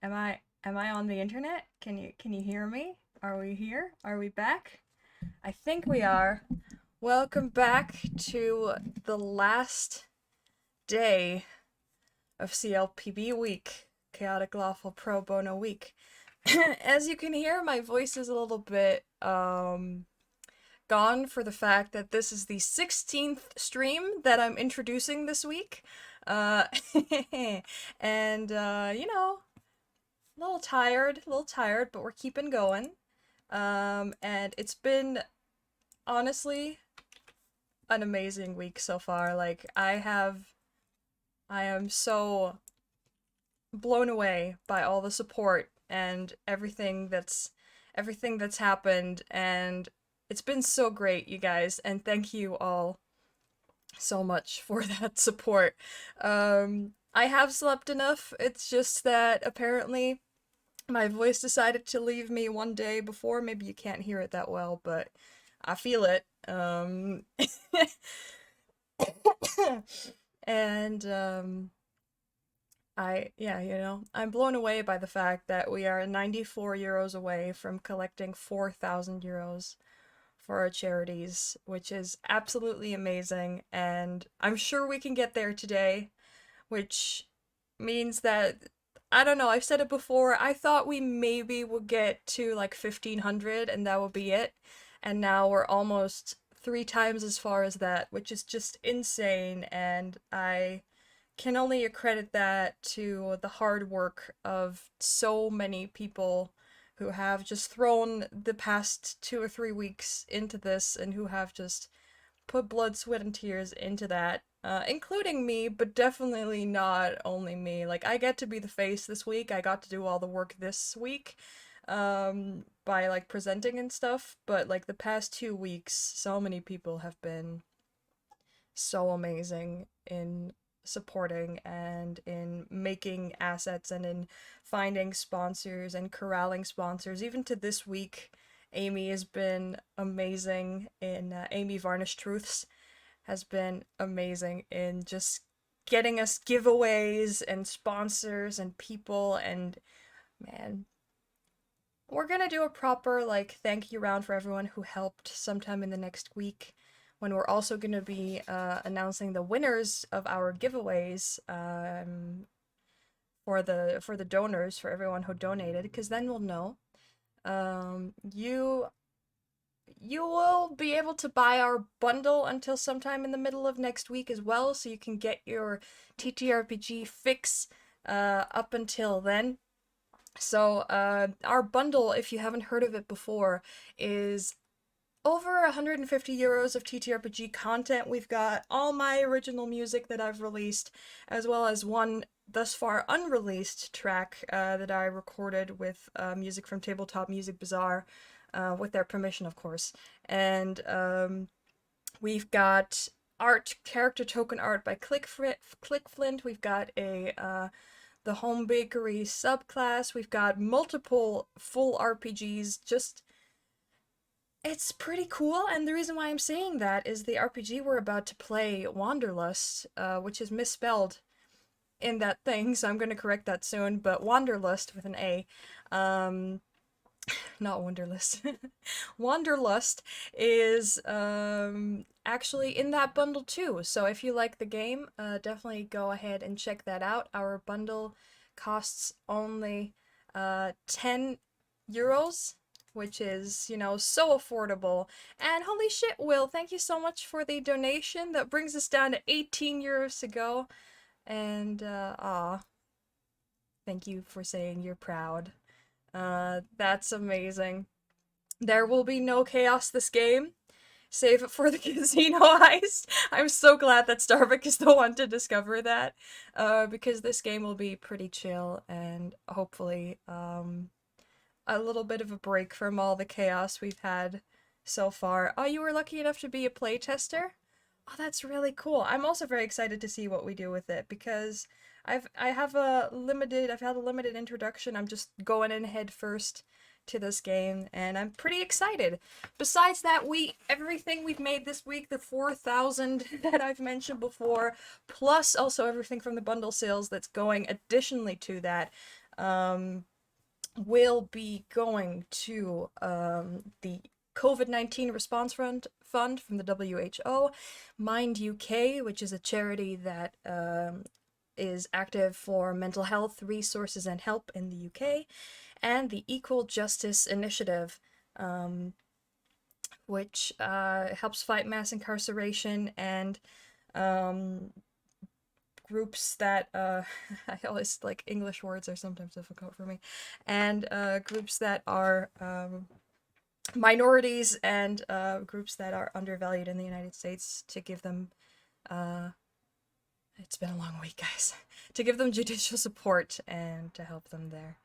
Am I on the internet? Can you hear me? Are we here? Are we back? I think we are. Welcome back to the last day of CLPB week, Chaotic Lawful Pro Bono week. As you can hear, my voice is a little bit gone for the fact that this is the 16th stream that I'm introducing this week. Uh and a little tired, but we're keeping going. And it's been honestly an amazing week so far. Like I am so blown away by all the support and everything that's happened, and it's been so great, you guys, and thank you all so much for that support. I have slept enough. It's just that apparently my voice decided to leave me one day before. Maybe you can't hear it that well, but I feel it. And I'm blown away by the fact that we are 94 euros away from collecting 4,000 euros for our charities, which is absolutely amazing, and I'm sure we can get there today, which means that I don't know, I've said it before, I thought we maybe would get to like 1,500 and that would be it. And now we're almost three times as far as that, which is just insane. And I can only accredit that to the hard work of so many people who have just thrown the past 2 or 3 weeks into this and who have just put blood, sweat, and tears into that, including me, but definitely not only me. Like, I get to be the face this week. I got to do all the work this week, by like presenting and stuff. But like the past 2 weeks, so many people have been so amazing in supporting and in making assets and in finding sponsors and corralling sponsors. Even to this week, Amy has been amazing in Amy Varnish Truths has been amazing in just getting us giveaways and sponsors and people. And man, we're gonna do a proper like thank you round for everyone who helped sometime in the next week, when we're also gonna be announcing the winners of our giveaways, for the donors, for everyone who donated, because then we'll know. You will be able to buy our bundle until sometime in the middle of next week as well, so you can get your TTRPG fix up until then. So, our bundle, if you haven't heard of it before, is over 150 euros of TTRPG content. We've got all my original music that I've released, as well as one thus far unreleased track that I recorded with music from Tabletop Music Bazaar, with their permission, of course. And we've got art, character token art by ClickFlint. We've got the Home Bakery subclass. We've got multiple full RPGs. Just, it's pretty cool, and the reason why I'm saying that is the RPG we're about to play, Wanderlust, which is misspelled in that thing, so I'm gonna correct that soon, but Wanderlust with an A. Not Wanderlust. Wanderlust is actually in that bundle too. So if you like the game, definitely go ahead and check that out. Our bundle costs only 10 euros, which is, so affordable. And holy shit, Will, thank you so much for the donation. That brings us down to 18 euros to go. And thank you for saying you're proud. That's amazing. There will be no chaos this game. Save it for the casino heist. I'm so glad that Starbuck is the one to discover that, because this game will be pretty chill and hopefully a little bit of a break from all the chaos we've had so far. Oh, you were lucky enough to be a playtester? Oh, that's really cool. I'm also very excited to see what we do with it, because I've had a limited introduction. I'm just going in head first to this game, and I'm pretty excited. Besides that, everything we've made this week, the 4,000 that I've mentioned before, plus also everything from the bundle sales that's going additionally to that, will be going to the COVID-19 Response Fund from the WHO, Mind UK, which is a charity that is active for mental health resources and help in the UK, and the Equal Justice Initiative, which helps fight mass incarceration and groups that I always like English words are sometimes difficult for me, and groups that are minorities and groups that are undervalued in the United States to give them it's been a long week, guys, to give them judicial support and to help them there.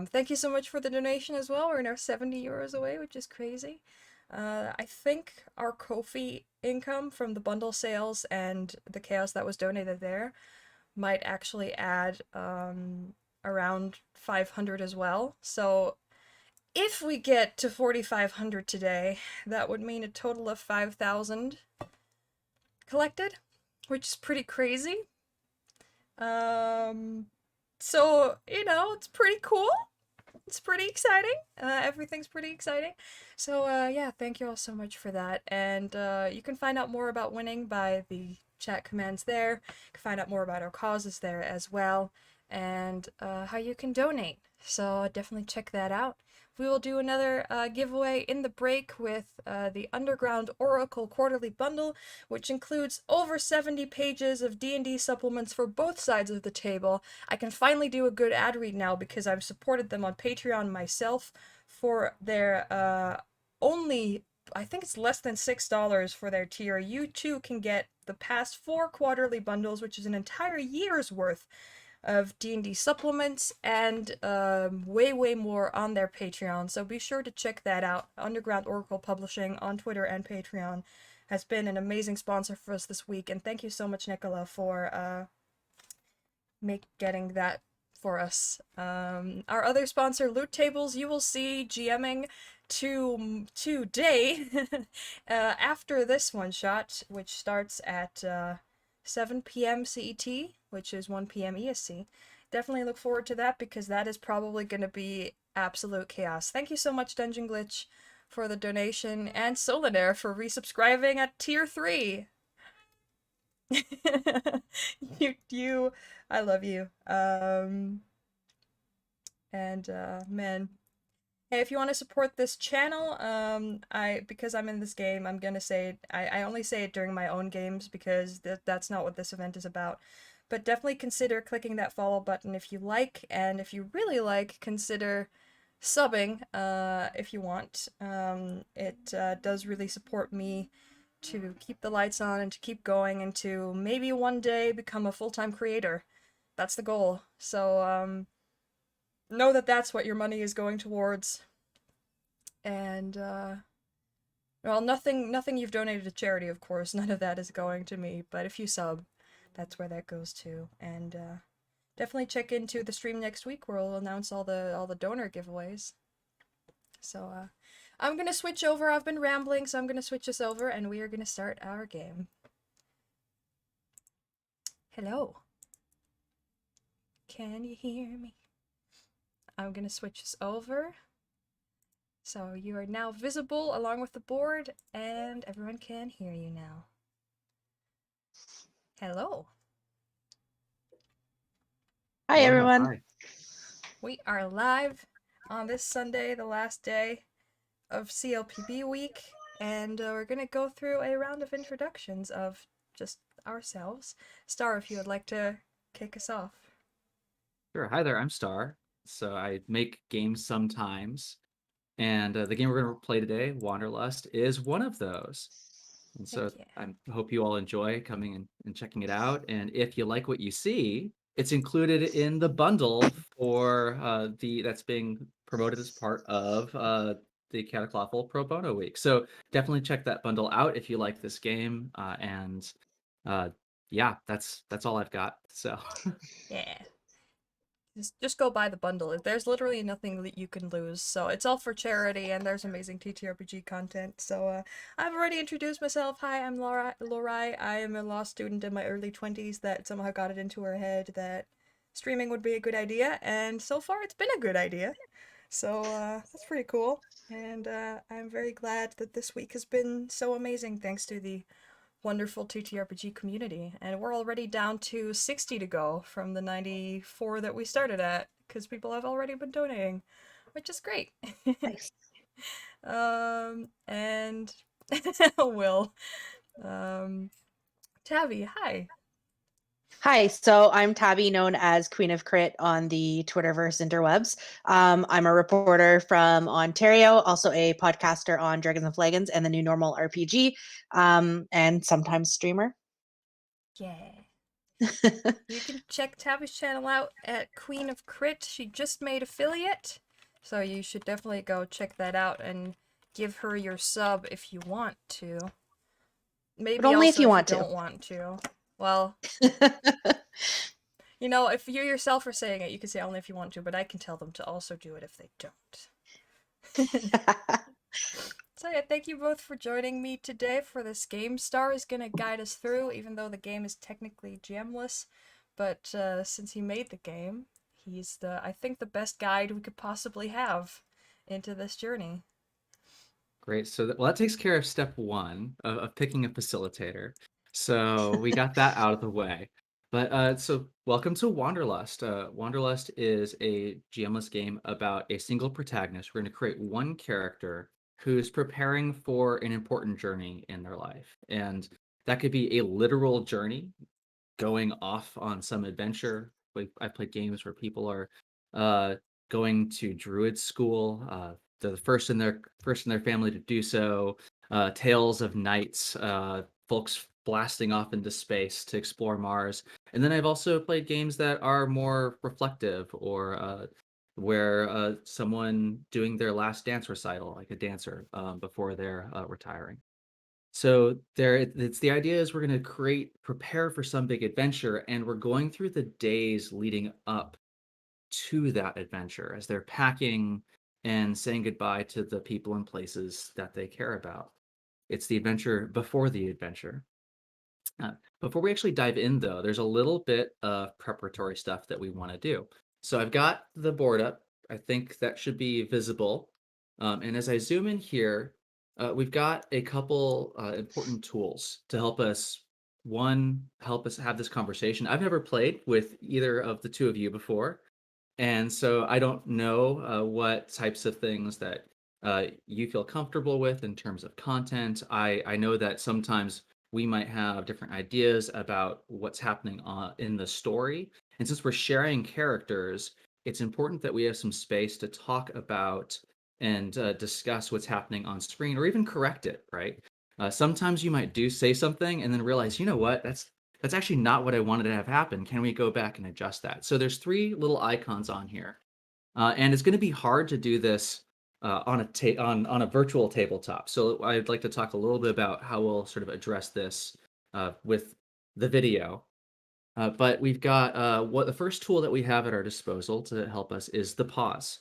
Thank you so much for the donation as well. We're now 70 euros away, which is crazy. I think our Ko-fi income from the bundle sales and the chaos that was donated there might actually add around 500 as well. So if we get to 4,500 today, that would mean a total of 5,000 collected, which is pretty crazy. So, you know, it's pretty cool. It's pretty exciting. Everything's pretty exciting. So, yeah, thank you all so much for that. And you can find out more about winning by the chat commands there. You can find out more about our causes there as well, and how you can donate. So definitely check that out. We will do another giveaway in the break with the Underground Oracle Quarterly Bundle, which includes over 70 pages of D&D supplements for both sides of the table. I can finally do a good ad read now because I've supported them on Patreon myself for their only, I think it's less than $6 for their tier. You too can get the past 4 quarterly bundles, which is an entire year's worth of D&D supplements and way more on their Patreon, so be sure to check that out. Underground Oracle Publishing on Twitter and Patreon has been an amazing sponsor for us this week, and thank you so much, Nicola, for getting that for us. Our other sponsor, Loot Tables, you will see GMing today after this one shot, which starts at 7 p.m. CET, which is 1 p.m. ESC. Definitely look forward to that because that is probably going to be absolute chaos. Thank you so much, Dungeon Glitch, for the donation, and Solinaire for resubscribing at tier 3. I love you. Man, hey, if you want to support this channel, because I'm in this game, I'm gonna say it, I only say it during my own games because that's not what this event is about. But definitely consider clicking that follow button if you like, and if you really like, consider subbing if you want. It does really support me to keep the lights on and to keep going and to maybe one day become a full-time creator. That's the goal. So know that that's what your money is going towards. And well, nothing you've donated to charity, of course. None of that is going to me, but if you sub, that's where that goes to. And definitely check into the stream next week where we'll announce all the donor giveaways. So I'm gonna switch over. I've been rambling, so I'm gonna switch us over, and we are gonna start our game. Hello. Can you hear me? I'm gonna switch us over. So you are now visible along with the board, and everyone can hear you now. Hello. Hi, everyone. Hi. We are live on this Sunday, the last day of CLPB-week, and we're going to go through a round of introductions of just ourselves. Star, if you would like to kick us off. Sure. Hi there. I'm Star. So I make games sometimes, and the game we're going to play today, Wanderlust, is one of those. And so Yeah. I hope you all enjoy coming and checking it out. And if you like what you see, it's included in the bundle for that's being promoted as part of the Chaotic Lawful Pro Bono week. So definitely check that bundle out if you like this game. Yeah, that's all I've got. So Yeah. Just go buy the bundle. There's literally nothing that you can lose. So it's all for charity, and there's amazing TTRPG content. So I've already introduced myself. Hi, I'm Laurai. I am a law student in my early 20s that somehow got it into her head that streaming would be a good idea, and so far it's been a good idea. So that's pretty cool. And I'm very glad that this week has been so amazing thanks to the wonderful TTRPG community. And we're already down to 60 to go from the 94 that we started at because people have already been donating, which is great. Nice. And Will, Tabby, hi. Hi, so I'm Tabby, known as Queen of Crit on the Twitterverse interwebs. I'm a reporter from Ontario, also a podcaster on Dragons and Flagons and the New Normal RPG, and sometimes streamer. Yeah. You can check Tabby's channel out at Queen of Crit. She just made affiliate, so you should definitely go check that out and give her your sub if you want to. But Maybe only if also you if you want to. don't want to. Well, you know, if you yourself are saying it, you can say only if you want to, but I can tell them to also do it if they don't. So yeah, thank you both for joining me today for this game. Star is gonna guide us through, even though the game is technically GM-less, but since he made the game, he's I think the best guide we could possibly have into this journey. Great. So that takes care of step one of picking a facilitator. So we got that out of the way. But so welcome to Wanderlust. Wanderlust is a GM-less game about a single protagonist. We're going to create one character who's preparing for an important journey in their life. And that could be a literal journey, going off on some adventure. I've played games where people are uh, going to druid school. They're the first in their family to do so. Tales of knights, folks blasting off into space to explore Mars. And then I've also played games that are more reflective, or where someone doing their last dance recital, like a dancer, before they're retiring. So it's the idea is we're going to prepare for some big adventure, and we're going through the days leading up to that adventure as they're packing and saying goodbye to the people and places that they care about. It's the adventure before the adventure. Before we actually dive in, though, there's a little bit of preparatory stuff that we want to do. So I've got the board up. I think that should be visible. And as I zoom in here, we've got a couple important tools to help us. One, help us have this conversation. I've never played with either of the two of you before, and so I don't know what types of things that you feel comfortable with in terms of content. I know that sometimes we might have different ideas about what's happening in the story. And since we're sharing characters, it's important that we have some space to talk about and discuss what's happening on screen, or even correct it, right? Sometimes you might say something and then realize, you know what, that's actually not what I wanted to have happen. Can we go back and adjust that? So there's three little icons on here, and it's going to be hard to do this on a virtual tabletop. So I'd like to talk a little bit about how we'll sort of address this with the video. But we've got what the first tool that we have at our disposal to help us is the pause.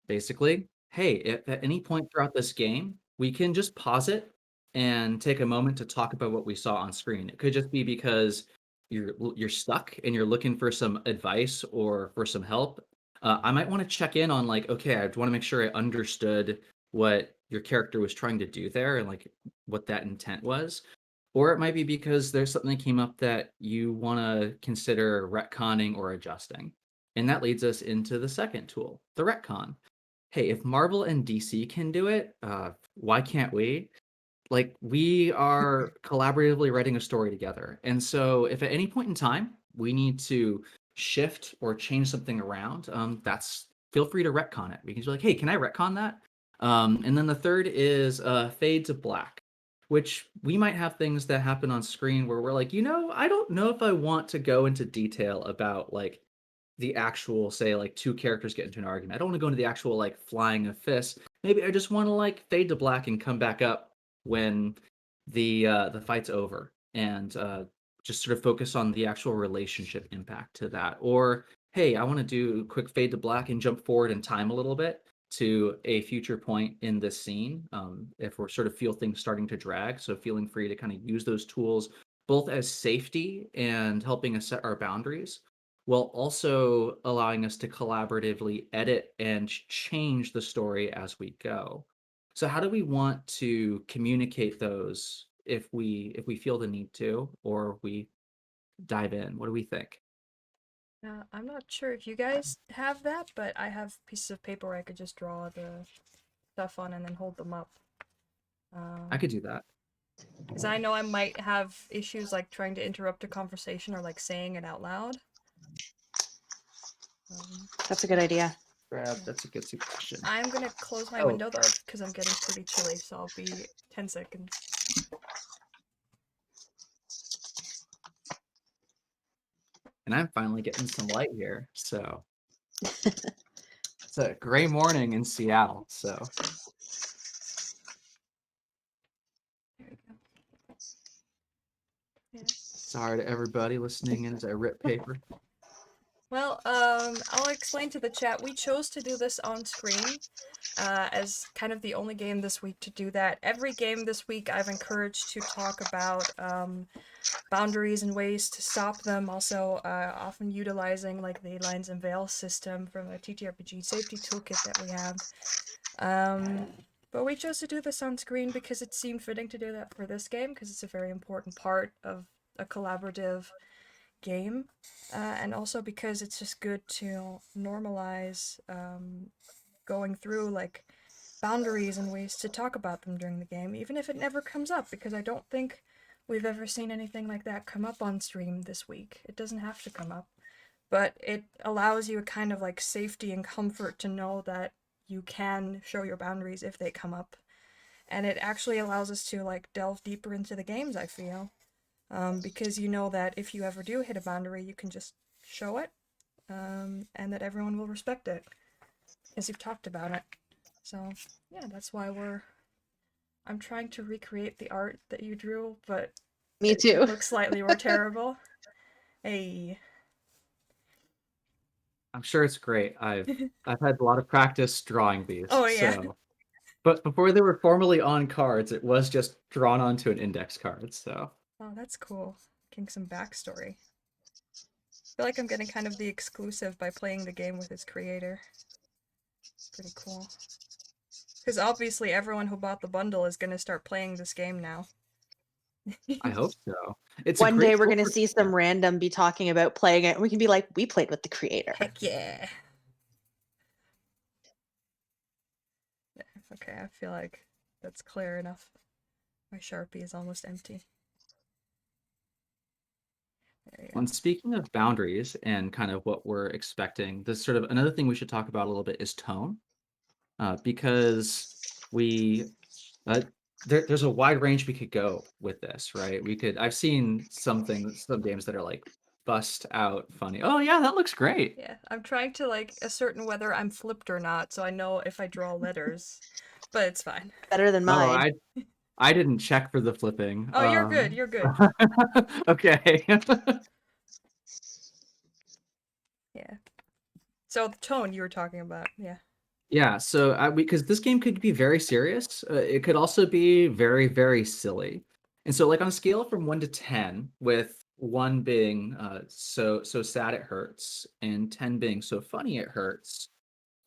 Basically, hey, if at any point throughout this game, we can just pause it and take a moment to talk about what we saw on screen. It could just be because you're stuck and you're looking for some advice or for some help. I might want to check in on, like, okay, I want to make sure I understood what your character was trying to do there and like what that intent was. Or it might be because there's something that came up that you want to consider retconning or adjusting. And that leads us into the second tool, the retcon. Hey, if Marvel and DC can do it, why can't we? Like, we are collaboratively writing a story together. And so if at any point in time we need to shift or change something around, that's feel free to retcon it. We can be like, hey, can I retcon that? And then the third is fade to black, which we might have things that happen on screen where we're like, I don't know if I want to go into detail about like the actual, say, like two characters get into an argument. I don't want to go into the actual like flying of fists. Maybe I just want to like fade to black and come back up when the fight's over, and just sort of focus on the actual relationship impact to that. Or hey, I want to do a quick fade to black and jump forward in time a little bit to a future point in this scene, if we're sort of feel things starting to drag. So feeling free to kind of use those tools both as safety and helping us set our boundaries, while also allowing us to collaboratively edit and change the story as we go. So how do we want to communicate those if we feel the need to, or we dive in? What do we think? I'm not sure if you guys have that, but I have pieces of paper where I could just draw the stuff on and then hold them up. I could do that. Because I know I might have issues like trying to interrupt a conversation or like saying it out loud. That's a good idea. That's a good suggestion. I'm gonna close my window though because I'm getting pretty chilly, so I'll be 10 seconds. And I'm finally getting some light here, so it's a gray morning in Seattle, so There we go. Yeah. sorry to everybody listening in as I rip paper. Well, I'll explain to the chat. We chose to do this on screen as kind of the only game this week to do that. Every game this week I've encouraged to talk about boundaries and ways to stop them, also often utilizing like the Lines and Veils system from the TTRPG safety toolkit that we have. But we chose to do this on screen because it seemed fitting to do that for this game, because it's a very important part of a collaborative game, and also because it's just good to normalize going through like boundaries and ways to talk about them during the game, even if it never comes up, because I don't think we've ever seen anything like that come up on stream this week. It doesn't have to come up, but it allows you a kind of like safety and comfort to know that you can show your boundaries if they come up. And it actually allows us to like delve deeper into the games, I feel. Because you know that if you ever do hit a boundary, you can just show it, and that everyone will respect it, because you've talked about it. So, yeah, that's why I'm trying to recreate the art that you drew, but Me too. it looks slightly more terrible. Hey. I'm sure it's great. I've had a lot of practice drawing these. Oh, yeah. So, but before they were formally on cards, it was just drawn onto an index card. So Oh, that's cool. Getting some backstory. I feel like I'm getting kind of the exclusive by playing the game with its creator. Pretty cool. Because obviously everyone who bought the bundle is going to start playing this game now. I hope so. It's a One great day we're tool going to for- see some random be talking about playing it, and we can be like, we played with the creator. Heck yeah. Okay, I feel like that's clear enough. My Sharpie is almost empty. There you go. When speaking of boundaries and kind of what we're expecting, this sort of another thing we should talk about a little bit is tone, because we there's a wide range we could go with this, right? I've seen some games that are like bust out funny. Oh yeah, that looks great. Yeah, I'm trying to like ascertain whether I'm flipped or not, so I know if I draw letters, but it's fine. Better than Oh, mine. I didn't check for the flipping. Oh, you're good, you're good. Okay. Yeah. So the tone you were talking about, yeah. Yeah, so because this game could be very serious, it could also be very, very silly. And so, like on a scale from 1 to 10, with 1 being so sad it hurts, and 10 being so funny it hurts,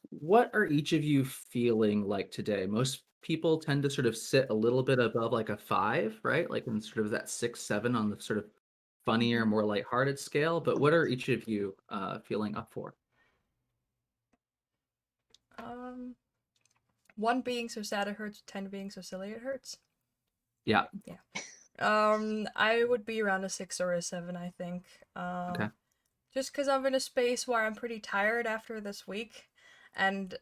what are each of you feeling like today? Most people tend to sort of sit a little bit above like a 5, right? Like in sort of that 6, 7 on the sort of funnier, more lighthearted scale. But what are each of you feeling up for? 1 being so sad it hurts, 10 being so silly it hurts. Yeah. Yeah. I would be around a 6 or a 7, I think. Okay. Just because I'm in a space where I'm pretty tired after this week, and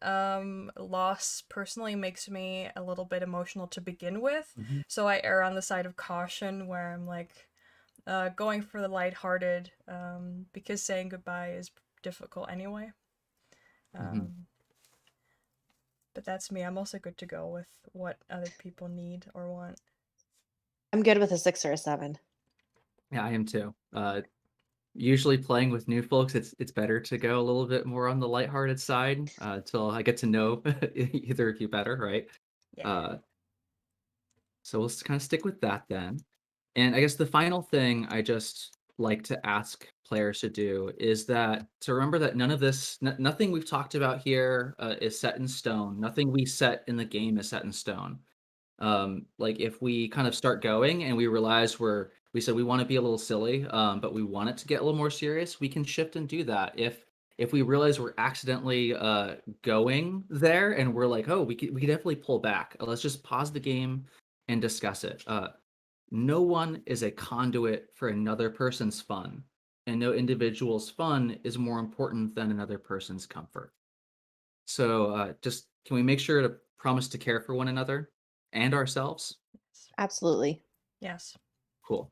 loss personally makes me a little bit emotional to begin with. Mhm. So I err on the side of caution, where I'm like going for the lighthearted, because saying goodbye is difficult anyway. Mhm. But that's me. I'm also good to go with what other people need or want. I'm good with a 6 or a 7. Yeah, I am too. Usually playing with new folks, it's better to go a little bit more on the lighthearted side until I get to know either of you better, right? Yeah. So we'll kind of stick with that then. And I guess the final thing I just like to ask players to do is that to remember that none of this, nothing we've talked about here is set in stone. Nothing we set in the game is set in stone. Like if we kind of start going and we realize we said we want to be a little silly, but we want it to get a little more serious, we can shift and do that. If we realize we're accidentally going there and we're like, oh, we could definitely pull back. Let's just pause the game and discuss it. No one is a conduit for another person's fun, and no individual's fun is more important than another person's comfort. So just can we make sure to promise to care for one another and ourselves? Absolutely. Yes. Cool.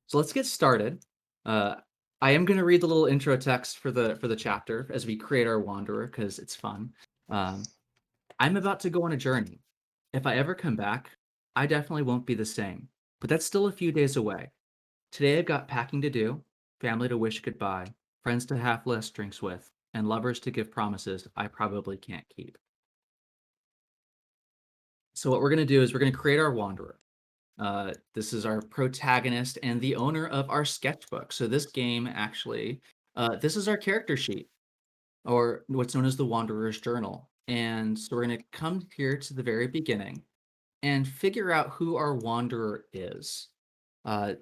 So let's get started. Uh, I am going to read the little intro text for the chapter as we create our wanderer because it's fun. I'm about to go on a journey. If I ever come back, I definitely won't be the same. But that's still a few days away. Today I've got packing to do, family to wish goodbye, friends to have less drinks with, and lovers to give promises I probably can't keep. So what we're going to do is we're going to create our wanderer. This is our protagonist and the owner of our sketchbook. So this game actually, this is our character sheet, or what's known as the Wanderer's Journal. And so we're going to come here to the very beginning and figure out who our wanderer is. Uh,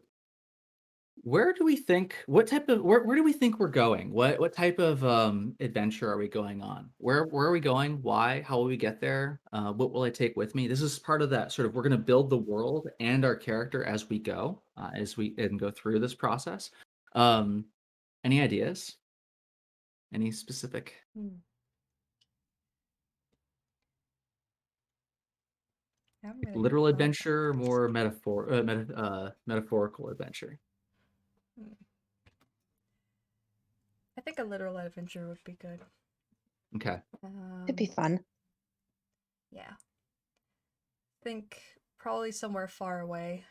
where do we think? What type of where do we think we're going? What type of adventure are we going on? Where are we going? Why? How will we get there? What will I take with me? This is part of that sort of we're going to build the world and our character as we go, as we and go through this process. Um, any ideas? Any specific? Hmm. I haven't really Literal thought about adventure, or more metaphorical adventure. Hmm. I think a literal adventure would be good. Okay. It'd be fun. Yeah. Think probably somewhere far away.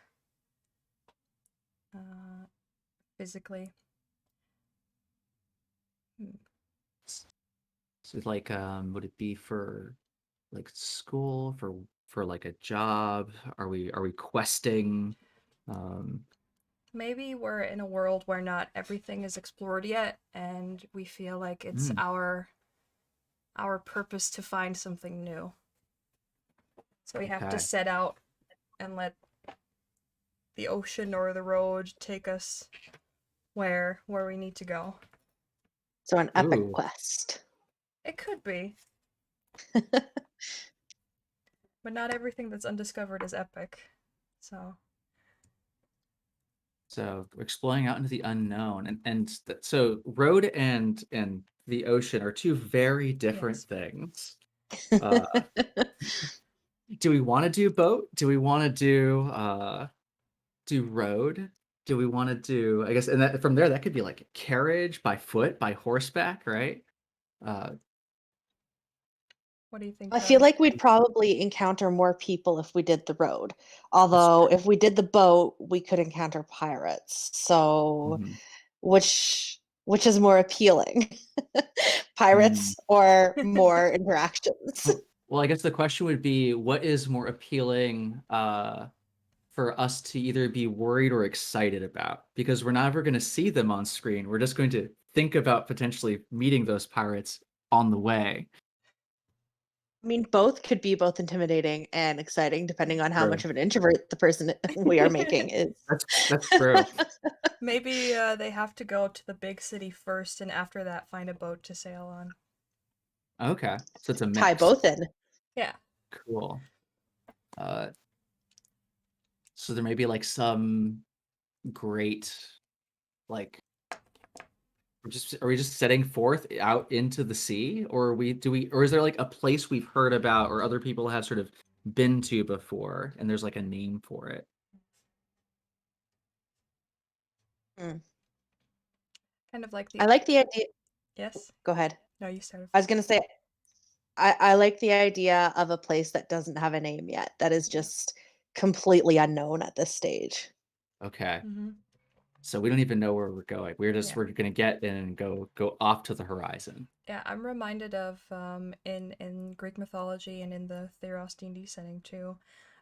Physically. Hmm. So like, would it be for like school, for like a job? Are we questing? Um, Maybe we're in a world where not everything is explored yet, and we feel like it's mm, our purpose to find something new. So we have to okay. set out and let the ocean or the road take us where we need to go. So an epic Ooh. quest. It could be, but not everything that's undiscovered is epic. So So we're exploring out into the unknown, so road and the ocean are two very different yes. things. Uh, do we want to do boat? Do we want to do road? Do we want to do, I guess, and that from there that could be like carriage, by foot, by horseback, right? Uh, What do you think, I feel Tabby? like we'd probably encounter more people if we did the road. that's Although true. if we did the boat, we could encounter pirates. So Mhm. which is more appealing? Mm. Pirates or more interactions? Well, I guess the question would be, what is more appealing for us to either be worried or excited about? Because we're never going to see them on screen. We're just going to think about potentially meeting those pirates on the way. I mean, both could be both intimidating and exciting, depending on how True. much of an introvert the person we are making is. That's true. Maybe they have to go to the big city first, and after that, find a boat to sail on. Okay, so it's a Tie mix. both in. Yeah. Cool. Uh, so there may be like some great, like, are we just setting forth out into the sea, or or is there like a place we've heard about or other people have sort of been to before, and there's like a name for it? Mm. Kind of like I the like the idea. yes. Go ahead. No, you started I was first. going to say, I like the idea of a place that doesn't have a name yet, that is just completely unknown at this stage. Okay, Mm-hmm. so we don't even know where we're going. Yeah. We're gonna get in and go off to the horizon. Yeah, I'm reminded of in Greek mythology and in the Theros D&D setting too.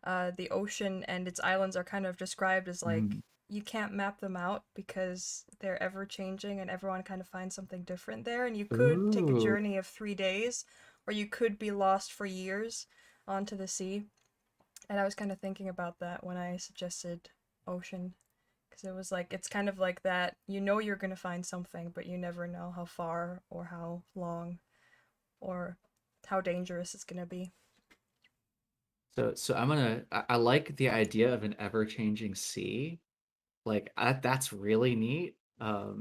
The ocean and its islands are kind of described as like Mm. you can't map them out because they're ever changing and everyone kind of finds something different there. And you could take a Ooh. journey of 3 days, or you could be lost for years onto the sea. And I was kind of thinking about that when I suggested ocean, because it was like, it's kind of like that. You know you're going to find something, but you never know how far or how long or how dangerous it's going to be. So I like the idea of an ever-changing sea. Like that's really neat. I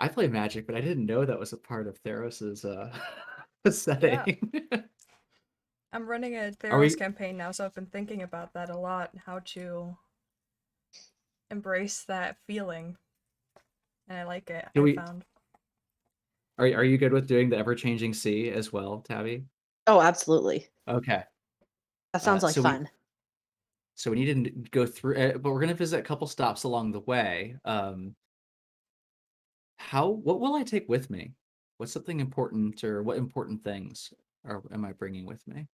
play Magic, but I didn't know that was a part of Theros's Yeah. setting. I'm running a Are Theros we campaign now, so I've been thinking about that a lot, how to embrace that feeling, and I like it, do I we found. are you good with doing the ever-changing sea as well, Tabby? Oh, absolutely. Okay. That sounds like So we fun. so we need to go through, but we're gonna visit a couple stops along the way. What will I take with me? What's something important, or what important things am I bringing with me?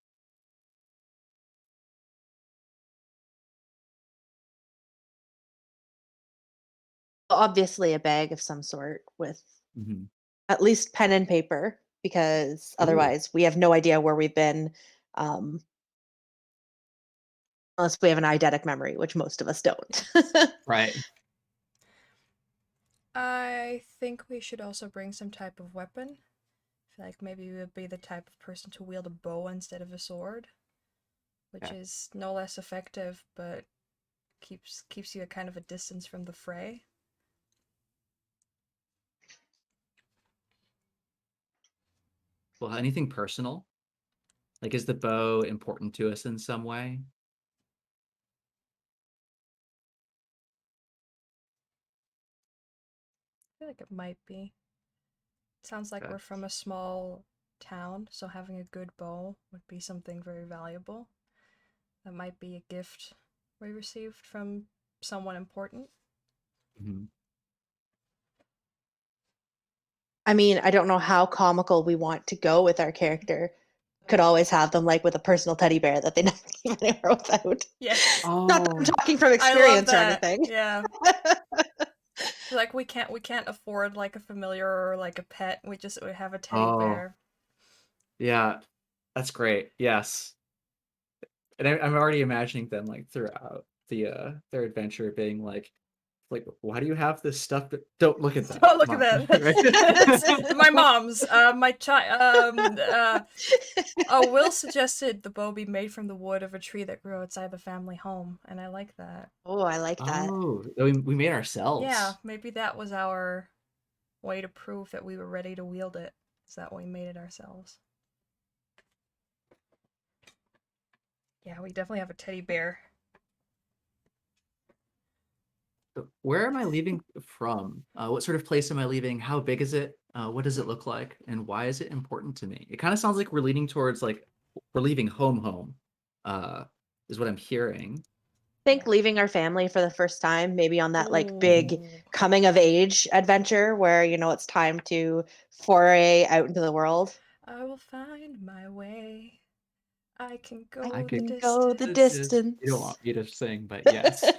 Obviously, a bag of some sort with Mhm. at least pen and paper, because Ooh, otherwise we have no idea where we've been, um, unless we have an eidetic memory, which most of us don't. right. I think we should also bring some type of weapon. I feel like maybe we would be the type of person to wield a bow instead of a sword, which Okay. is no less effective, but keeps you at kind of a distance from the fray. Well, anything personal? Like, is the bow important to us in some way? I feel like it might be. It sounds like Okay. we're from a small town, so having a good bow would be something very valuable. That might be a gift we received from someone important. Mhm. I mean, I don't know how comical we want to go with our character. Could always have them like with a personal teddy bear that they never leave anywhere without. Yes. Not that I'm Oh, talking from I love experience or that. anything. Yeah. Like we can't afford like a familiar or like a pet. We have a teddy oh, bear. yeah, that's great. Yes, and I'm already imagining them like throughout their adventure being like, why do you have this stuff? But don't look at that, Don't look at Mom. that. Right? It's my mom's. My child. Oh, Will suggested the bow be made from the wood of a tree that grew outside the family home, and I like that. Oh, I like that. Oh, we made Yeah, ourselves. maybe that was our way to prove that we were ready to wield it. Is that we made it ourselves? Yeah, we definitely have a teddy bear. Where am I leaving from? What sort of place am I leaving? How big is it? What does it look like? And why is it important to me? It kind of sounds like we're leaning towards like we're leaving home, uh, is what I'm hearing. Think Yeah. leaving our family for the first time, maybe on that like big Ooh. coming of age adventure where, it's time to foray out into the world. I will find my way. I can I I go the could. can go the distance. You don't distance. want me to sing, but yes.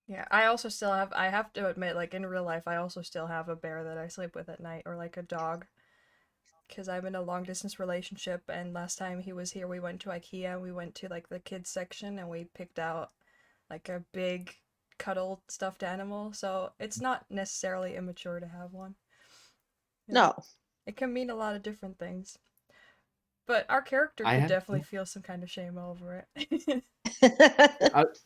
Yeah, I also still have, I have to admit, like in real life, I also still have a bear that I sleep with at night, or like a dog. Because I'm in a long distance relationship, and last time he was here, we went to IKEA. We went to like the kids section, and we picked out like a big cuddled stuffed animal. So it's not necessarily immature to have one. Yeah, No. it can mean a lot of different things. But our character I could have definitely feel some kind of shame over it.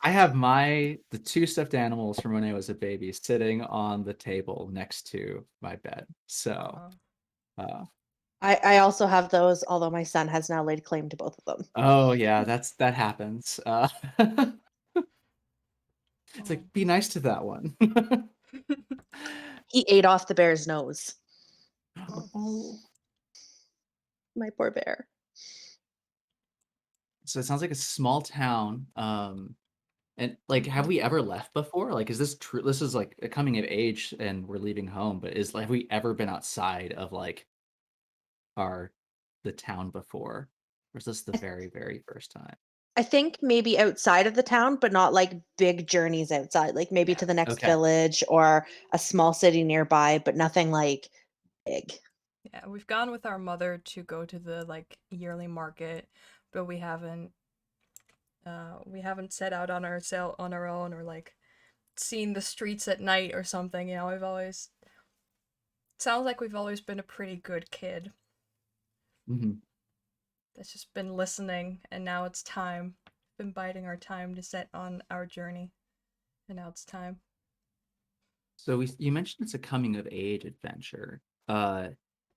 I have the two stuffed animals from when I was a baby sitting on the table next to my bed. So, Aw. uh, I also have those, although my son has now laid claim to both of them. oh yeah, that happens. It's Oh. like be nice to that one. He ate off the bear's nose. Oh. Oh. My poor bear. So it sounds like a small town. And like, have Mhm. we ever left before? Like, is this true? This is like a coming of age, and we're leaving home. But have we ever been outside of like our the town before, or is this the very first time? I think maybe outside of the town, but not like big journeys outside, like maybe to Yeah. the next Okay. village or a small city nearby, but nothing like big. Yeah, we've gone with our mother to go to the like yearly market, but we haven't set out on our own or like seen the streets at night or something. We've always sounds like we've always been a pretty good kid Hmm. that's just been listening, and now it's time. Been biding our time to set on our journey, and now it's time. So you mentioned it's a coming of age adventure. Uh,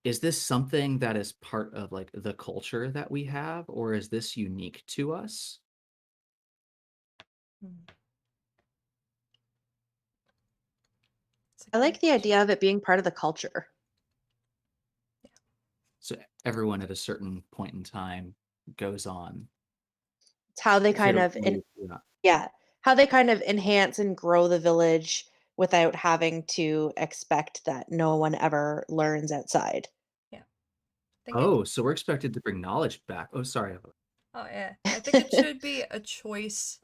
is this something that is part of like the culture that we have, or is this unique to us? Hmm. It's a I like good the question. idea of it being part of the culture. So everyone at a certain point in time goes on. It's how they If they kind don't of leave, yeah. yeah, how they kind of enhance and grow the village without having to expect that no one ever learns outside. Yeah, I think it. Oh, so we're expected to bring knowledge back. Oh, sorry. Oh yeah, I think it should be a choice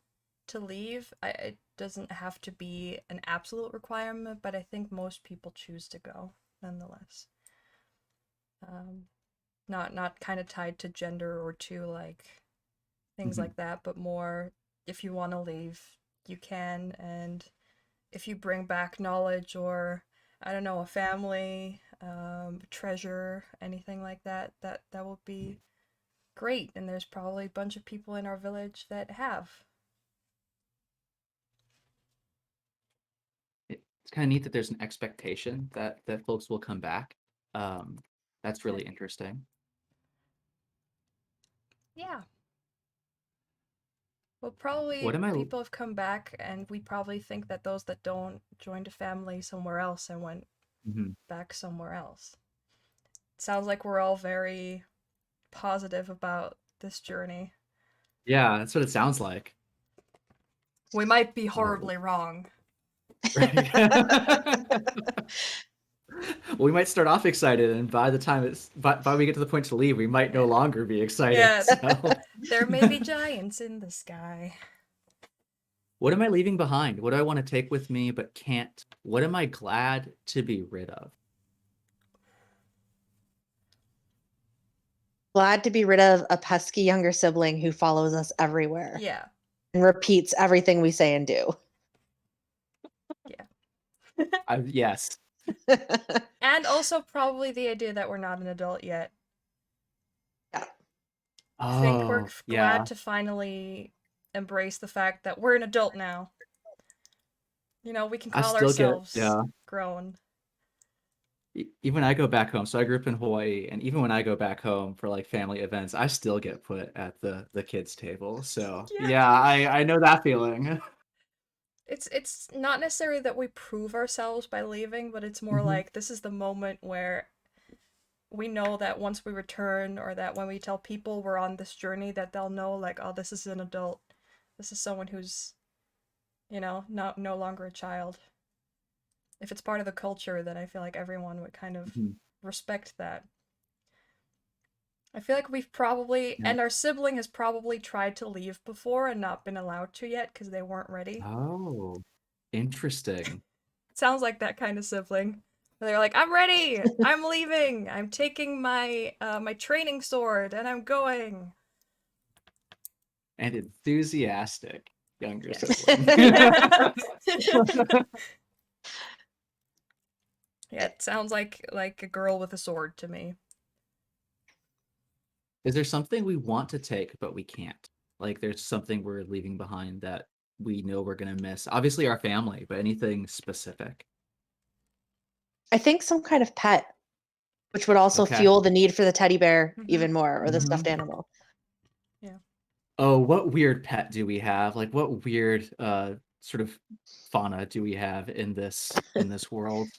to leave. It doesn't have to be an absolute requirement, but I think most people choose to go nonetheless. Um, not kind of tied to gender or to like things Mhm. like that, but more if you want to leave, you can, and if you bring back knowledge or I don't know, a family, treasure, anything like that, that will be great. And there's probably a bunch of people in our village that have. It's kind of neat that there's an expectation that folks will come back. Um, that's Yeah. really interesting. Yeah. Well, probably What am I? people have come back, and we probably think that those that don't joined a family somewhere else and went Mhm. back somewhere else. It sounds like we're all very positive about this journey. Yeah, that's what it sounds like. We might be Oh, horribly wrong. right. Well, we might start off excited, and by the time by we get to the point to leave, we might no Yeah. longer be excited. Yeah, So, there may be giants in the sky. what am I leaving behind? What do I want to take with me but can't? What am I glad to be rid of? Glad to be rid of a pesky younger sibling who follows us everywhere Yeah, and repeats everything we say and do. yeah. Yes. And also probably the idea that we're not an adult yet. Yeah. I think we're Oh, glad yeah. to finally embrace the fact that we're an adult now. We can I call still get, ourselves yeah. grown. Even I go back home. So I grew up in Hawaii, and even when I go back home for like family events, I still get put at the kids' table. So Yeah. yeah, I know that feeling. It's not necessarily that we prove ourselves by leaving, but it's more Mhm. like this is the moment where we know that once we return or that when we tell people we're on this journey that they'll know like, oh, this is an adult. This is someone who's, not no longer a child. If it's part of the culture, then I feel like everyone would kind of Mhm. respect that. I feel like we've probably, Yeah. and our sibling has probably tried to leave before and not been allowed to yet because they weren't ready. Oh, interesting. It sounds like that kind of sibling. They're like, I'm ready. I'm leaving. I'm taking my training sword and I'm going. And enthusiastic younger Yes. sibling. Yeah. Yeah, it sounds like a girl with a sword to me. Is there something we want to take but we can't? Like there's something we're leaving behind that we know we're gonna miss. Obviously our family, but anything specific. I think some kind of pet, which would also Okay. fuel the need for the teddy bear Mm-hmm. even more or the stuffed Mhm. animal. Yeah. Oh, what weird pet do we have? Like what weird sort of fauna do we have in this world?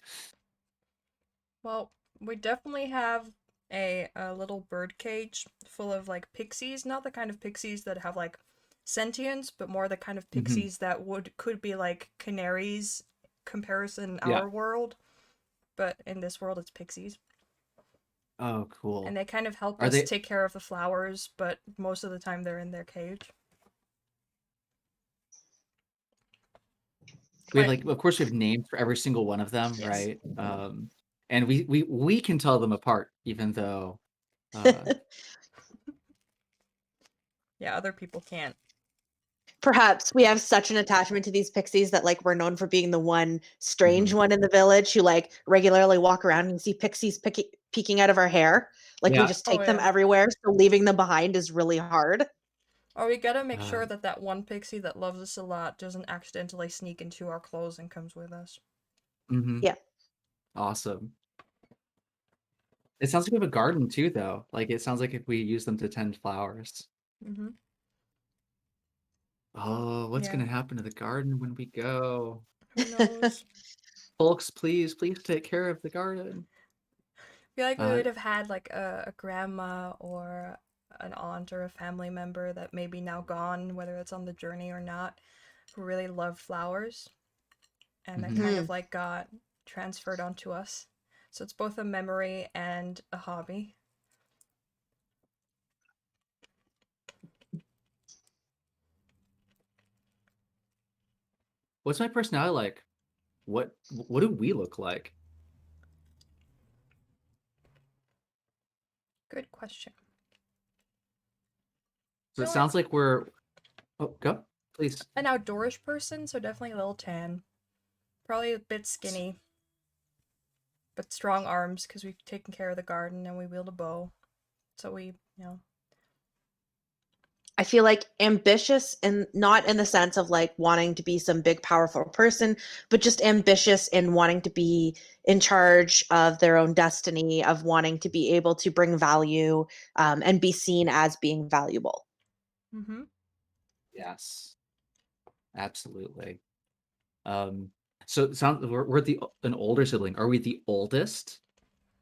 Well, we definitely have a little bird cage full of like pixies, not the kind of pixies that have like sentience, but more the kind of Mhm. pixies that would could be like canaries comparison in Yeah. our world, but in this world it's pixies. Oh, And cool. they kind of help Are us they take care of the flowers, but most of the time they're in their cage. We have Like- of course, we have names for every single one of them, Yes. right? And we can tell them apart, even though, uh, Yeah, other people can't. Perhaps we have such an attachment to these pixies that like we're known for being the one strange Mhm. one in the village who like regularly walk around and see pixies peeking out of our hair. Like we Yeah. just Oh, take them yeah. everywhere, so leaving them behind is really hard. Or we gotta make Uh, sure that that one pixie that loves us a lot doesn't accidentally sneak into our clothes and comes with us. mhm. Yeah. Awesome. It sounds like we have a garden too, though. Like, it sounds like if we use them to tend flowers. Mm-hmm. Oh, what's Yeah. gonna happen to the garden when we go? Who knows? Folks, please take care of the garden. I feel like we Uh, would have had like a grandma or an aunt or a family member that may be now gone, whether it's on the journey or not, who really loved flowers, and that mhm. kind of like got transferred onto us. So it's both a memory and a hobby. What's my personality like? What do we look like? Good question. So it Feel like sounds like we're. Oh, go, please. an outdoorish person, so definitely a little tan. Probably a bit skinny, but strong arms because we've taken care of the garden and we wield a bow. So we. I feel like ambitious, and not in the sense of like wanting to be some big powerful person, but just ambitious in wanting to be in charge of their own destiny, of wanting to be able to bring value, and be seen as being valuable. Mm-hmm. Yes, absolutely. Um, so it sounds we're an older sibling. Are we the oldest,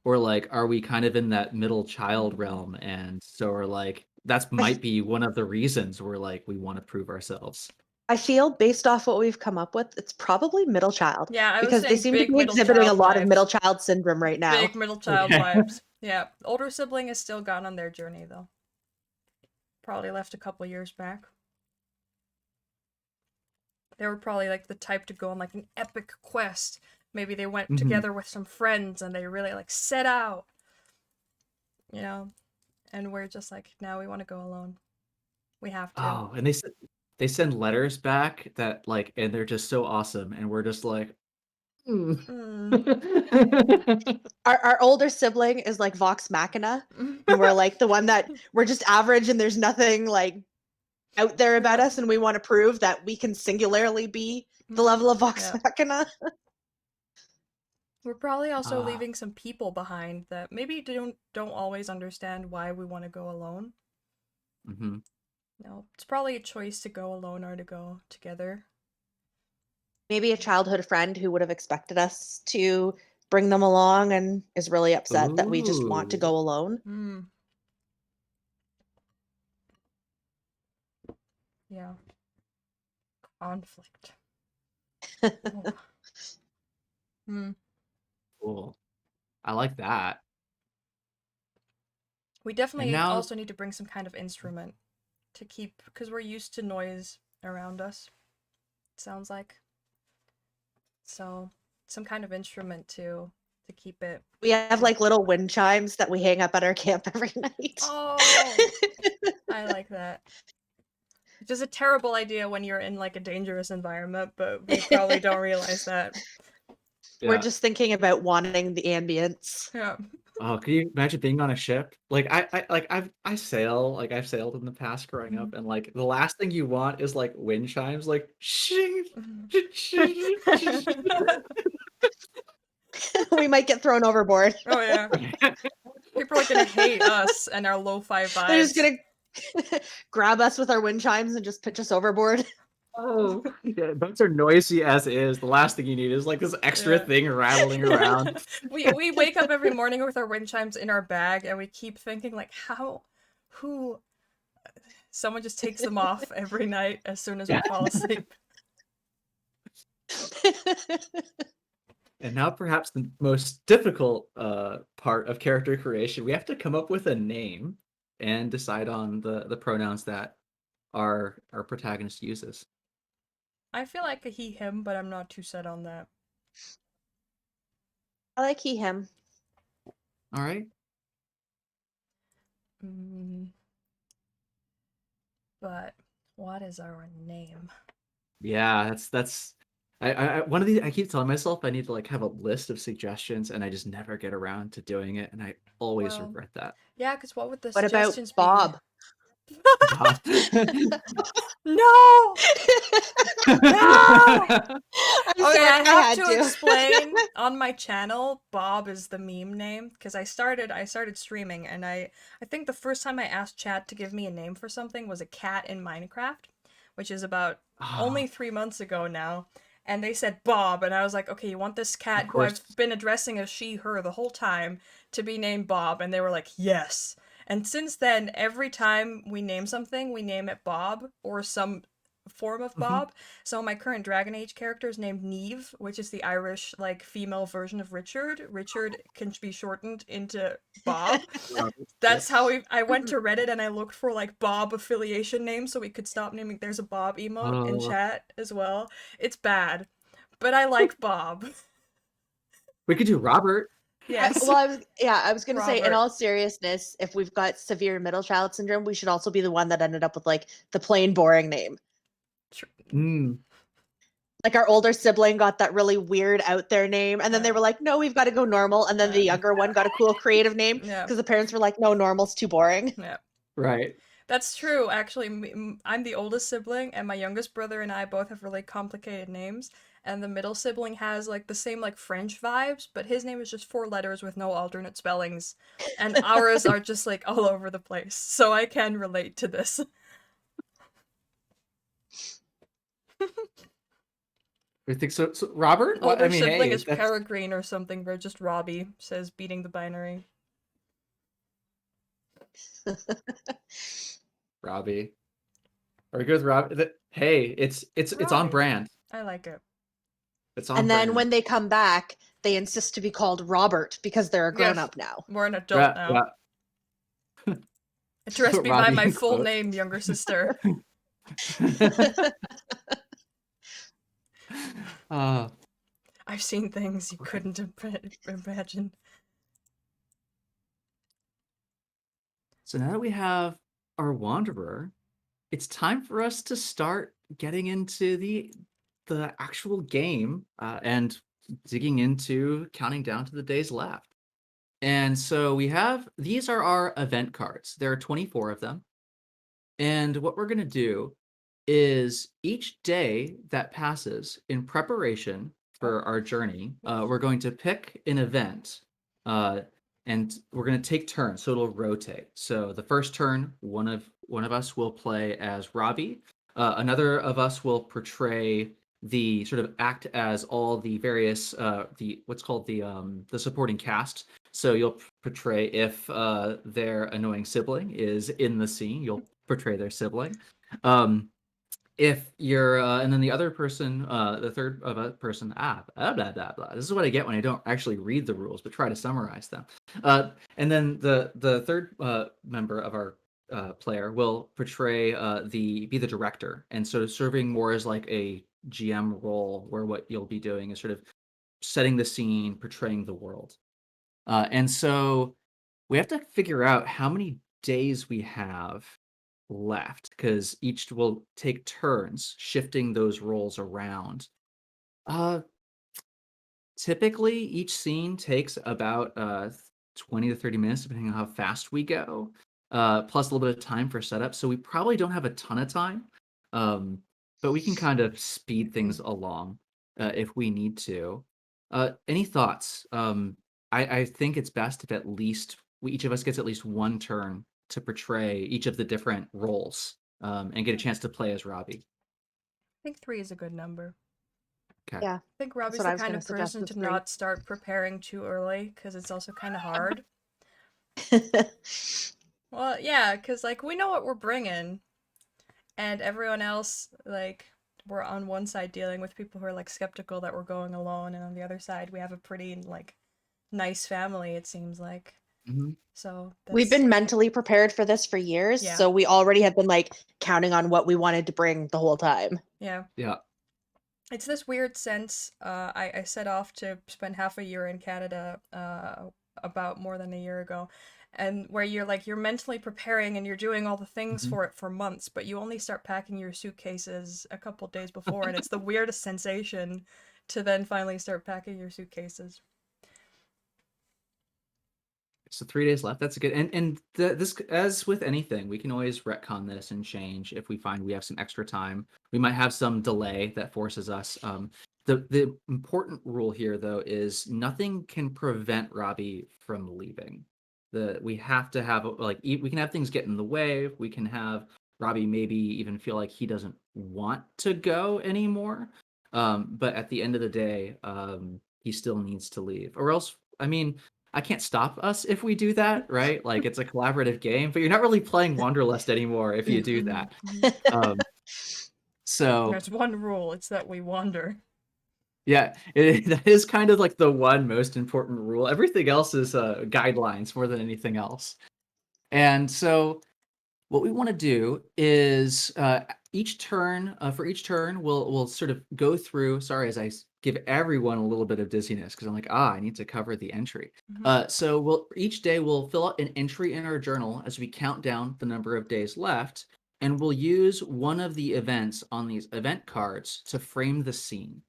or like are we kind of in that middle child realm? And so are like that's I, might be one of the reasons we're like we want to prove ourselves. I feel based off what we've come up with, it's probably middle child Yeah, I was because they saying seem to big be middle exhibiting a child lot of middle vibes. child syndrome right now. Big middle child Okay. vibes. Yeah, older sibling is still gone on their journey though. Probably left a couple years back. They were probably like the type to go on like an epic quest. Maybe they went Mhm. together with some friends and they really like set out. You know, and we're just like, now we want to go alone. We have to. Oh, and they send letters back that like, and they're just so awesome, and we're just like, "Hmm." Mm. Our older sibling is like Vox Machina, and we're like the one that we're just average and there's nothing like out there about Yeah. us, and we want to prove that we can singularly be the Mhm. level of Vox Yeah. Machina. We're probably also Ah, leaving some people behind that maybe don't always understand why we want to go alone. mhm. No, it's probably a choice to go alone or to go together. Maybe a childhood friend who would have expected us to bring them along and is really upset that we just want to Ooh. go alone. Hmm. Yeah. Conflict. Oh. Hmm. Cool. I like that. We And definitely now, also need to bring some kind of instrument to keep, because we're used to noise around us. Sounds like. So some kind of instrument to keep it. We have like little wind chimes that we hang up at our camp every night. Oh, I like that. Which is a terrible idea when you're in like a dangerous environment, but we probably don't realize that. We're yeah. just thinking about wanting the ambience. Yeah. Oh, can you imagine being on a ship? Like I sail, like I've sailed in the past growing up, and like the last thing you want is like wind chimes, like shing, shing, shing. We might get thrown overboard. Oh yeah. People are gonna hate us and our lo-fi They're just vibes. gonna grab us with our wind chimes and just pitch us overboard. Oh, yeah, boats are noisy as is. The last thing you need is like this extra Yeah. thing rattling around. We wake up every morning with our wind chimes in our bag and we keep thinking like who someone just takes them off every night as soon as we fall asleep. And now perhaps the most difficult part of character creation, we have to come up with a name and decide on the pronouns that our protagonist uses. I feel like a he, him, but I'm not too set on that. I like he, him. All right. But what is our name? Yeah, that's one of these. I keep telling myself I need to like have a list of suggestions, and I just never get around to doing it, and I always Well, regret that. yeah, because what would the What about suggestions be? Bob? Bob. No! No! I'm Okay, sorry, I have had to explain on my channel, Bob is the meme name because I started streaming and I think the first time I asked chat to give me a name for something was a cat in Minecraft, which is about only 3 months ago now. And they said Bob, and I was like, okay, you want this cat Of who I've course. been addressing as she, her the whole time to be named Bob? And they were like, yes. And since then, every time we name something, we name it Bob or some form of Bob. So my current Dragon Age character is named Neve, which is the Irish like female version of Richard. Richard can be shortened into Bob. That's how I went to Reddit and I looked for like Bob affiliation names so we could stop naming. There's a Bob emote in Oh, chat as well. It's bad, but I like Bob. we could do Robert. Yes, I was gonna say, in Robert. all seriousness, if we've got severe middle child syndrome, we should also be the one that ended up with like the plain boring name. Mm. Like our older sibling got that really weird out there name, and then they were like, "No, we've got to go normal." And then the younger one got a cool creative name Yeah, because the parents were like, "No, normal's too boring." yeah. Right. That's true, actually. I'm the oldest sibling, and my youngest brother and I both have really complicated names. And the middle sibling has like the same like French vibes, but his name is just 4 letters with no alternate spellings. And ours are just like all over the place. So I can relate to this. I think so. So Robert? What? I Older mean, sibling hey, is that's Peregrine or something, but just Robbie says beating the binary. Robbie. Are we good with Robbie? Hey, it's on Robbie. brand. I like it. It's on And then brand. when they come back, they insist to be called Robert because they're a grown Yes, up now. we're an adult now. Address me by Robbie my in full quotes. name, younger sister. uh, I've seen things you okay. couldn't imagine. So now that we have our Wanderer, it's time for us to start getting into the actual game and digging into counting down to the days left. And so we have these are our event cards. There are 24 of them. And what we're going to do is each day that passes in preparation for our journey, we're going to pick an event uh, and we're going to take turns. So it'll rotate. So the first turn, one of us will play as Robbie. Another of us will portray the sort of act as all the various the what's called the supporting cast. So you'll portray if their annoying sibling is in the scene, you'll portray their sibling. Um, if you're, and then the other person, the third of a person, blah, blah, blah, blah. This is what I get when I don't actually read the rules, but try to summarize them. And then the third member of our player will portray be the director, and sort of serving more as like a GM role, where what you'll be doing is sort of setting the scene, portraying the world. And so we have to figure out how many days we have left because each will take turns shifting those roles around. Uh, Typically, each scene takes about 20 to 30 minutes, depending on how fast we go, plus a little bit of time for setup. So we probably don't have a ton of time, um, but we can kind of speed things along if we need to. Any thoughts? I think it's best if at least each of us gets at least one turn to portray each of the different roles and get a chance to play as Robbie. I think 3 is a good number. Okay. Yeah, I think that's Robbie's what the I was kind going to of suggest. person Is to 3. not start preparing too early because it's also kind of hard. Well, yeah, because like we know what we're bringing, and everyone else like we're on one side dealing with people who are like skeptical that we're going alone, and on the other side we have a pretty like nice family. It seems like Mhm. so. We've That's been mentally prepared for this for years, yeah, so we already have been like counting on what we wanted to bring the whole time. yeah. Yeah. It's this weird sense. I set off to spend half a year in Canada about more than a year ago, and where you're mentally preparing and you're doing all the things Mhm. for it for months, but you only start packing your suitcases a couple days before, and it's the weirdest sensation to then finally start packing your suitcases. So 3 days left. That's good. And this, as with anything, we can always retcon this and change if we find we have some extra time. We might have some delay that forces us. The important rule here, though, is nothing can prevent Robbie from leaving. We have to have like we can have things get in the way. We can have Robbie maybe even feel like he doesn't want to go anymore. But at the end of the day, he still needs to leave, or else. I mean, I can't stop us if we do that, right? Like it's a collaborative game, but you're not really playing Wanderlust anymore if you do that. Um, so There's one rule, it's that we wander. yeah, that is kind of like the one most important rule. Everything else is guidelines more than anything else. And so what we want to do is each turn for each turn we'll sort of go through. Sorry, as I give everyone a little bit of dizziness because I'm like, I need to cover the entry. So we'll each day we'll fill out an entry in our journal as we count down the number of days left, and we'll use one of the events on these event cards to frame the scene.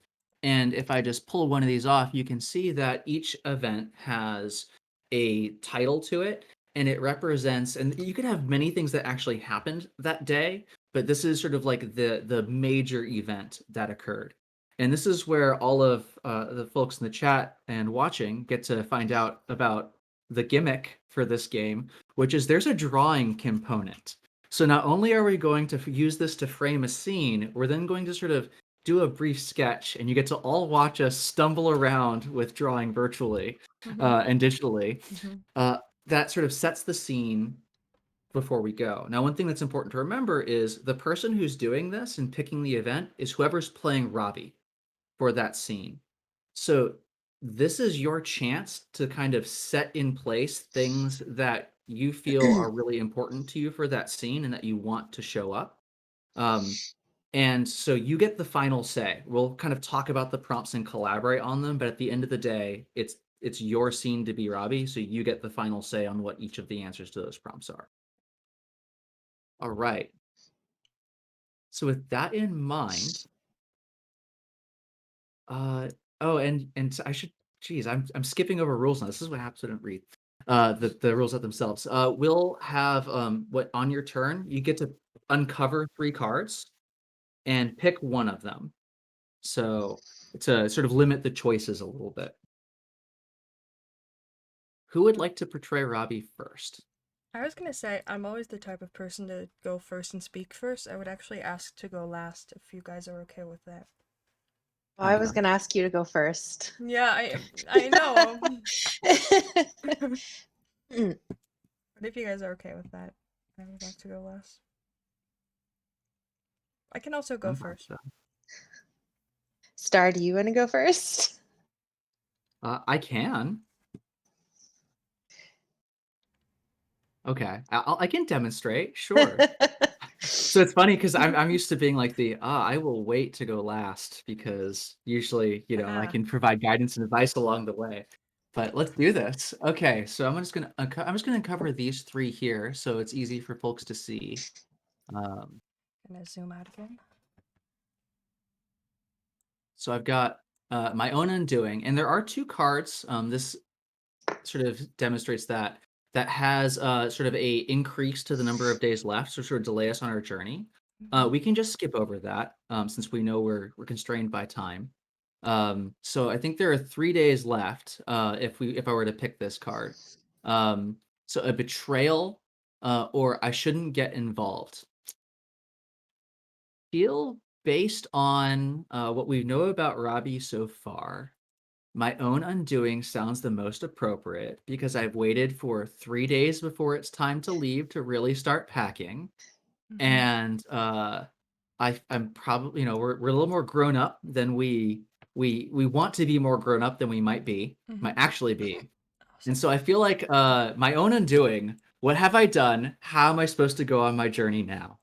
And if I just pull one of these off, you can see that each event has a title to it, and it represents, and you could have many things that actually happened that day, but this is sort of like the major event that occurred. And this is where all of the folks in the chat and watching get to find out about the gimmick for this game, which is there's a drawing component. So not only are we going to use this to frame a scene, we're then going to sort of do a brief sketch, and you get to all watch us stumble around with drawing virtually and digitally. That sort of sets the scene before we go. Now, one thing that's important to remember is the person who's doing this and picking the event is whoever's playing Robbie for that scene. So this is your chance to kind of set in place things that you feel are really important to you for that scene and that you want to show up. And so you get the final say. We'll kind of talk about the prompts and collaborate on them, but at the end of the day, it's your scene to be Robbie, so you get the final say on what each of the answers to those prompts are. All right. So with that in mind, oh, and I should, geez, I'm skipping over rules now. This is what happens when I didn't read the rules of themselves. We'll have what on your turn you get to uncover 3 cards and pick one of them. So to sort of limit the choices a little bit. Who would like to portray Robbie first? I was gonna say, I'm always the type of person to go first and speak first. I would actually ask to go last if you guys are okay with that. I was going to ask you to go first. Yeah, I know. Mm. But if you guys are okay with that, I would like to go last. I can also go first. Star, do you want to go first? I can. Okay, I can demonstrate. Sure. So it's funny because I'm used to being like I will wait to go last because usually I can provide guidance and advice along the way. But let's do this. Okay, so I'm just gonna cover these 3 here so it's easy for folks to see. Gonna zoom out again. So I've got my own undoing, and there are 2 cards. This sort of demonstrates that has sort of a increase to the number of days left, so sort of delay us on our journey. We can just skip over that since we know we're constrained by time. So I think there are 3 days left if I were to pick this card. So a betrayal or I shouldn't get involved. Feel based on what we know about Robbie so far. My own undoing sounds the most appropriate because I've waited for 3 days before it's time to leave to really start packing. And I'm probably, we're a little more grown up than we want to be more grown up than we might actually be. And so I feel like my own undoing, what have I done? How am I supposed to go on my journey now?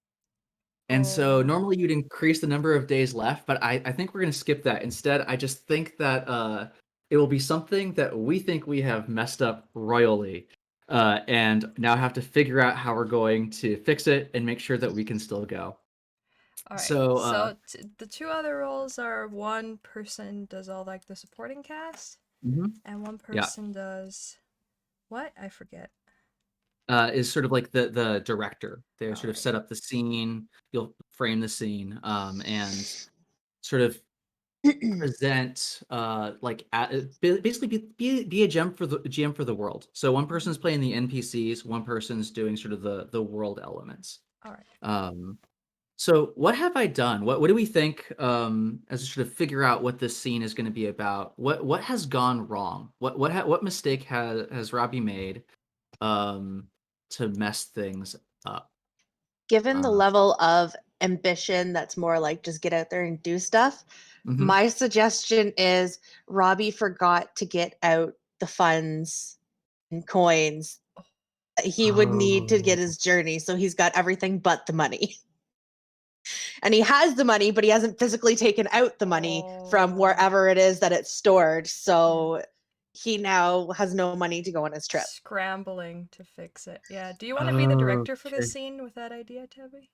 And so Oh, normally you'd increase the number of days left, but I think we're going to skip that. Instead, I just think that it will be something that we think we have messed up royally, and now have to figure out how we're going to fix it and make sure that we can still go. all right. So, So the two other roles are one person does all like the supporting cast, mhm, and one yeah, person does what? I forget. is sort of like the director. They All sort of right. set up the scene, you'll frame the scene, and sort of present like basically be a GM for the world. So one Mhm. person's playing the NPCs, one person's doing sort of the world elements. All right. Um, so what have I done? What do we think as we sort of figure out what this scene is going to be about? What has gone wrong? What mistake has Robbie made um to mess things up? Given the Uh, level of ambition that's more like just get out there and do stuff, mhm. my suggestion is Robbie forgot to get out the funds and coins that he would need to get Oh. his journey. So he's got everything but the money. And he has the money, but he hasn't physically taken out the money from Oh, wherever it is that it's stored. yeah. So he now has no money to go on his trip. Scrambling to fix it. Yeah. Do you want to be the director for this Okay. scene with that idea, Tabby?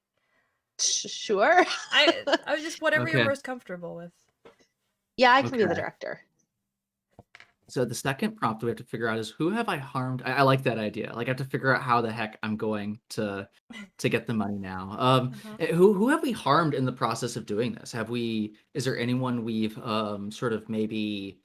Sure. I was just whatever you're Okay. most comfortable with. Yeah, I can be the Okay. director. So the second prompt we have to figure out is who have I harmed? I like that idea. Like I have to figure out how the heck I'm going to get the money now. Uh-huh. Who have we harmed in the process of doing this? Have we? Is there anyone we've sort of maybe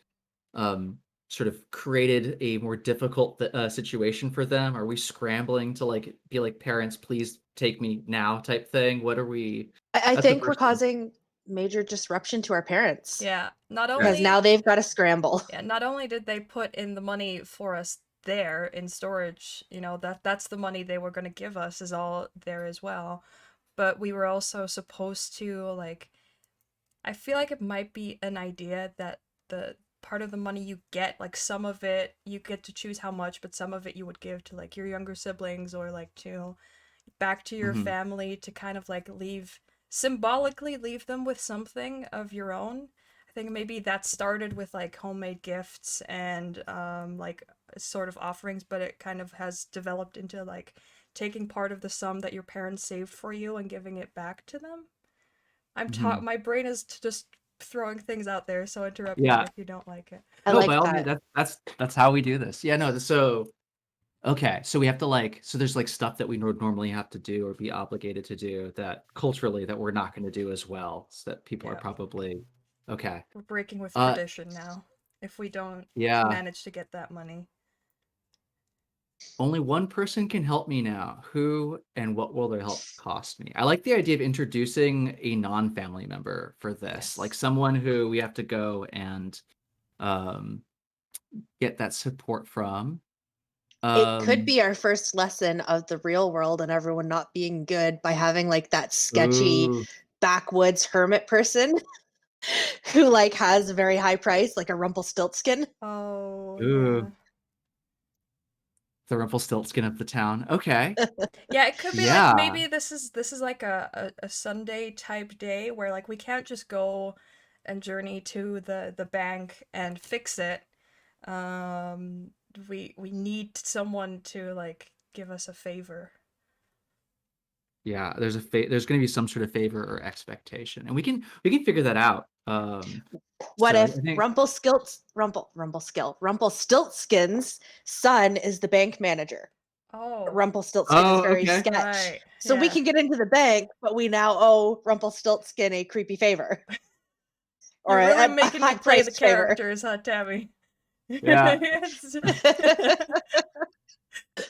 um sort of created a more difficult situation for them? Are we scrambling to like be like parents, please take me now type thing? What are we? I That's the think we're first thing. causing major disruption to our parents Yeah. Not Okay. because now only they've got to scramble. Yeah, not only did they put in the money for us there in storage, that's the money they were going to give us is all there as well. But we were also supposed to like I feel like it might be an idea that the part of the money you get, like some of it you get to choose how much, but some of it you would give to like your younger siblings or like to back to your Hmm. family to kind of like symbolically leave them with something of your own. I think maybe that started with like homemade gifts and like sort of offerings, but it kind of has developed into like taking part of the sum that your parents saved for you and giving it back to them. Hmm. My brain is just throwing things out there, so interrupt me Yeah. if you don't like it. I No, by like all means, that. that's how we do this. Yeah, no, so okay, so we have to like so there's like stuff that we normally have to do or be obligated to do that culturally that we're not going to do as well, so that people are Yeah, probably okay. we're breaking with Uh tradition now if we don't yeah, manage to get that money. only one person can help me now. Who and what will their help cost me? I like the idea of introducing a non-family member for this, like Yes. someone who we have to go and um get that support from. It could Um be our first lesson of the real world and everyone not being good by having like that sketchy ooh, backwoods hermit person who like has a very high price, like a Rumpelstiltskin. Oh, ooh, yeah. the Rumpelstiltskin of the town. Okay. Yeah, it could be like Yeah. maybe this is like a Sunday type day where like we can't just go and journey to the bank and fix it. Um we need someone to like give us a favor. Yeah, there's going to be some sort of favor or expectation, and we can figure that out. What So if I think Rumpelstiltskin's son is the bank manager? Oh, Rumpelstiltskin is oh, very okay. sketch. right. So we Yeah. can get into the bank, but we now owe Rumpelstiltskin a creepy favor or You're really a making me high play the priced favor. characters, huh, Tammy? Yeah. It's-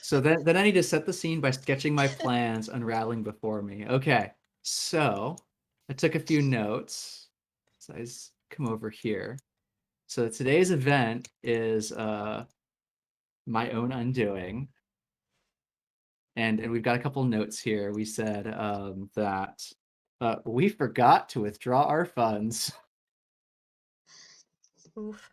So then I need to set the scene by sketching my plans unraveling before me. Okay. So I took a few notes. So I just come over here. So today's event is my own undoing. And we've got a couple notes here. We said that we forgot to withdraw our funds. Oof.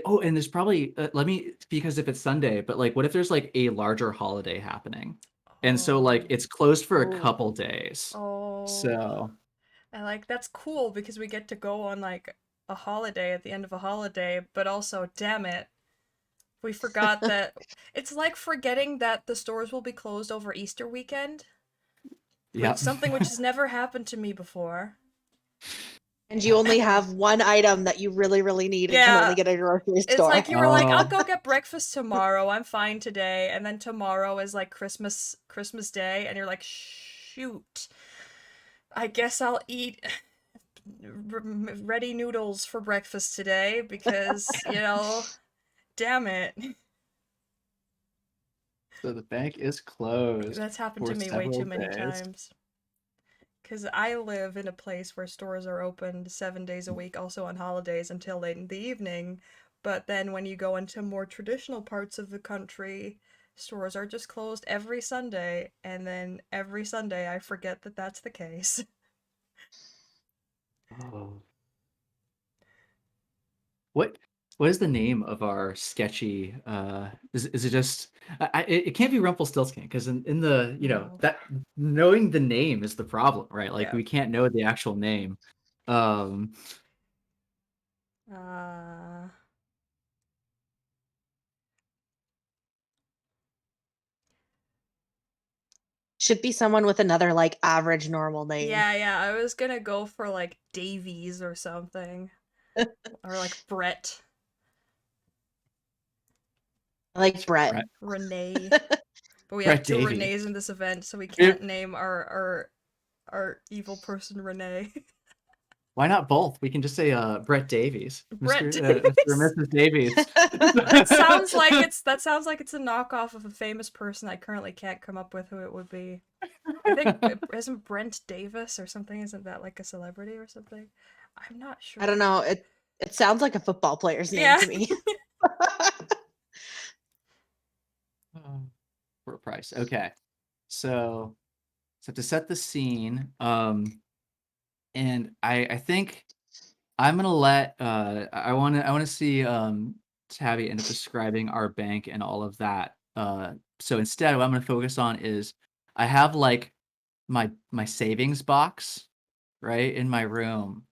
Oh, and there's probably let me because if it's Sunday, but like, what if there's like a larger holiday happening? And so like Oh. it's closed for a Oh. couple days. Oh. So And like that's cool because we get to go on like a holiday at the end of a holiday, but also damn it, we forgot that it's like forgetting that the stores will be closed over Easter weekend, which yeah. something which has never happened to me before. And you only have one item that you really, really need and can only Yeah. get at a grocery It's store. like you were like, I'll Oh. go get breakfast tomorrow. I'm fine today. And then tomorrow is like Christmas Day, and you're like, shoot. I guess I'll eat ready noodles for breakfast today because, damn it. So the bank is closed That's happened for to me way too several many days. times. Because I live in a place where stores are open 7 days a week, also on holidays until late in the evening. But then when you go into more traditional parts of the country, stores are just closed every Sunday. And then every Sunday I forget that that's the case. Oh. What is the name of our sketchy is it just it can't be Rumpelstiltskin because in the No. that knowing the name is the problem, right? Like Yeah. we can't know the actual name. Um Uh, Should be someone with another like average normal name. yeah, I was gonna go for like Davies or something. Or like Brett. Like Brett. Brett, Renee. But we have Brett two Davy. Renees in this event, so we It- can't name our evil person Renee. Why not both? We can just say Brett Davies, Brett Mr. and Davis. Mrs. Davies. That sounds like it's a knockoff of a famous person I currently can't come up with who it would be. I think isn't Brent Davis or something? Isn't that like a celebrity or something? I'm not sure. I don't know. It sounds like a football player's name Yeah. to me. For a price. Okay. So to set the scene, and I think I'm gonna let I wanna see Tabby end up describing our bank and all of that. So instead what I'm gonna focus on is I have like my savings box right in my room,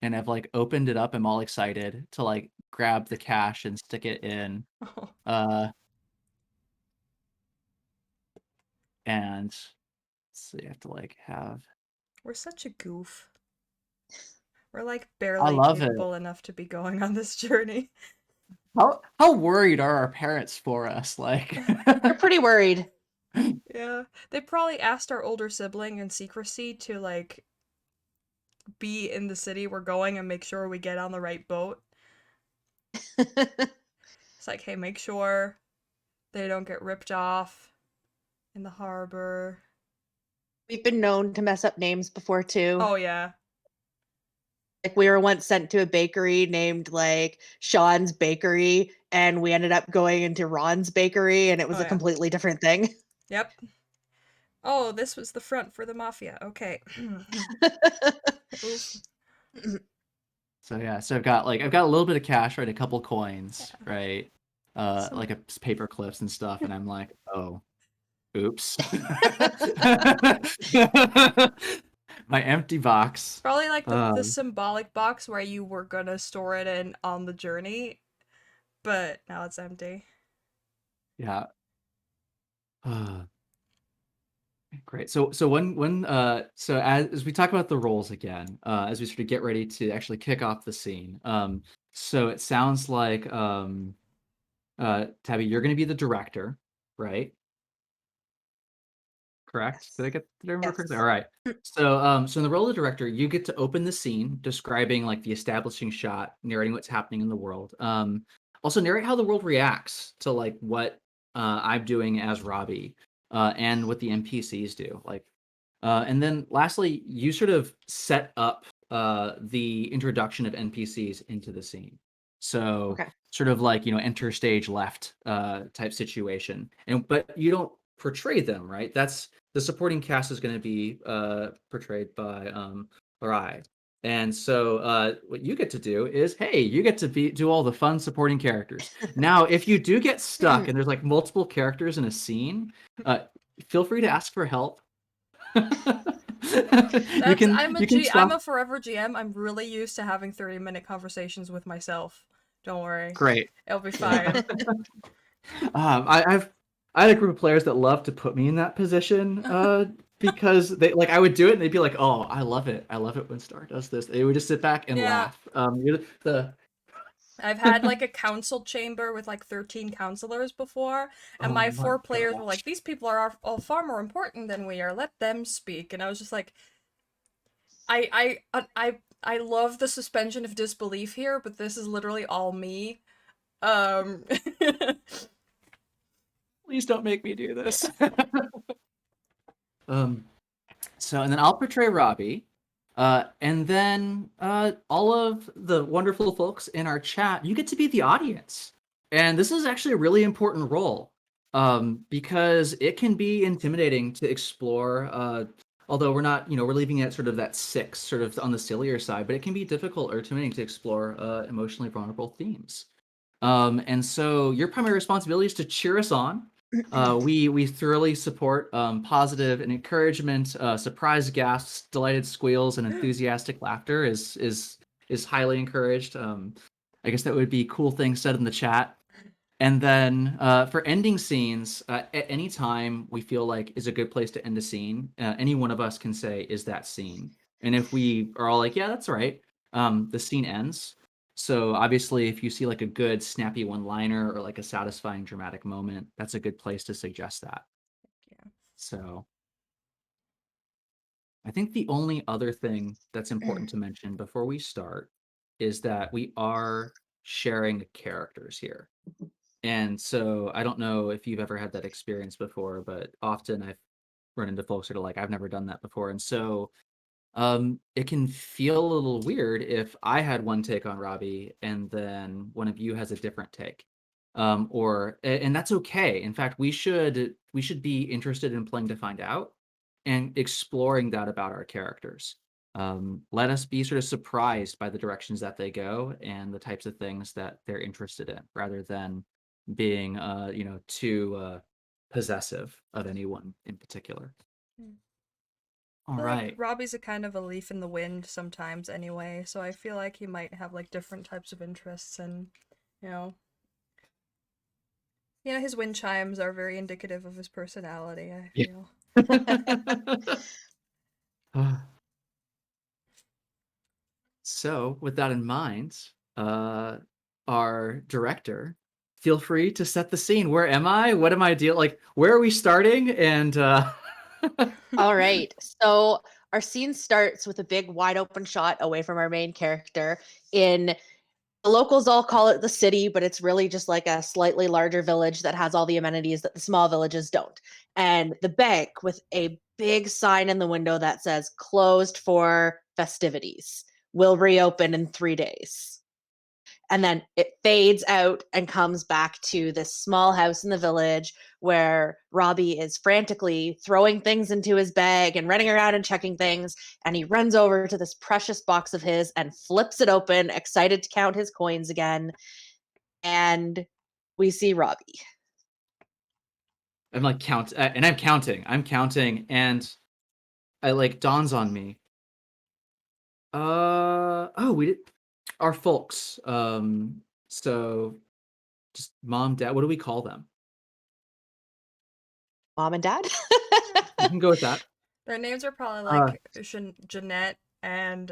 and I've like opened it up. I'm all excited to like grab the cash and stick it in. Oh, Uh and so you have to like have we're such a goof. We're like I barely love it. capable enough to be going on this journey. How worried are our parents for us? Like You're pretty worried. Yeah. They probably asked our older sibling in secrecy to like be in the city we're going and make sure we get on the right boat. It's like, hey, make sure they don't get ripped off in the harbor. We've been known to mess up names before too. Oh yeah. Like we were once sent to a bakery named like Sean's Bakery, and we ended up going into Ron's Bakery, and it was Oh a yeah. completely different thing. Yep. Oh, this was the front for the mafia. Okay. Oof. so yeah, so I've got a little bit of cash, right? A couple coins, Yeah. right? Some Like a paper clips and stuff, and I'm like, oh, oops. My empty box. probably like the Um, symbolic box where you were gonna store it in on the journey, but now it's empty. yeah. Great. So so as we talk about the roles again, as we sort of get ready to actually kick off the scene, so it sounds like Tabby, you're going to be the director, right? Correct? Did I remember correctly? Yes. All right. So in the role of the director, you get to open the scene, describing like the establishing shot, narrating what's happening in the world. Also narrate how the world reacts to like what I'm doing as Robbie, and what the NPCs do. Like, and then lastly, you sort of set up the introduction of NPCs into the scene. So Okay. sort of like enter stage left type situation, but you don't portray them, right? That's the supporting cast is going to be portrayed by Larai. And so what you get to do is, hey, you get to do all the fun supporting characters. Now, if you do get stuck and there's like multiple characters in a scene, feel free to ask for help. That's You can I'm stop. a forever GM. I'm really used to having 30-minute conversations with myself. Don't worry. Great. It'll be fine. I had a group of players that love to put me in that position because they like I would do it and they'd be like, "Oh, I love it. I love it when Star does this." They would just sit back and Yeah. laugh. I've had like a council chamber with like 13 counselors before, and Oh my my 4 players were gosh. like, "These people are all far more important than we are. Let them speak." And I was just like, I love the suspension of disbelief here, but this is literally all me. Um, Please don't make me do this. um, and then I'll portray Robbie. And then all of the wonderful folks in our chat, you get to be the audience. And this is actually a really important role because it can be intimidating to explore. Although we're not, we're leaving it sort of that 6, sort of on the sillier side, but it can be difficult or intimidating to explore emotionally vulnerable themes. And so your primary responsibility is to cheer us on. We thoroughly support positive and encouragement. Surprise gasps, delighted squeals, and enthusiastic laughter is highly encouraged. I guess that would be cool things said in the chat. And then for ending scenes, at any time we feel like is a good place to end a scene, any one of us can say, "Is that scene?" And if we are all like, "Yeah, that's right," the scene ends. So obviously, if you see like a good snappy one-liner or like a satisfying dramatic moment, that's a good place to suggest that. yeah. So I think the only other thing that's important to mention before we start is that we are sharing characters here. And so I don't know if you've ever had that experience before, but often I've run into folks that are like, I've never done that before. And so it can feel a little weird if I had one take on Robbie and then one of you has a different take. And that's okay. In fact, we should be interested in playing to find out and exploring that about our characters. Let us be sort of surprised by the directions that they go and the types of things that they're interested in, rather than being, too possessive of anyone in particular. Hmm. I All feel like right. Robbie's a kind of a leaf in the wind sometimes anyway, so I feel like he might have like different types of interests and you know his wind chimes are very indicative of his personality, I Yeah. feel. So, with that in mind, our director, feel free to set the scene. Where am I? What am I dealing? Like, where are we starting? And All right. So our scene starts with a big wide open shot away from our main character in the locals all call it the city, but it's really just like a slightly larger village that has all the amenities that the small villages don't. And the bank with a big sign in the window that says closed for festivities will reopen in 3 days. And then it fades out and comes back to this small house in the village where Robbie is frantically throwing things into his bag and running around and checking things. And he runs over to this precious box of his and flips it open, excited to count his coins again. And we see Robbie. I'm like and I'm counting, and I like dawns on me. Oh, we did our folks. So just mom, dad. What do we call them? Mom and dad? We can go with that. Their names are probably Uh, like Jeanette and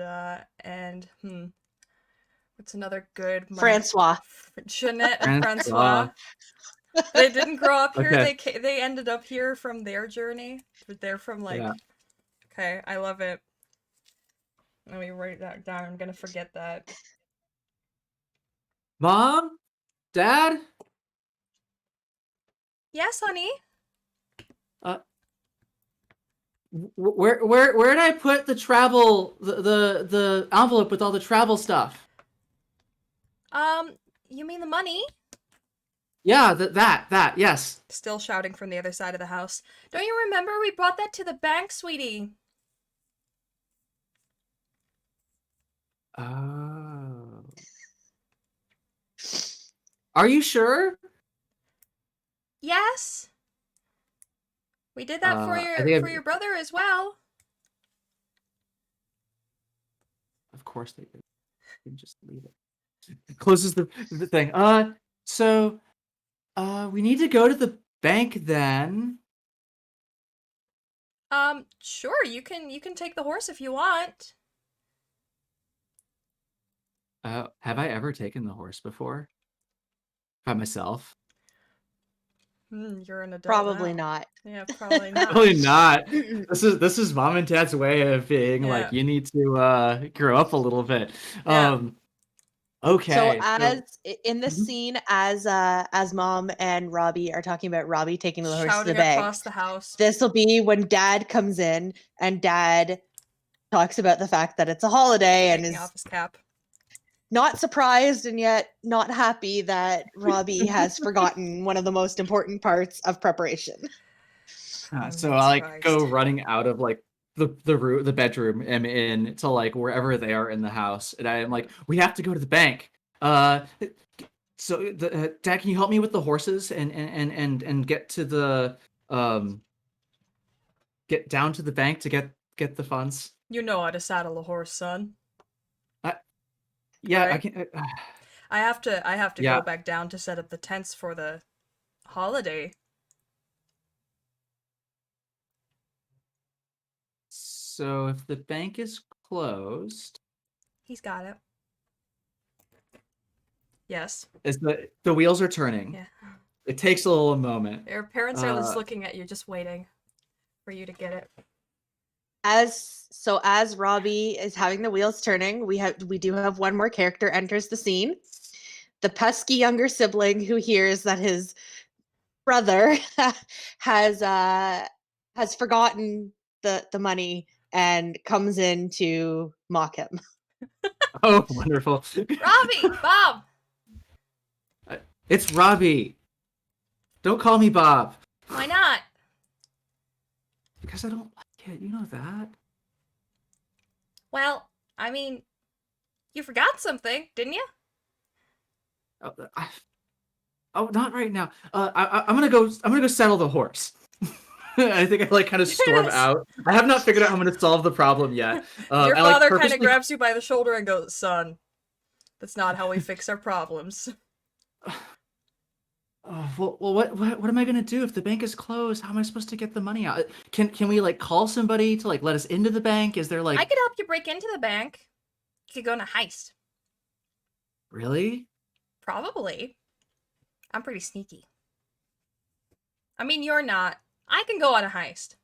what's another good Francois. Jeanette and Francois. Francois. They didn't grow up here. Okay. They ended up here from their journey. But they're from Yeah. okay, I love it. Let me write that down. I'm gonna forget that. Mom, dad. Yes, honey. Uh, where did I put the travel the envelope with all the travel stuff? Um, you mean the money? Yeah, that yes. Still shouting from the other side of the house. Don't you remember we brought that to the bank, sweetie? Oh. Are you sure? Yes. We did that for I your think for your brother as well. of course they did. You can just leave it. Closes the thing. So we need to go to the bank then. Sure, you can take the horse if you want. Have I ever taken the horse before? By myself? You're an adult Probably now. not. Yeah, probably not. Probably not. This is mom and dad's way of being Yeah. like, you need to grow up a little bit. Yeah. Okay. So in the Mhm. scene, as Mom and Robbie are talking about Robbie taking the horse to the Shouting bank, across the house. this will be when Dad comes in and Dad talks about the fact that it's a holiday and Taking is off his cap. not surprised and yet not happy that Robbie has forgotten one of the most important parts of preparation. So Jesus I like Christ. go running out of like the bedroom I'm in to like wherever they are in the house, and I am like, we have to go to the bank. So Dad, can you help me with the horses and get to the get down to the bank to get the funds? You know how to saddle a horse, son. Yeah, I Right? can. I have to Yeah. go back down to set up the tents for the holiday. So if the bank is closed, He's got it. Yes. is the wheels are turning. Yeah. It takes a little moment. Your parents are just looking at you, just waiting for you to get it. As Robbie is having the wheels turning, we do have one more character enters the scene. The pesky younger sibling who hears that his brother has forgotten the money and comes in to mock him. Oh, wonderful. Robbie! Bob! It's Robbie. Don't call me Bob. Why not? Because I don't like it. You know that. Well, I mean, you forgot something, didn't you? Not right now. I'm gonna go. I'm gonna go settle the horse. I think I like kind of storm Yes. out. I have not figured out how I'm gonna solve the problem yet. Your I, like, father kind of purposely- grabs you by the shoulder and goes, "Son, that's not how we fix our problems." Well, what am I gonna do if the bank is closed? How am I supposed to get the money out? Can we like call somebody to like let us into the bank? Is there like I could help you break into the bank. You could go on a heist. really? Probably. I'm pretty sneaky. I mean, you're not. I can go on a heist.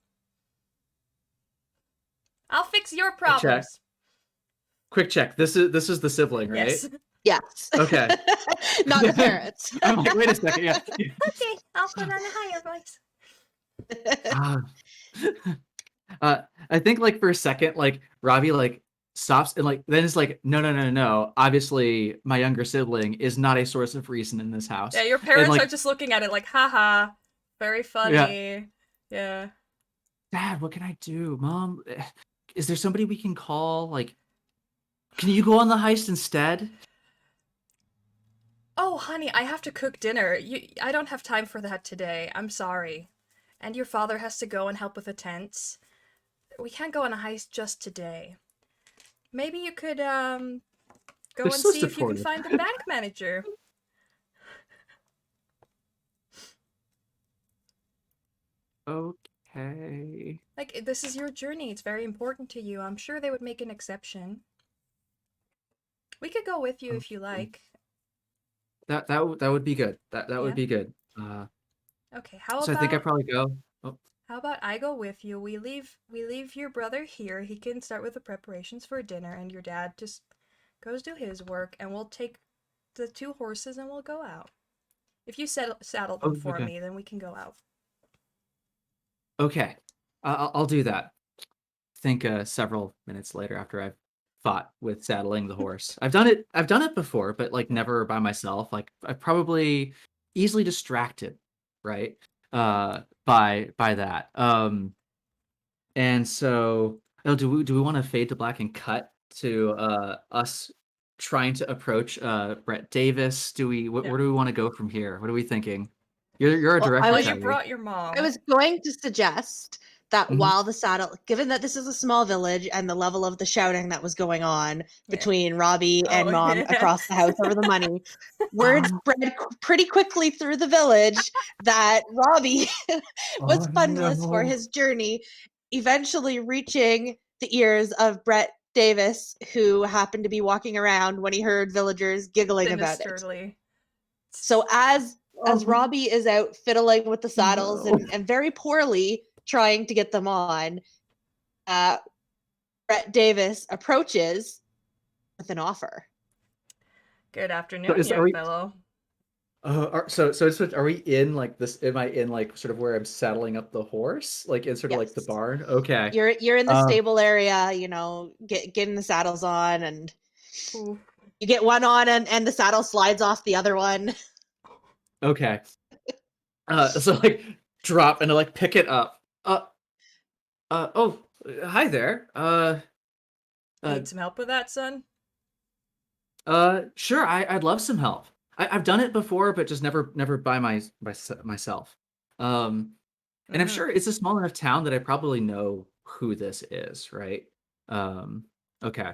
I'll fix your problems. Quick check. This is the sibling, right? Yes. Yes. Okay. Not the parents. I'm like, wait a second. Yeah. Okay, I'll put on a higher voice. I think like for a second, like Robbie like stops and like then it's like no. Obviously, my younger sibling is not a source of reason in this house. Yeah, your And, parents like, are just looking at it like, haha, very funny. Yeah. Dad, what can I do? Mom, is there somebody we can call? Like, can you go on the heist instead? Oh, honey, I have to cook dinner. I don't have time for that today. I'm sorry. And your father has to go and help with the tents. We can't go on a heist just today. Maybe you could, go They're and so see if you can supportive. find the bank manager. Okay. Like, this is your journey. It's very important to you. I'm sure they would make an exception. We could go with you if you Okay. like. That would be good. That Yeah? would be good. Okay, how So I think I about probably go. Oh, how about I go with you? We leave your brother here. He can start with the preparations for dinner, and your dad just goes do his work, and we'll take the two horses and we'll go out. If you saddle them for okay. me, then we can go out. Okay. I'll do that. Think several minutes later after I've fought with saddling the horse. I've done it before, but like never by myself. Like I'm probably easily distracted, right? By that. And so do we want to fade to black and cut to us trying to approach Brett Davis? Do we Yeah. where do we want to go from here? What are we thinking? You're a Well, director, Oh, was you Tabby. brought your I mom. was going to suggest that Mhm. while the saddle, given that this is a small village and the level of the shouting that was going on Yeah. between Robbie and Oh, Mom yeah. across the house over the money, word spread pretty quickly through the village that Robbie was Oh fundless for no. his journey, eventually reaching the ears of Brett Davis, who happened to be walking around when he heard villagers giggling about it. Sinisterly. So as Robbie is out fiddling with the saddles No. and very poorly trying to get them on, Brett Davis approaches with an offer. Good So afternoon, are young we? fellow. Are we in like this? Am I in like sort of where I'm saddling up the horse, like in sort of like the Yes. barn? Okay. You're in the Um. stable area, getting the saddles on, and Ooh. you get one on and the saddle slides off the other one. Okay. So like drop and I like pick it up. Oh, hi there. Uh, Need some help with that, son? sure. I'd love some help. I've done it before, but just never by myself. And I'm Mm-hmm. sure it's a small enough town that I probably know who this is, right? Um, okay.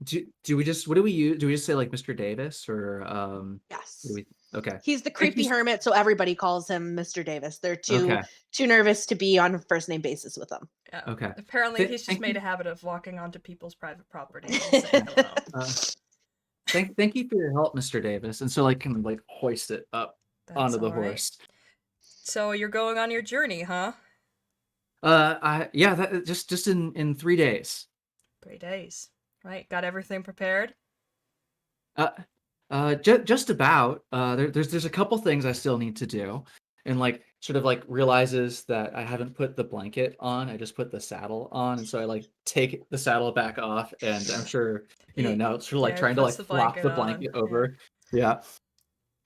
Do we just what do we use? Do we just say like Mr. Davis or what do Yes. we? Okay. He's the Thank you. creepy hermit, so everybody calls him Mr. Davis. They're too Okay. nervous to be on a first name basis with him. Yeah. Okay. Apparently, he's just Thank made you. a habit of walking onto people's private property and saying hello. Thank you for your help, Mr. Davis. And so like can like hoist it up That's onto the all right. horse. So you're going on your journey, huh? Yeah, that just in 3 days. 3 days. Right. Got everything prepared? Uh, just about. There's a couple things I still need to do, and like sort of like realizes that I haven't put the blanket on. I just put the saddle on, and so I like take the saddle back off, and I'm sure now it's sort of like Yeah, he trying to puts like the flop blanket the on. blanket Yeah. over. Yeah.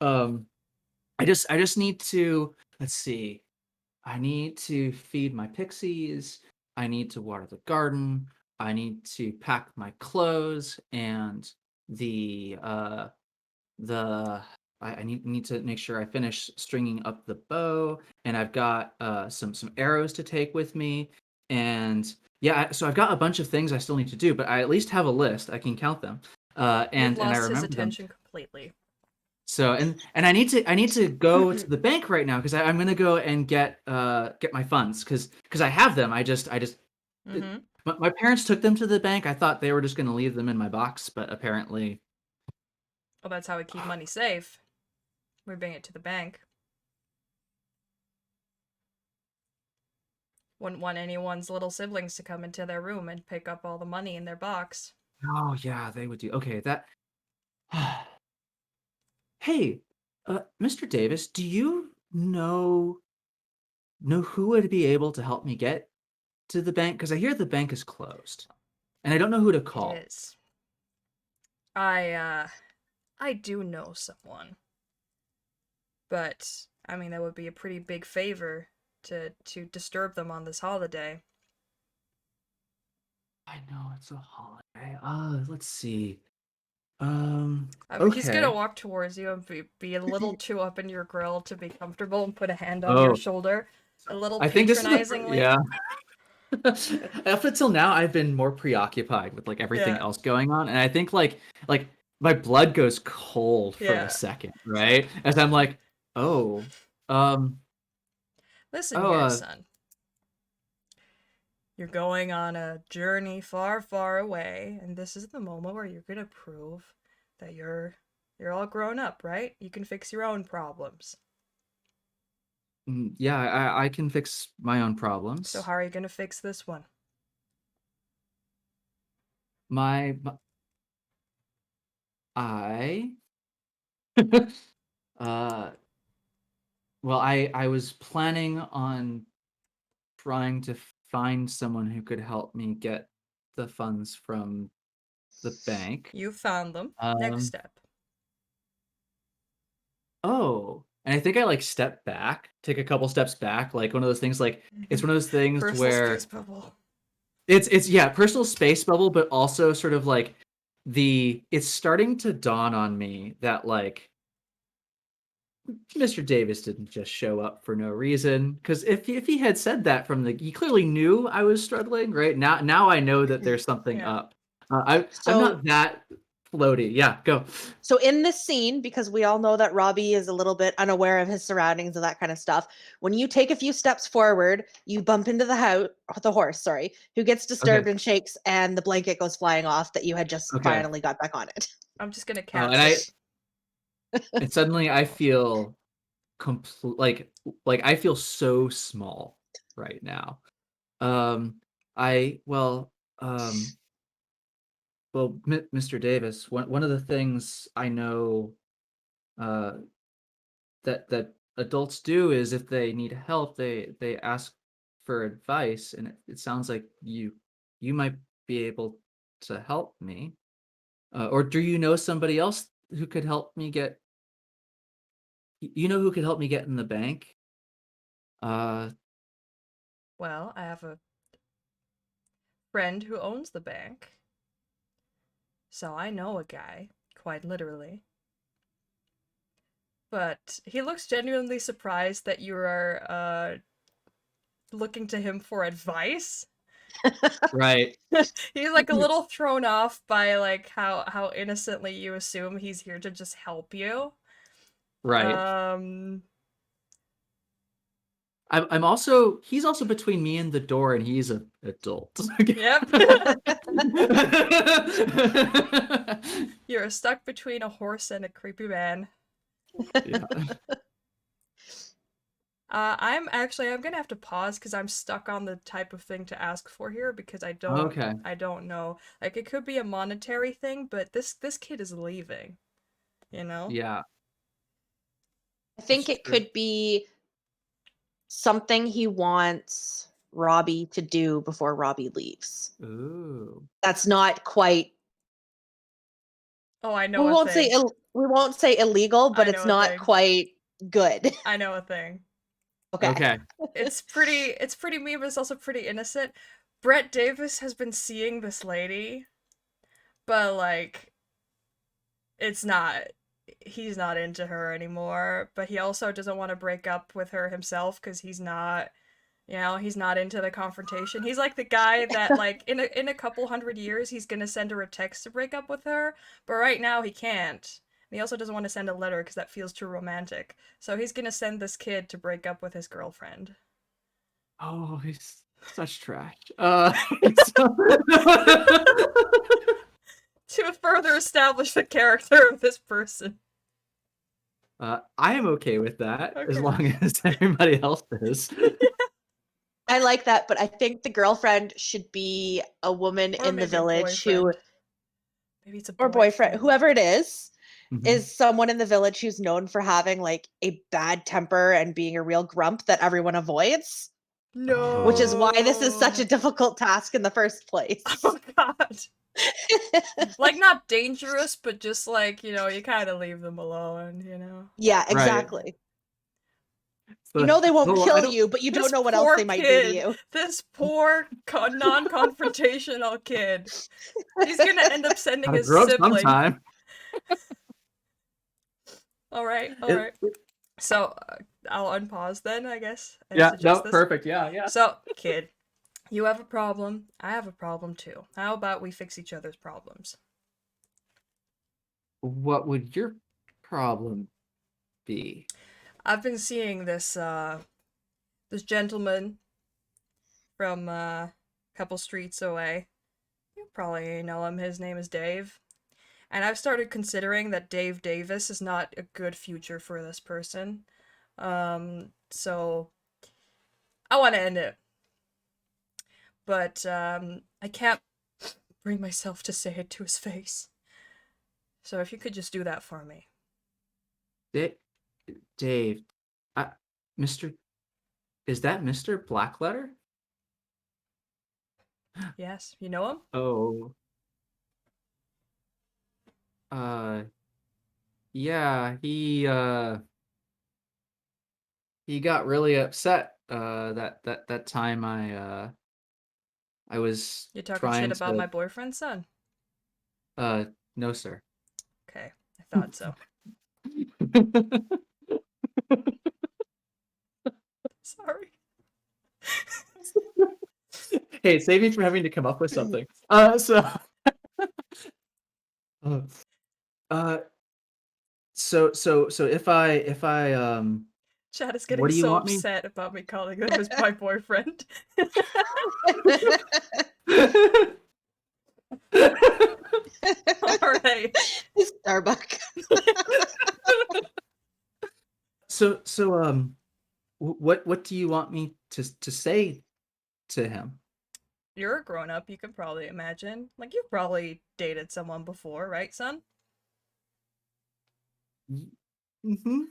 Um, I just need to let's see. I need to feed my pixies. I need to water the garden. I need to pack my clothes and the I need to make sure I finish stringing up the bow, and I've got some arrows to take with me, and yeah, so I've got a bunch of things I still need to do, but I at least have a list. I can count them, You've and I lost his remember them. attention completely. So and I need to go to the bank right now because I'm gonna go and get my funds because I have them. It, Mm-hmm. my parents took them to the bank. I thought they were just gonna leave them in my box, but apparently. Well, that's how we keep money safe. We bring it to the bank. Wouldn't want anyone's little siblings to come into their room and pick up all the money in their box. Oh yeah, they would do. Okay, that. Hey, Mr. Davis, do you know who would be able to help me get to the bank? Because I hear the bank is closed, and I don't know who to It call. is. I do know someone. But I mean that would be a pretty big favor to disturb them on this holiday. I know it's a holiday. Let's see. He's gonna Okay. walk towards you and be a little too up in your grill to be comfortable and put a hand on your Oh, shoulder, a little I think this is patronizingly. yeah. Up until now, I've been more preoccupied with like everything Yeah, else going on, and I think like my blood goes cold for a yeah. second, right? As I'm like, oh, um, Listen oh, here, son. You're going on a journey far, far away, and this is the moment where you're gonna prove that you're all grown up, right? You can fix your own problems. yeah, I can fix my own So problems. how are you gonna fix this one? My I, uh, well, I was planning on trying to find someone who could help me get the funds from the bank. You found them. Next Um, step. oh, and I think I like step back, take a couple steps back, like one of those things. Like it's one of those things Personal space where bubble. it's yeah, personal space bubble, but also sort of like it's starting to dawn on me that like Mr. Davis didn't just show up for no reason. Because if he had said that he clearly knew I was struggling. Right now, I know that there's something Yeah. up. I'm So not that floaty. Yeah, go. So in this scene, because we all know that Robbie is a little bit unaware of his surroundings and that kind of stuff, when you take a few steps forward, you bump into the horse, sorry, who gets disturbed Okay. and shakes, and the blanket goes flying off that you had just Okay. finally got back on it. I'm just gonna And catch it. and suddenly I feel complete like I feel so small right now. I Mr. Davis, one of the things I know uh that adults do is if they need help, they ask for advice, and it sounds like you might be able to help me. Or do you know somebody else who could help me get who could help me get in the bank? Uh Well, I have a friend who owns the bank, so I know a guy, quite literally. But he looks genuinely surprised that you are looking to him for advice. right. He's like a little thrown off by like how innocently you assume he's here to just help you. Right. Um I'm he's also between me and the door, and he's an adult. Yep. You're stuck between a horse and a creepy man. Yeah. I'm gonna have to pause because I'm stuck on the type of thing to ask for here because Okay. I don't know. Like it could be a monetary thing, but this kid is leaving, you know? Yeah. I That's think it true. could be something he wants Robbie to do before Robbie leaves. Ooh. That's not quite. Oh, I know a thing. We won't say illegal, but I it's know a not thing. quite good. I know a thing. Okay. Okay. It's pretty mean, but it's also pretty innocent. Brett Davis has been seeing this lady, but like it's not he's not into her anymore, but he also doesn't want to break up with her himself because he's not he's not into the confrontation. He's like the guy that like in a couple hundred years he's gonna send her a text to break up with her, but right now he can't. And he also doesn't want to send a letter because that feels too romantic. So he's gonna send this kid to break up with his girlfriend. Oh, he's such trash. To further establish the character of this person. I am okay with that as Okay. long as everybody else is. I like that, but I think the girlfriend should be a woman Or in the maybe a village who, boyfriend. Maybe it's a or boyfriend, boyfriend. whoever it is Mhm. someone in the village who's known for having like a bad temper and being a real grump that everyone avoids, which is why this is such a No. difficult task in the first place. Oh god. Like not dangerous, but just like, you kind of leave them alone, Yeah, Right. exactly. You So, know they won't well, I kill don't. you, but you don't This know what else poor they might do to kid. you. This poor non-confrontational kid. He's gonna end up sending Gotta his grow up sibling. sometime. All right, all It, right. So I'll unpause then, I guess, and yeah. suggest No. this. Perfect. Yeah. Yeah. So, kid, you have a problem. I have a problem too. How about we fix each other's problems? What would your problem be? I've been seeing this gentleman from a couple streets away. You probably know him. His name is Dave. And I've started considering that Dave Davis is not a good future for this person. So I want to end it. But I can't bring myself to say it to his face. So if you could just do that for me. Dave, I, Mr. Is that Mr. Blackletter? Yes, you know him? Oh, uh, yeah, he got really upset that time I was You talking shit trying about my to boyfriend's son? no sir. Okay, I thought so. Hey, save me from having to come up with something. So, uh, so if I Chad is what getting do you so want me? upset about me calling him as my boyfriend. All right. Starbuck. So what do you want me to say to him? You're a grown up, you can probably imagine. Like, you've probably dated someone before, right, son? Mm-hmm.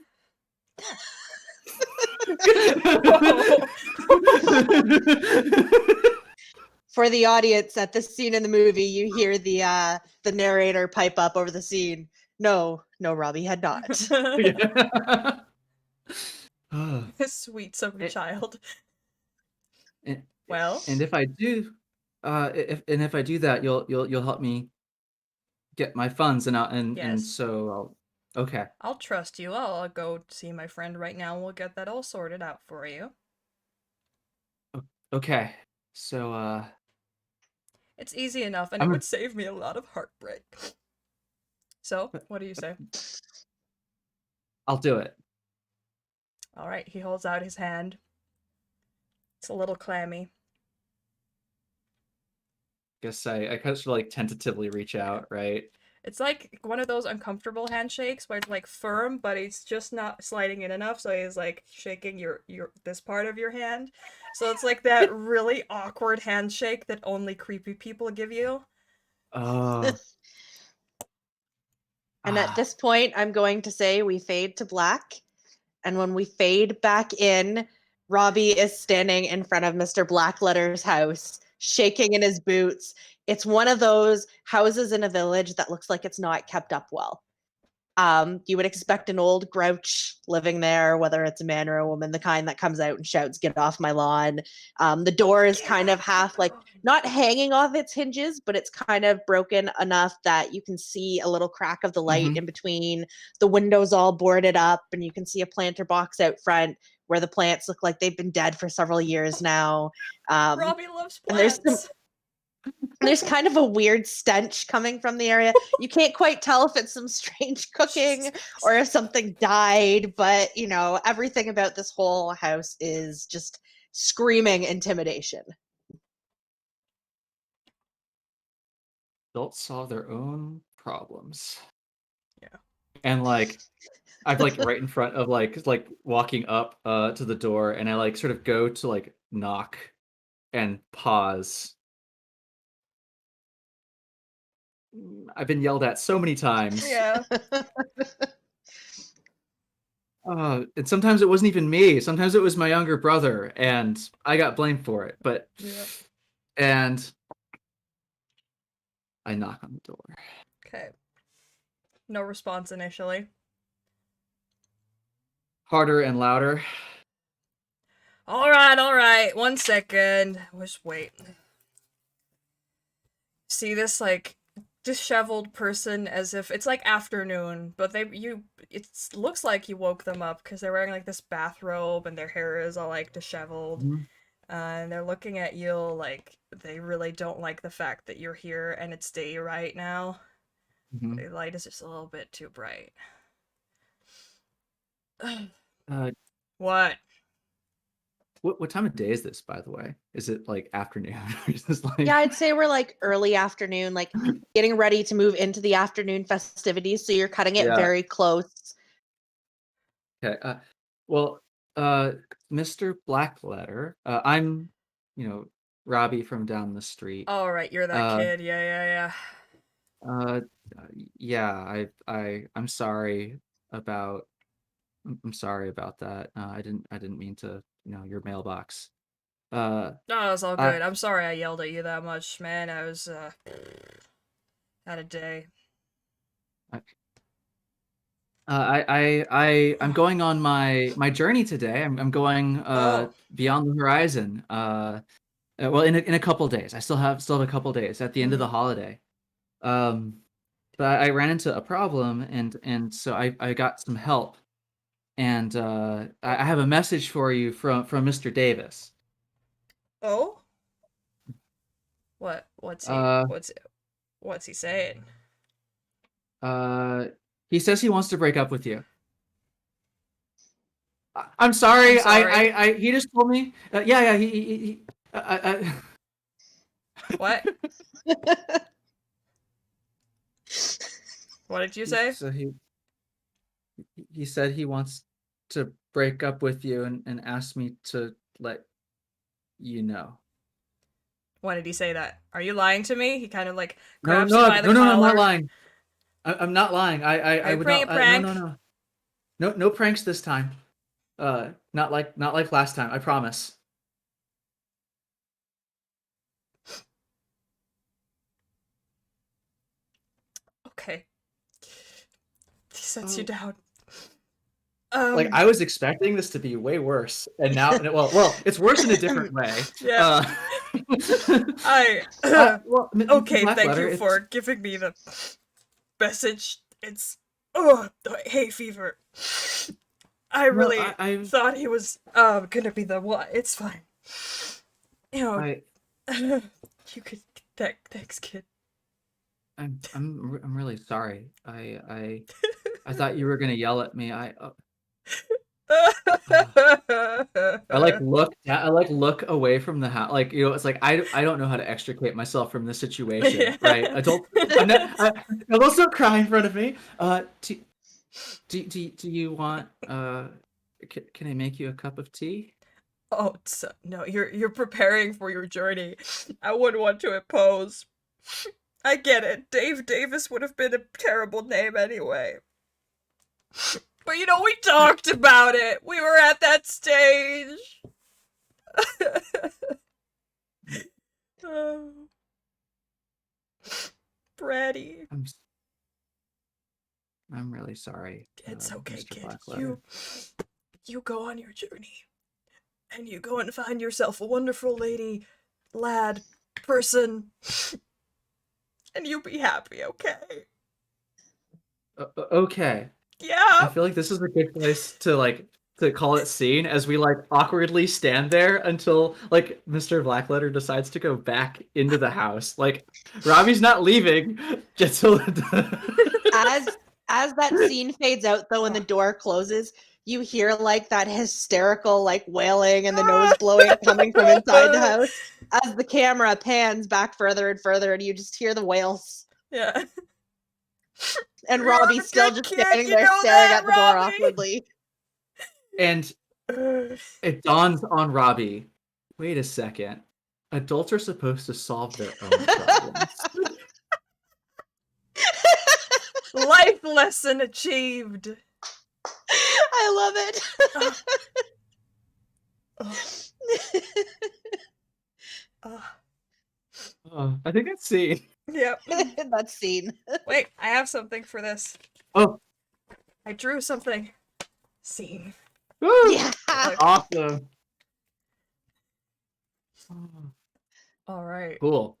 For the audience at this scene in the movie, you hear the narrator pipe up over the scene. No, Robbie had not. Yeah. Sweet summer And, child. and, Well, and if I do, if I do that, you'll help me get my funds, and yes. so okay. I'll trust you. I'll go see my friend right now and we'll get that all sorted out for you. Okay. So It's easy enough and it would I'm save me a lot of heartbreak. So, what do you say? I'll do it. All right, he holds out his hand. It's a little clammy. Guess I kind of like tentatively reach out, right? It's like one of those uncomfortable handshakes where it's like firm, but it's just not sliding in enough, so he's like shaking your this part of your hand. So it's like that really awkward handshake that only creepy people give you. Oh. And at this point, I'm going to say we fade to black. And when we fade back in, Robbie is standing in front of Mr. Blackletter's house, shaking in his boots. It's one of those houses in a village that looks like it's not kept up well. You would expect an old grouch living there, whether it's a man or a woman, the kind that comes out and shouts, "Get off my lawn." The door is kind of half like not hanging off its hinges, but it's kind of broken enough that you can see a little crack of the light Mhm. in between. The windows all boarded up, and you can see a planter box out front where the plants look like they've been dead for several years now. Um, Robbie loves and there's kind of a weird stench coming from the area. You can't quite tell if it's some strange cooking or if something died, but everything about this whole house is just screaming intimidation. Adults solve their own problems. Yeah. And like I'm like right in front of like walking up to the door, and I like sort of go to like knock and pause. I've been yelled at so many times. Yeah. And sometimes it wasn't even me. Sometimes it was my younger brother, and I got blamed for it. But Yeah. and I knock on the door. Okay. No response initially. Harder and louder. All right. 1 second. Just wait. See this like disheveled person as if it's like afternoon, but it looks like you woke them up because they're wearing like this bathrobe and their hair is all like disheveled. Mhm. And they're looking at you like they really don't like the fact that you're here and it's day right now. Mhm. The light is just a little bit too bright. Uh, What? what time of day is this, by the way? Is it like afternoon? Or is this like Yeah, I'd say we're like early afternoon, like getting ready to move into the afternoon festivities. So you're cutting it Yeah. very close. Okay. Well, uh, Mr. Blackletter, I'm, Robbie from down the street. All right, you're that Uh, kid. Yeah. uh, yeah, I'm sorry about, I'm sorry about that. I didn't mean to, your mailbox. Uh, No, it's all I, good. I'm sorry I yelled at you that much, man. I was had a day. I, I'm going on my journey today. I'm going Oh. beyond the horizon. Well, in a couple days. I still have a couple days at the end of the Mm. holiday. Um, but I ran into a problem, and so I got some help, and I have a message for you from Mr. Davis. Oh? What's Uh, he saying? he says he wants to break up with you. I'm sorry. I'm sorry. He just told me. Yeah. He What? What did you say? So he said he wants to break up with you and asked me to let you know. When did he say that? Are you lying to me? He kind of like No, grabs you no, by the no, no, no, I'm not collar. lying. I'm not lying. Are I you would playing not. a prank? No pranks this time. Not like last time. I promise. Okay. He sets you Oh. down. Like I was expecting this to be way worse, and now, well, it's worse in a different way. Yeah. Well, Okay, Black thank Letter, you for giving me the message. It's hay fever. I no, really thought he was gonna be the one. It's fine. You know, you could thanks, kid. I'm really sorry. I thought you were gonna yell at me. I look away from the house. Like, it's like I don't know how to extricate myself from this situation, right? Adults don't cry in front of me. Do you want can I make you a cup of tea? Oh, no, you're preparing for your journey. I wouldn't want to impose. I get it. Dave Davis would have been a terrible name anyway. But we talked about it. We were at that stage. Oh. Bratty. I'm really sorry. It's okay, Mr. kid. Blackletter. You go on your journey. And you go and find yourself a wonderful lady, lad, person. And you be happy, okay? Okay. Yeah. I feel like this is a good place to call it scene as we awkwardly stand there until Mr. Blackletter decides to go back into the house. Like Robbie's not leaving until as that scene fades out though and the door closes, you hear that hysterical wailing and the nose blowing coming from inside the house as the camera pans back further and further and you just hear the wails. Yeah. And Robbie's still just standing there staring at the door awkwardly. And it dawns on Robbie, wait a second. Adults are supposed to solve their own problems. Life lesson achieved. I love it. I think that's scene. Yep. That's scene. Wait, I have something for this. Oh. I drew something. Scene. Woo! Yeah. Awesome. All right. Cool.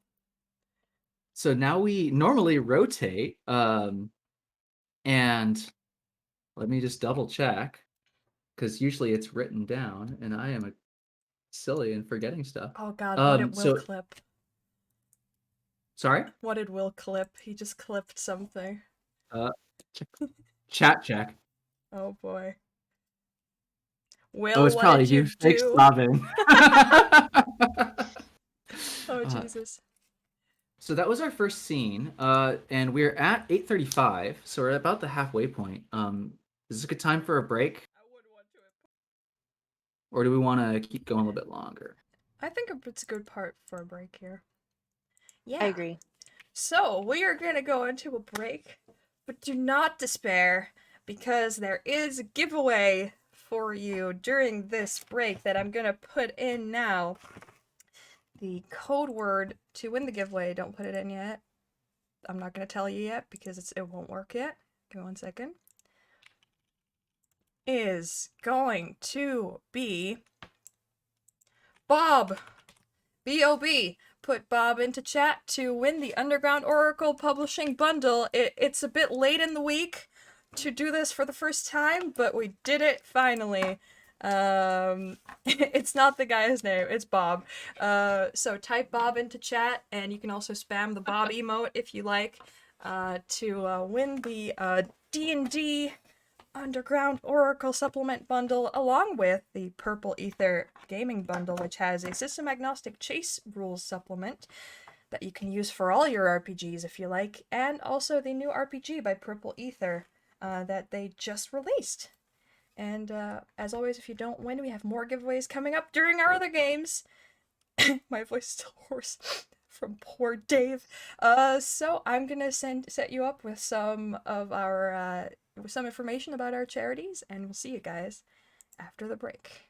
So now we normally rotate, and let me just double check, because usually it's written down, and I am silly and forgetting stuff. Oh God, what did Will clip? Sorry? What did Will clip? He just clipped something. Chat check. Oh boy. Will, oh, it's what probably did you fake do? sobbing. Oh Jesus. So that was our first scene, and we're at 8:35, so we're at about the halfway point. Is this a good time for a break? I wouldn't want to. Or do we want to keep going a little bit longer? I think it's a good part for a break here. Yeah. I agree. So, we are going to go into a break, but do not despair, because there is a giveaway for you during this break that I'm going to put in now. The code word to win the giveaway, don't put it in yet. I'm not going to tell you yet because it won't work yet. Give me 1 second. Is going to be Bob. B-O-B. Put Bob into chat to win the Underground Oracle Publishing Bundle. It's a bit late in the week to do this for the first time, but we did it finally. It's not the guy's name, it's Bob. So type Bob into chat, and you can also spam the Bob emote if you like, to win the D&D Underground Oracle Supplement Bundle, along with the Purple Ether Gaming Bundle, which has a system agnostic chase rules supplement that you can use for all your RPGs if you like, and also the new RPG by Purple Ether that they just released. And as always, if you don't win, we have more giveaways coming up during our other games. My voice is still hoarse from poor Dave. So I'm gonna set you up with some of our with some information about our charities, and we'll see you guys after the break.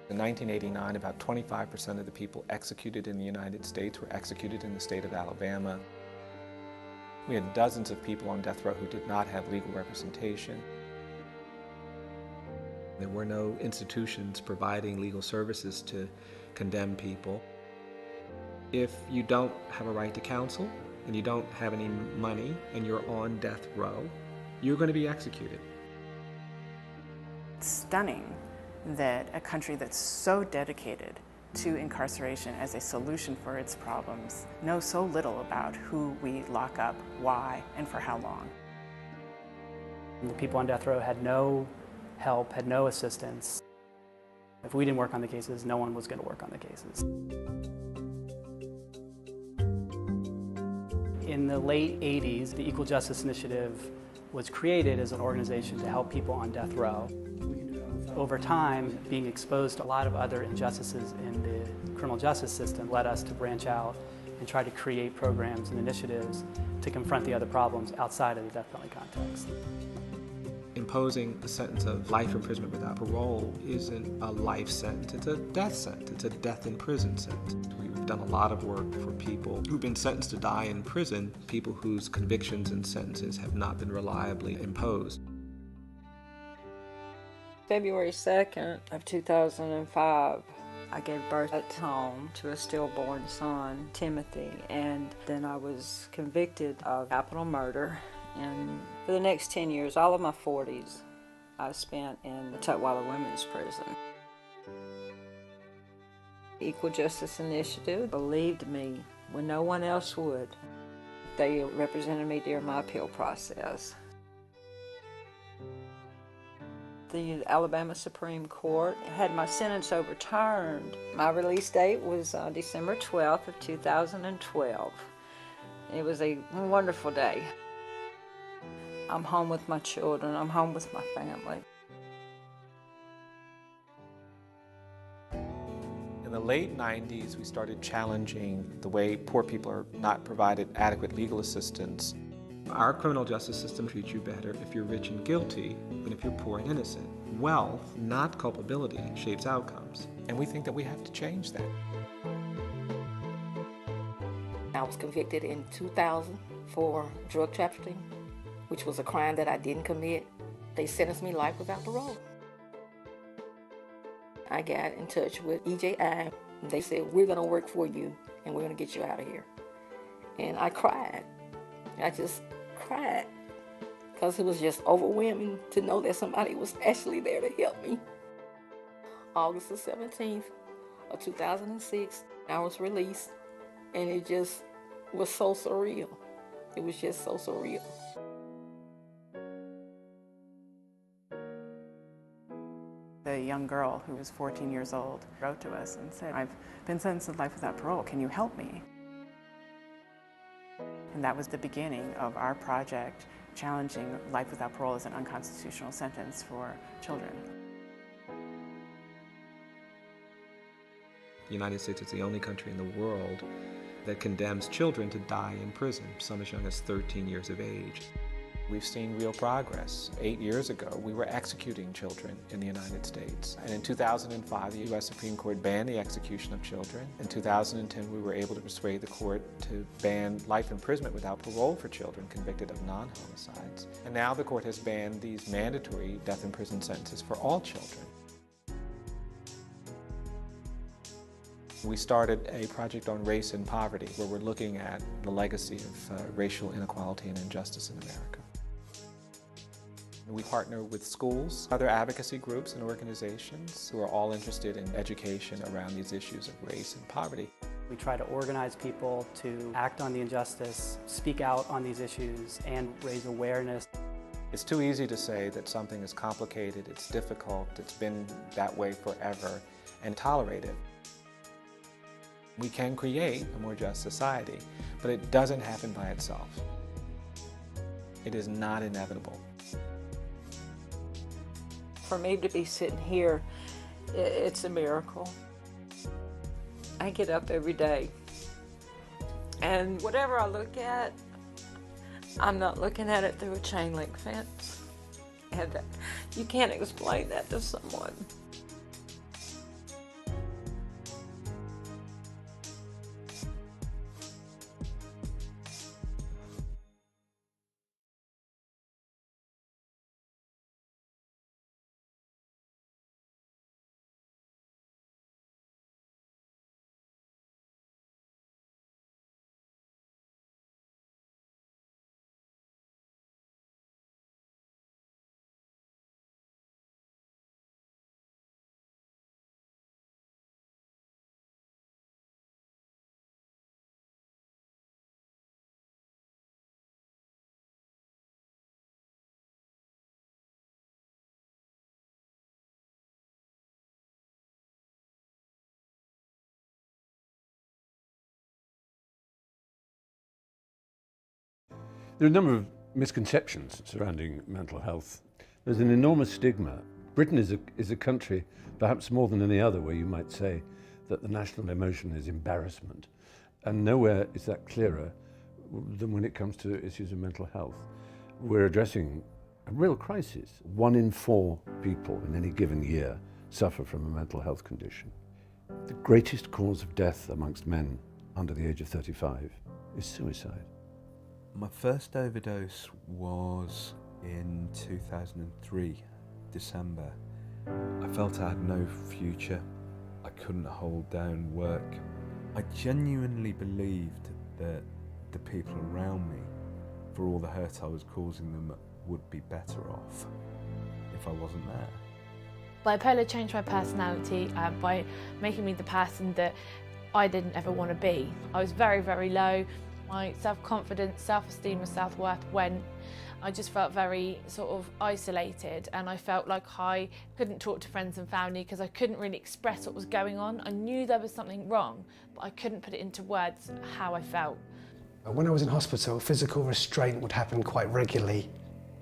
In 1989, about 25% of the people executed in the United States were executed in the state of Alabama. We had dozens of people on death row who did not have legal representation. There were no institutions providing legal services to condemn people. If you don't have a right to counsel, and you don't have any money, and you're on death row, you're going to be executed. It's stunning that a country that's so dedicated to incarceration as a solution for its problems knows so little about who we lock up, why, and for how long. The people on death row had no help, had no assistance. If we didn't work on the cases, no one was going to work on the cases. In the late 80s, the Equal Justice Initiative was created as an organization to help people on death row. Over time, being exposed to a lot of other injustices in the criminal justice system led us to branch out and try to create programs and initiatives to confront the other problems outside of the death penalty context. Imposing a sentence of life imprisonment without parole isn't a life sentence, it's a death sentence. It's a death in prison sentence. We've done a lot of work for people who've been sentenced to die in prison, people whose convictions and sentences have not been reliably imposed. February 2nd of 2005, I gave birth at home to a stillborn son, Timothy, and then I was convicted of capital murder. And for the next 10 years, all of my 40s, I spent in the Tutwiler Women's Prison. The Equal Justice Initiative believed me when no one else would. They represented me during my appeal process. The Alabama Supreme Court had my sentence overturned. My release date was December 12th of 2012. It was a wonderful day. I'm home with my children. I'm home with my family. In the late 90s, we started challenging the way poor people are not provided adequate legal assistance. Our criminal justice system treats you better if you're rich and guilty than if you're poor and innocent. Wealth, not culpability, shapes outcomes. And we think that we have to change that. I was convicted in 2000 for drug trafficking, which was a crime that I didn't commit. They sentenced me life without parole. I got in touch with EJI. They said, we're going to work for you and we're going to get you out of here. And I cried. I just cried because it was just overwhelming to know that somebody was actually there to help me. August the 17th of 2006, I was released, and it just was so surreal. It was just so surreal. The young girl who was 14 years old wrote to us and said, I've been sentenced to life without parole. Can you help me? And that was the beginning of our project challenging life without parole as an unconstitutional sentence for children. The United States is the only country in the world that condemns children to die in prison, some as young as 13 years of age. We've seen real progress. 8 years ago, we were executing children in the United States. And in 2005, the U.S. Supreme Court banned the execution of children. In 2010, we were able to persuade the court to ban life imprisonment without parole for children convicted of non-homicides. And now the court has banned these mandatory death in prison sentences for all children. We started a project on race and poverty, where we're looking at the legacy of racial inequality and injustice in America. We partner with schools, other advocacy groups and organizations who are all interested in education around these issues of race and poverty. We try to organize people to act on the injustice, speak out on these issues, and raise awareness. It's too easy to say that something is complicated, it's difficult, it's been that way forever, and tolerate it. We can create a more just society, but it doesn't happen by itself. It is not inevitable. For me to be sitting here, it's a miracle. I get up every day, and whatever I look at, I'm not looking at it through a chain link fence. And you can't explain that to someone. There are a number of misconceptions surrounding mental health. There's an enormous stigma. Britain is a country, perhaps more than any other, where you might say that the national emotion is embarrassment. And nowhere is that clearer than when it comes to issues of mental health. We're addressing a real crisis. 1 in 4 people in any given year suffer from a mental health condition. The greatest cause of death amongst men under the age of 35 is suicide. My first overdose was in 2003, December. I felt I had no future. I couldn't hold down work. I genuinely believed that the people around me, for all the hurt I was causing them, would be better off if I wasn't there. Bipolar changed my personality by making me the person that I didn't ever want to be. I was very, very low. My self-confidence, self-esteem and self-worth went. I just felt very sort of isolated, and I felt like I couldn't talk to friends and family because I couldn't really express what was going on. I knew there was something wrong, but I couldn't put it into words how I felt. When I was in hospital, physical restraint would happen quite regularly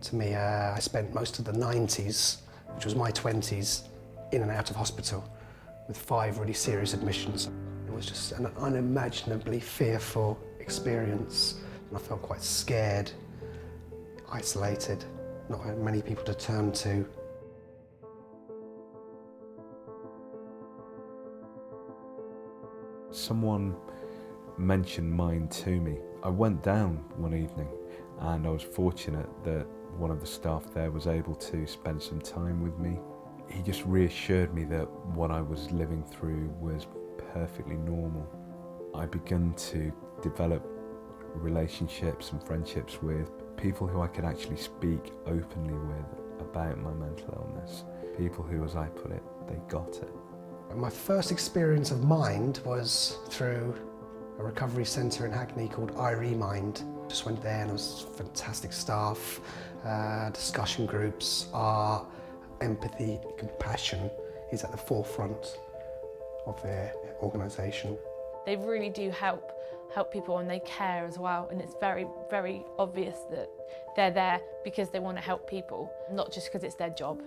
to me. I spent most of the 90s, which was my 20s, in and out of hospital with 5 really serious admissions. It was just an unimaginably fearful experience, and I felt quite scared, isolated, not many people to turn to. Someone mentioned mine to me. I went down one evening, and I was fortunate that one of the staff there was able to spend some time with me. He just reassured me that what I was living through was perfectly normal. I began to develop relationships and friendships with people who I could actually speak openly with about my mental illness. People who, as I put it, they got it. My first experience of mind was through a recovery centre in Hackney called iRemind. Just went there and it was fantastic staff, discussion groups, art, empathy, compassion is at the forefront of their organisation. They really do help people, and they care as well, and it's very, very obvious that they're there because they want to help people, not just because it's their job.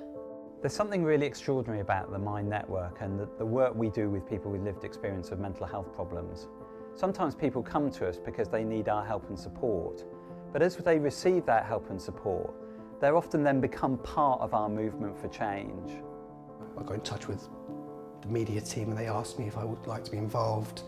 There's something really extraordinary about the Mind Network and the work we do with people with lived experience of mental health problems. Sometimes people come to us because they need our help and support, But as they receive that help and support, they often then become part of our movement for change. I got in touch with the media team and they asked me if I would like to be involved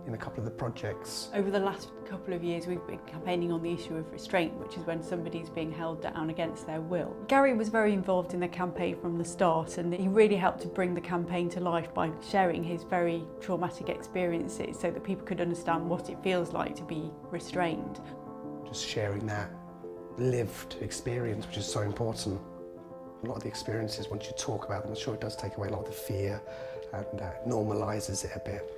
in a couple of the projects. Over the last couple of years we've been campaigning on the issue of restraint, which is when somebody's being held down against their will. Gary was very involved in the campaign from the start, and he really helped to bring the campaign to life by sharing his very traumatic experiences so that people could understand what it feels like to be restrained. Just sharing that lived experience, which is so important. A lot of the experiences, once you talk about them, I'm sure it does take away a lot of the fear and normalises it a bit.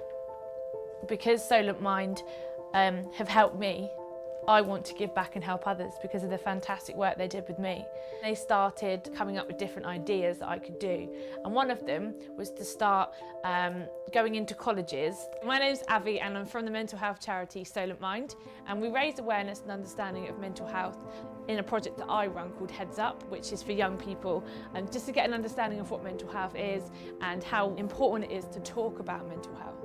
Because Solent Mind have helped me, I want to give back and help others because of the fantastic work they did with me. They started coming up with different ideas that I could do, and one of them was to start going into colleges. My name's Avi and I'm from the mental health charity Solent Mind, and we raise awareness and understanding of mental health in a project that I run called Heads Up, which is for young people, and just to get an understanding of what mental health is and how important it is to talk about mental health.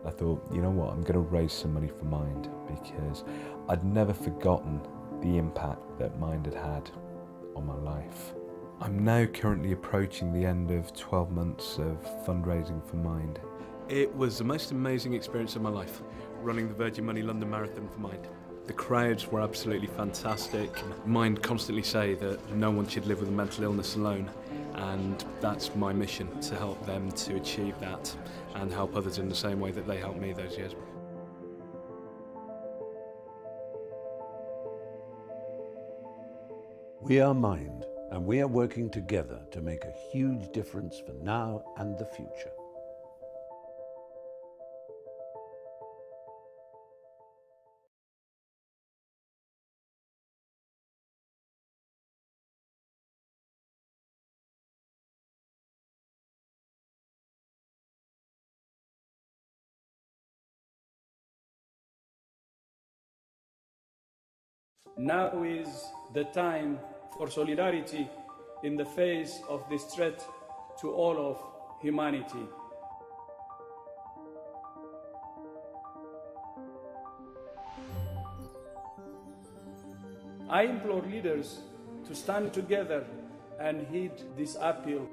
I thought, you know what, I'm going to raise some money for Mind, because I'd never forgotten the impact that Mind had had on my life. I'm now currently approaching the end of 12 months of fundraising for Mind. It was the most amazing experience of my life, running the Virgin Money London Marathon for Mind. The crowds were absolutely fantastic. Mind constantly say that no one should live with a mental illness alone, and that's my mission, to help them to achieve that and help others in the same way that they helped me those years. We are Mind, and we are working together to make a huge difference for now and the future. Now is the time for solidarity in the face of this threat to all of humanity. I implore leaders to stand together and heed this appeal.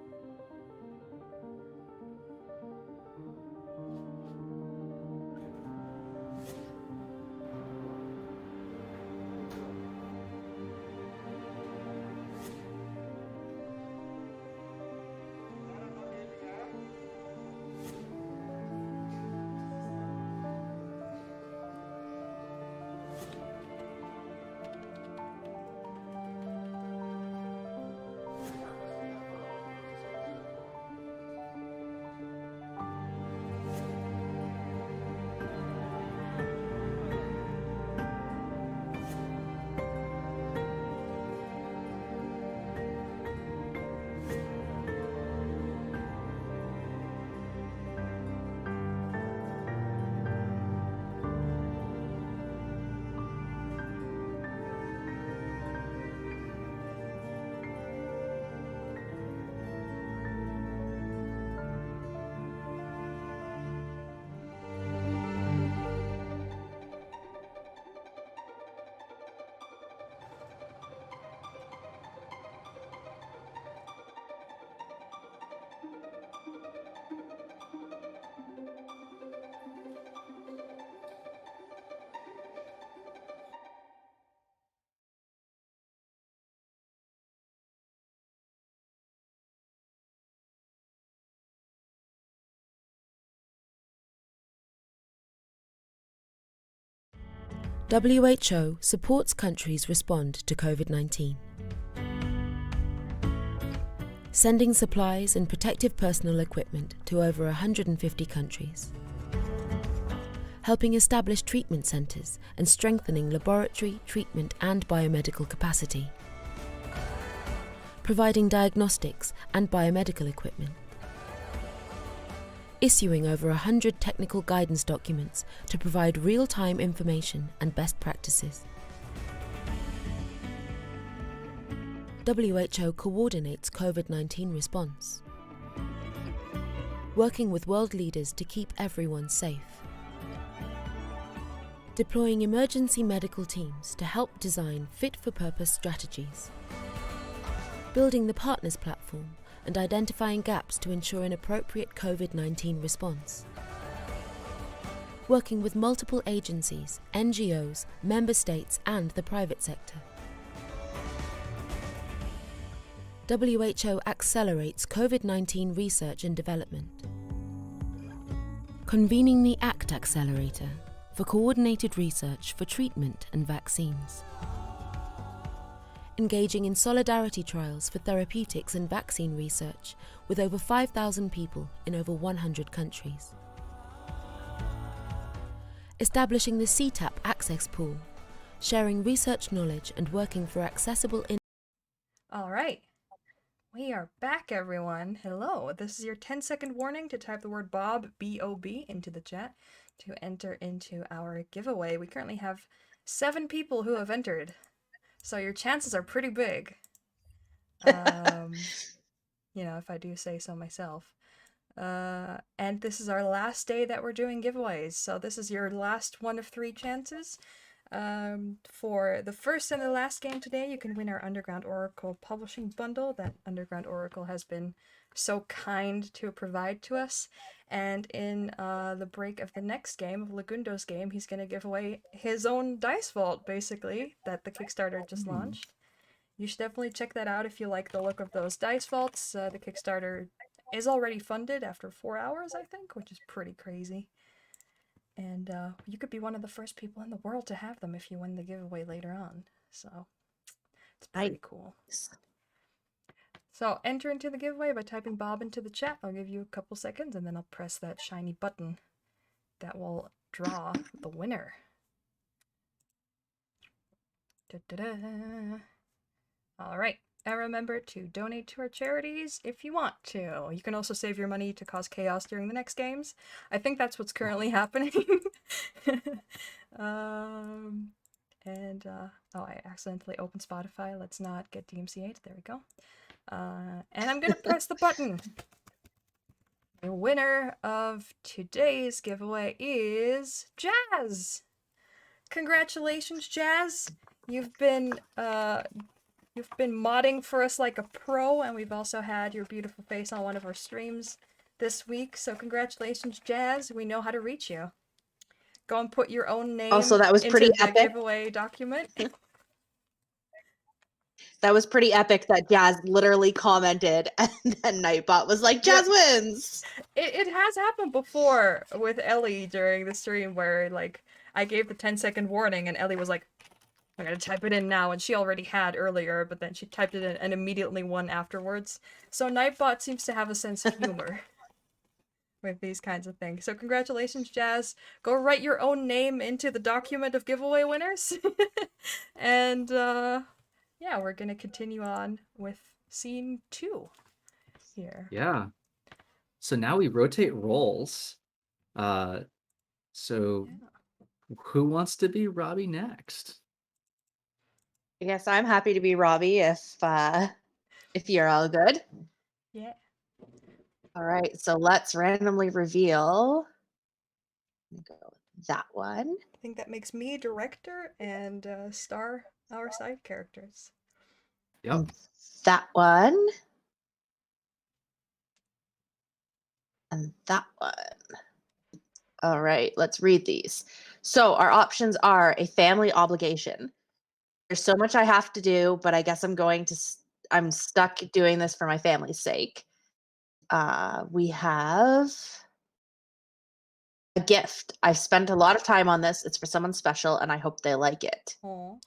WHO supports countries respond to COVID-19. Sending supplies and protective personal equipment to over 150 countries. Helping establish treatment centres and strengthening laboratory, treatment and biomedical capacity. Providing diagnostics and biomedical equipment. Issuing over 100 technical guidance documents to provide real-time information and best practices. WHO coordinates COVID-19 response, working with world leaders to keep everyone safe. deploying emergency medical teams to help design fit-for-purpose strategies, building the partners platform and identifying gaps to ensure an appropriate COVID-19 response, working with multiple agencies, NGOs, member states and the private sector. WHO accelerates COVID-19 research and development. Convening the ACT Accelerator for coordinated research for treatment and vaccines. Engaging in solidarity trials for therapeutics and vaccine research with over 5,000 people in over 100 countries. Establishing the CTAP Access Pool, sharing research knowledge and working for accessible All right. We are back, everyone. Hello. This is your 10-second warning to type the word Bob, B-O-B, into the chat to enter into our giveaway. We currently have 7 people who have entered, so your chances are pretty big. You know, if I do say so myself. And this is our last day that we're doing giveaways, so this is your last one of 3 chances. For the first and the last game today, you can win our Underground Oracle publishing bundle that Underground Oracle has been so kind to provide to us. And in the break of the next game, of Lagundo's game, he's going to give away his own dice vault, basically, that the Kickstarter just launched. You should definitely check that out if you like the look of those dice vaults. The Kickstarter is already funded after 4 hours, I think, which is pretty crazy. And you could be one of the first people in the world to have them if you win the giveaway later on. So it's pretty cool. So enter into the giveaway by typing Bob into the chat. I'll give you a couple seconds and then I'll press that shiny button that will draw the winner. Da-da-da. All right. And remember to donate to our charities if you want to. You can also save your money to cause chaos during the next games. I think that's what's currently happening. Oh, I accidentally opened Spotify. Let's not get DMCA'd. There we go. And I'm going to press the button. The winner of today's giveaway is Jazz. Congratulations, Jazz. You've been modding for us like a pro, and we've also had your beautiful face on one of our streams this week. So congratulations, Jazz. We know how to reach you. Go and put your own name Also, that was pretty into the epic. giveaway document. That was pretty epic that Jazz literally commented and then Nightbot was like, Jazz wins! It has happened before with Ellie during the stream where, like, I gave the 10-second warning and Ellie was like, I'm gonna type it in now, and she already had earlier, but then she typed it in and immediately won afterwards. So Nightbot seems to have a sense of humor with these kinds of things. So congratulations, Jazz. Go write your own name into the document of giveaway winners. And yeah, we're gonna continue on with scene 2 here. Yeah. So now we rotate roles. So who wants to be Robbie next? I guess I'm happy to be Robbie if you're all good. Yeah. All right, so let's randomly reveal. Go with that one. I think that makes me director and Star our side characters. Yep. That one. And that one. All right, let's read these. So our options are a family obligation. There's so much I have to do, but I guess I'm stuck doing this for my family's sake. We have a gift. I've spent a lot of time on this. It's for someone special, and I hope they like it. Aww.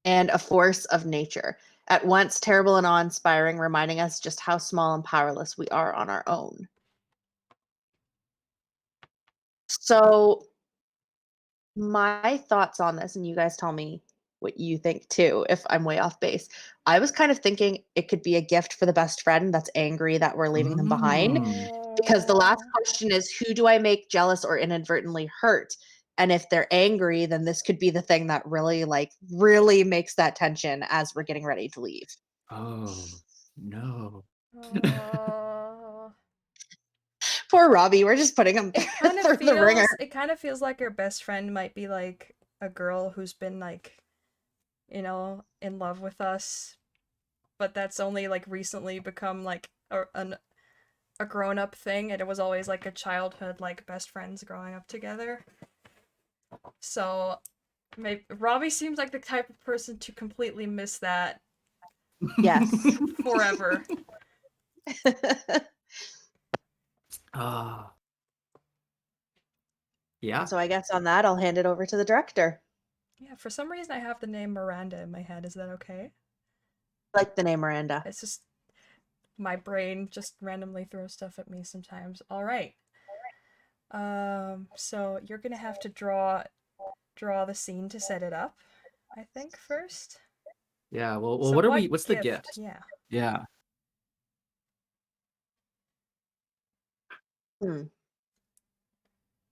And a force of nature. At once terrible and awe-inspiring, reminding us just how small and powerless we are on our own. So my thoughts on this, and you guys tell me what you think too, if I'm way off base. I was kind of thinking it could be a gift for the best friend that's angry that we're leaving them behind. Because the last question is, who do I make jealous or inadvertently hurt? And if they're angry, then this could be the thing that really makes that tension as we're getting ready to leave. Oh, no. Poor Robbie. We're just putting him Kind through of the ringer. feels it kind of feels like her best friend might be like a girl who's been like, you know, in love with us, but that's only like recently become like a grown-up thing, and it was always like a childhood like best friends growing up together. So maybe Robbie seems like the type of person to completely miss that. Yes. Forever. Ah. Yeah. So I guess on that, I'll hand it over to the director. Yeah, for some reason I have the name Miranda in my head. Is that okay? I like the name Miranda. It's just my brain just randomly throws stuff at me sometimes. All right. So you're gonna have to draw the scene to set it up, I think, first. Yeah. Well, So what's the gift? Yeah. Yeah.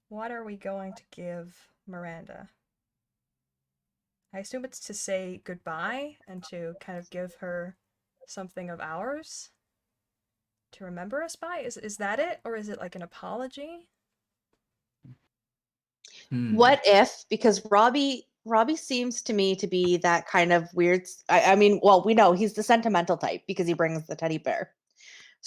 What are we going to give Miranda? I assume it's to say goodbye and to kind of give her something of ours to remember us by. Is that it, or is it like an apology? What if, because Robbie seems to me to be that kind of weird, I mean, well, we know he's the sentimental type because he brings the teddy bear.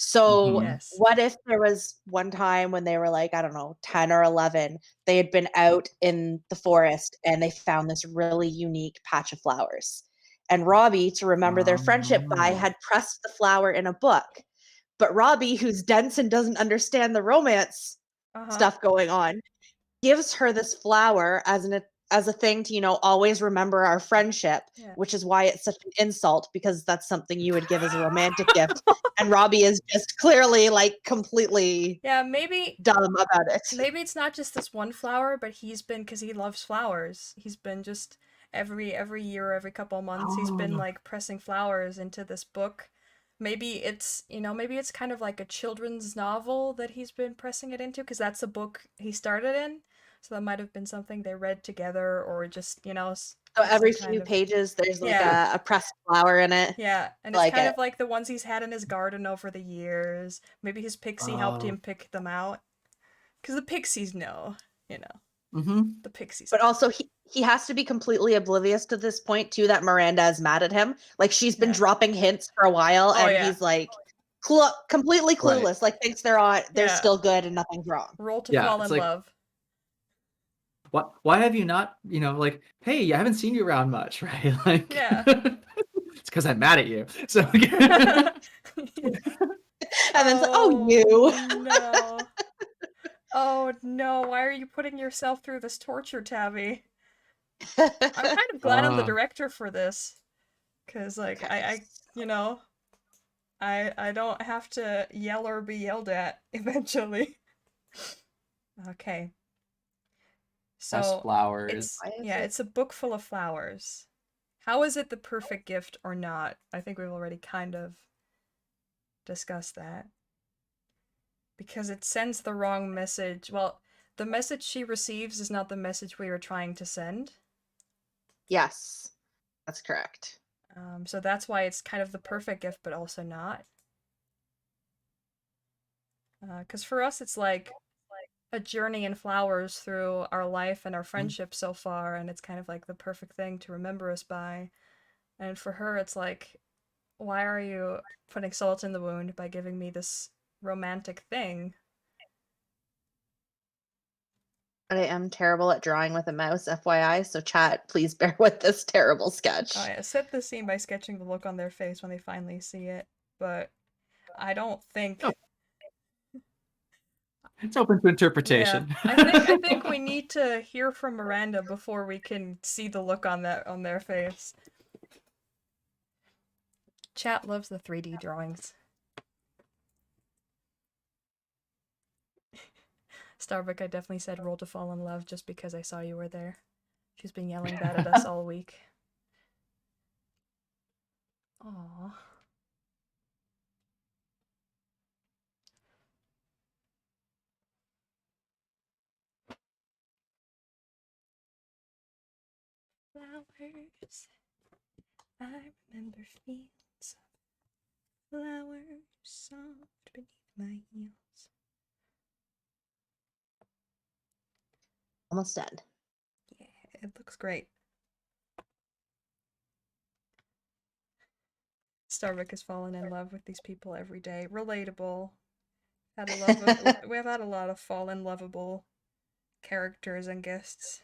So Yes. what if there was one time when they were like, I don't know, 10 or 11, they had been out in the forest and they found this really unique patch of flowers. And Robbie, to remember their friendship by, had pressed the flower in a book. But Robbie, who's dense and doesn't understand the romance stuff going on, gives her this flower as a thing to, you know, always remember our friendship, which is why it's such an insult, because that's something you would give as a romantic gift. And Robbie is just clearly like completely maybe dumb about it. Maybe it's not just this one flower, but he's been, because he loves flowers, he's been just every year, every couple months, he's been like pressing flowers into this book. Maybe it's, you know, maybe it's kind of like a children's novel that he's been pressing it into, because that's the book he started in. So that might have been something they read together, or just, you know. So every few pages, there's like a pressed flower in it. Yeah, and it's kind of like the ones he's had in his garden over the years. Maybe his pixie helped him pick them out. Because the pixies know, you know. The pixies. But also, he has to be completely oblivious to this point, too, that Miranda is mad at him. Like, she's been dropping hints for a while, and he's like, completely clueless. Like, thinks they're still good and nothing's wrong. Roll to fall in love. Why have you not, you know, like, hey, I haven't seen you around much, right? Like, it's because I'm mad at you. So, and then it's like, oh, you. No. Oh no, why are you putting yourself through this torture, Tabby? I'm kind of glad I'm the director for this. Because, like, I you know, I don't have to yell or be yelled at eventually. Okay. So, flowers. It's a book full of flowers. How is it the perfect gift or not? I think we've already kind of discussed that. Because it sends the wrong message. Well, the message she receives is not the message we were trying to send. Yes, that's correct. So that's why it's kind of the perfect gift, but also not. Because for us, it's like a journey in flowers through our life and our friendship so far, and it's kind of like the perfect thing to remember us by. And for her, it's like, why are you putting salt in the wound by giving me this romantic thing? I am terrible at drawing with a mouse, FYI, so chat, please bear with this terrible sketch. Oh yeah, set the scene by sketching the look on their face when they finally see it, but I don't think... It's open to interpretation. Yeah, I think we need to hear from Miranda before we can see the look on their face. Chat loves the 3D drawings. Starbuck, I definitely said roll to fall in love just because I saw you were there. She's been yelling that at us all week. Aww. Flowers. I remember fields of flowers soft beneath my heels. Almost done. Yeah, it looks great. Starbuck has fallen in love with these people every day. Relatable. We have had a lot of fallen lovable characters and guests.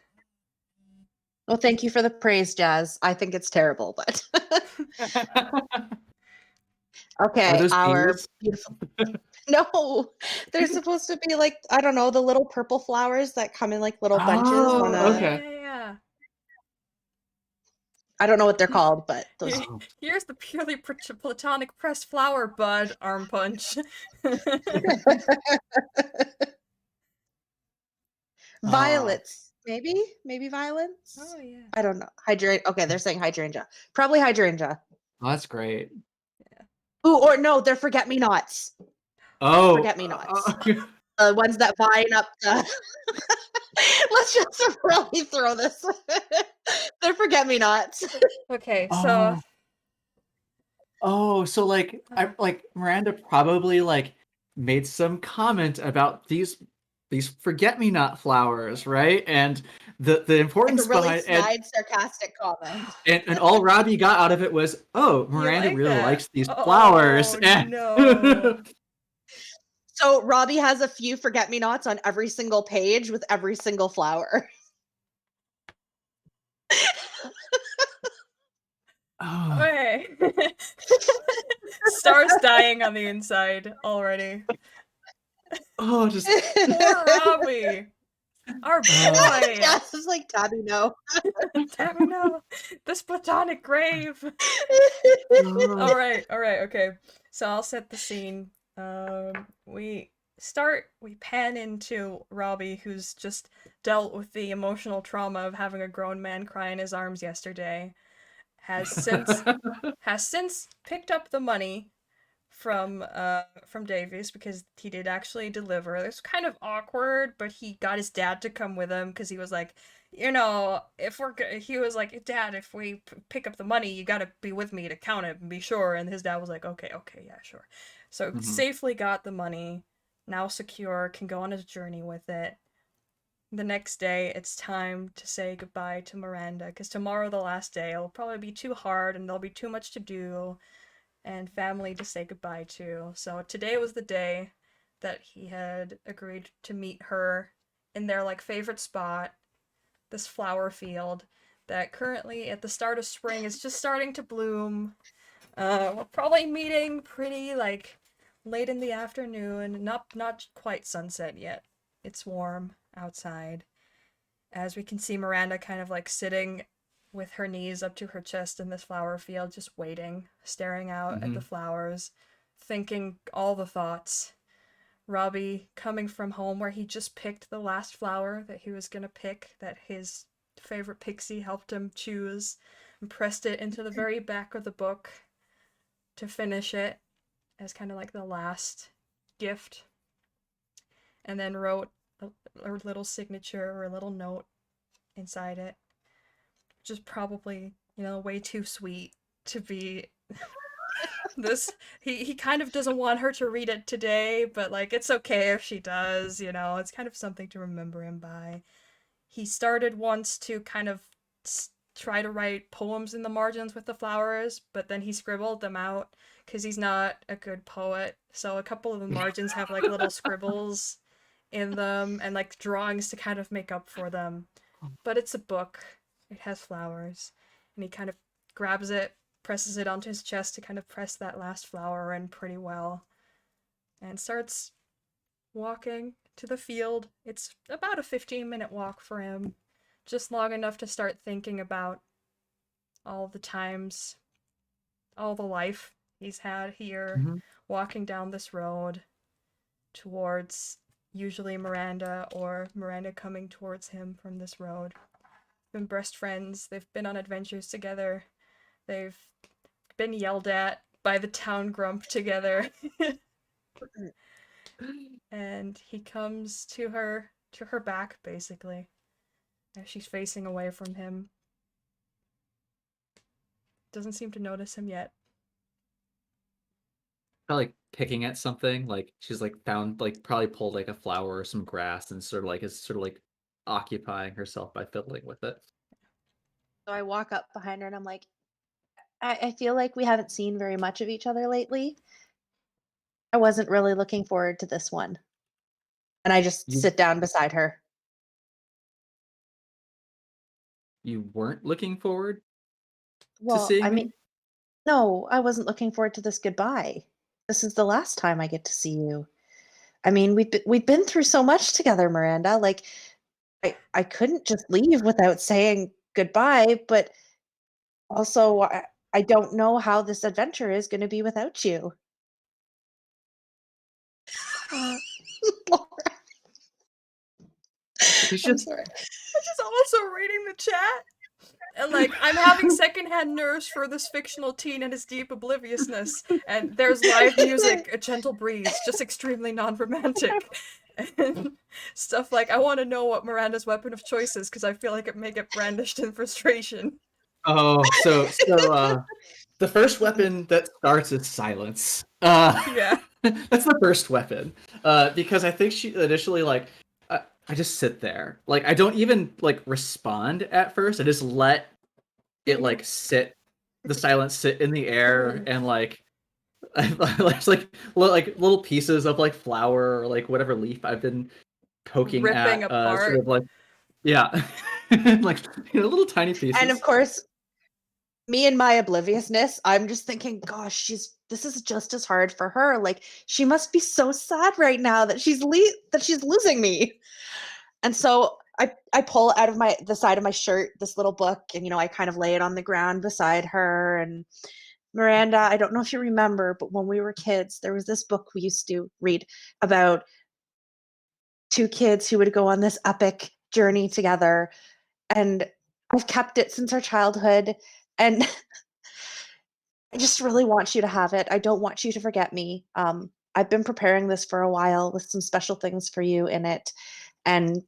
Well, thank you for the praise, Jazz. I think it's terrible, but okay. Are those Our bees? beautiful. No, they're supposed to be like, I don't know, the little purple flowers that come in like little bunches on Oh, a. okay. Yeah. I don't know what they're called, but those. Here's the purely platonic pressed flower bud arm punch. Violets, maybe violets. Oh yeah. I don't know. Hydrangea. Okay, they're saying hydrangea. Probably hydrangea. Oh, that's great. Ooh, or no, they're forget-me-nots. Oh, Forget-me-nots. The ones that vine up the. Let's just really throw this. They're forget-me-nots. Okay, so. Oh, so like Miranda probably like made some comment about these forget-me-not flowers, right? And the Like importance a really behind snide, sarcastic comment. and all Robbie got out of it was, oh, Miranda like really that? likes these flowers. Oh, And no. So Robbie has a few forget-me-nots on every single page with every single flower. Okay. Star's dying on the inside already. Oh, just poor Robbie. Our boy. Jess is like, Tabby, no. Tabby, no. This platonic grave. All right, okay. So I'll set the scene. We pan into Robbie, who's just dealt with the emotional trauma of having a grown man cry in his arms yesterday. Has since picked up the money from Davies because he did actually deliver. It's kind of awkward, but he got his dad to come with him because he was like, he was like, Dad, if we pick up the money, you gotta be with me to count it and be sure. And his dad was like, okay, yeah, sure. So safely got the money, now secure, can go on his journey with it. The next day, it's time to say goodbye to Miranda, because tomorrow, the last day, it'll probably be too hard and there'll be too much to do and family to say goodbye to. So today was the day that he had agreed to meet her in their like favorite spot, this flower field that currently at the start of spring is just starting to bloom. We're probably meeting pretty like late in the afternoon, not quite sunset yet. It's warm outside. As we can see Miranda kind of like sitting with her knees up to her chest in this flower field, just waiting, staring out at the flowers, thinking all the thoughts. Robbie coming from home where he just picked the last flower that he was gonna pick, that his favorite pixie helped him choose, and pressed it into the very back of the book to finish it as kind of like the last gift, and then wrote a little signature or a little note inside it, which is probably, way too sweet to be this. He kind of doesn't want her to read it today, but like it's okay if she does, it's kind of something to remember him by. He started once to kind of try to write poems in the margins with the flowers, but then he scribbled them out because he's not a good poet. So a couple of the margins have like little scribbles in them and like drawings to kind of make up for them. But it's a book. It has flowers. And he kind of grabs it, presses it onto his chest to kind of press that last flower in pretty well, and starts walking to the field. It's about a 15-minute walk for him, just long enough to start thinking about all the times, all the life he's had here, walking down this road towards usually Miranda, or Miranda coming towards him from this road. Been best friends, they've been on adventures together, they've been yelled at by the town grump together. And he comes to her back, basically, as she's facing away from him. Doesn't seem to notice him yet. Probably picking at something, like she's like found, like probably pulled like a flower or some grass and sort of like occupying herself by fiddling with it. So I walk up behind her and I'm like, I feel like we haven't seen very much of each other lately. I wasn't really looking forward to this one. And I just You sit down beside her. you weren't looking forward to Well, I seeing mean, me? no, I wasn't looking forward to this goodbye. This is the last time I get to see you. I mean, we've been through so much together, Miranda. Like, I couldn't just leave without saying goodbye, but also I don't know how this adventure is going to be without you. He's I'm just sorry. I'm just also reading the chat. And like, I'm having secondhand nerves for this fictional teen and his deep obliviousness. And there's live music, a gentle breeze, just extremely non-romantic. And stuff like, I want to know what Miranda's weapon of choice is, because I feel like it may get brandished in frustration. Oh, so the first weapon that starts is silence. Yeah. That's the first weapon. Because I think she initially like I just sit there. Like I don't even like respond at first. I just let it like sit, the silence sit in the air, and like it's like little pieces of like flower or like whatever leaf I've been poking Ripping at, sort apart. of like yeah, like little tiny pieces. And of course, me and my obliviousness, I'm just thinking, gosh, this is just as hard for her. Like she must be so sad right now that she's losing me. And so I pull out of the side of my shirt this little book, and I kind of lay it on the ground beside her. And Miranda, I don't know if you remember, but when we were kids, there was this book we used to read about two kids who would go on this epic journey together. And I've kept it since our childhood. And I just really want you to have it. I don't want you to forget me. I've been preparing this for a while with some special things for you in it. And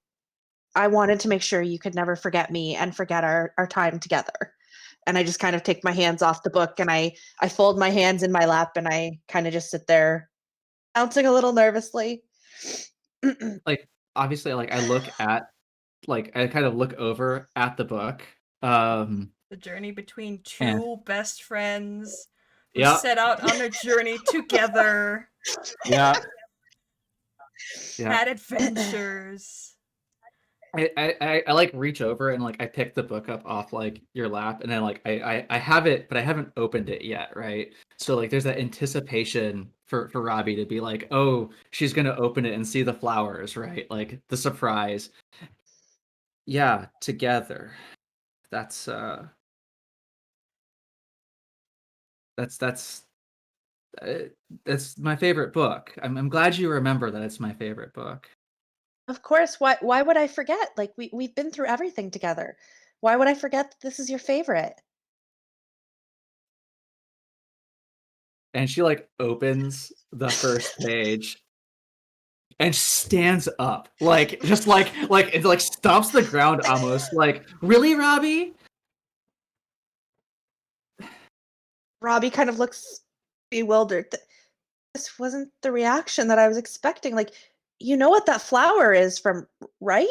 I wanted to make sure you could never forget me and forget our time together. And I just kind of take my hands off the book, and I fold my hands in my lap, and I kind of just sit there bouncing a little nervously. Like obviously like I look at like I kind of look over at the book. The journey between And two best friends who yeah. set out on a journey together. Yeah. Yeah. Had adventures. I like reach over and like I pick the book up off like your lap, and then like I have it, but I haven't opened it yet, right? So like there's that anticipation for Robbie to be like, oh, she's gonna open it and see the flowers, right? Like the surprise. Yeah, together. That's that's that's my favorite book. I'm glad you remember that it's my favorite book. Of course, why would I forget? Like we've been through everything together. Why would I forget that this is your favorite? And she like opens the first page and stands up, like just like it like stomps the ground almost. Like, really, Robbie? Robbie kind of looks bewildered. This wasn't the reaction that I was expecting. Like, you know what that flower is from, right?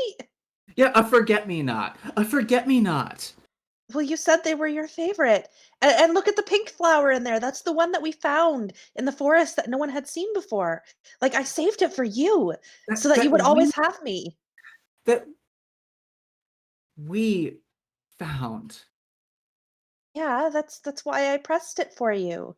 Yeah, a forget-me-not. A forget-me-not. Well, you said they were your favorite. And look at the pink flower in there. That's the one that we found in the forest that no one had seen before. Like, I saved it for you so that you would always have me. That we found. Yeah, that's why I pressed it for you.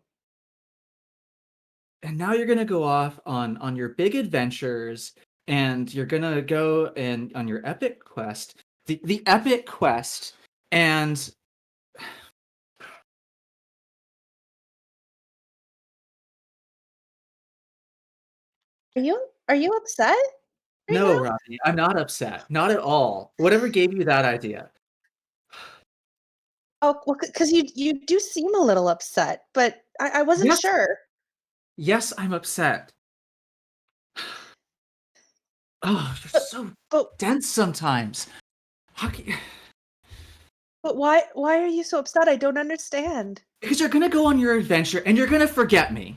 And now you're gonna go off on your big adventures, and you're gonna go and on your epic quest, the epic quest, and Are you upset? Right no, now? Robbie, I'm not upset, not at all. Whatever gave you that idea? Oh, well, because you do seem a little upset, but I wasn't Yes, sure. yes, I'm upset. Oh, you're so dense sometimes. How can you... But why are you so upset? I don't understand. Because you're gonna go on your adventure and you're gonna forget me.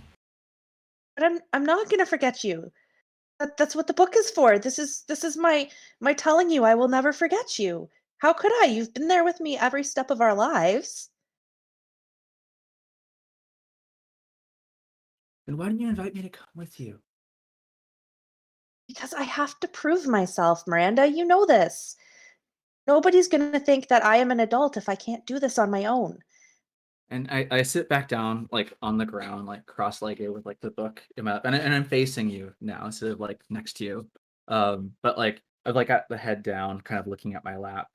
But I'm not gonna forget you. That's what the book is for. This is my telling you I will never forget you. How could I? You've been there with me every step of our lives. Then why didn't you invite me to come with you? Because I have to prove myself, Miranda. You know this. Nobody's going to think that I am an adult if I can't do this on my own. And I sit back down, like, on the ground, like, cross-legged with, like, the book in my lap. And I'm facing you now instead of, like, next to you. But, like, I've, like, got the head down, kind of looking at my lap.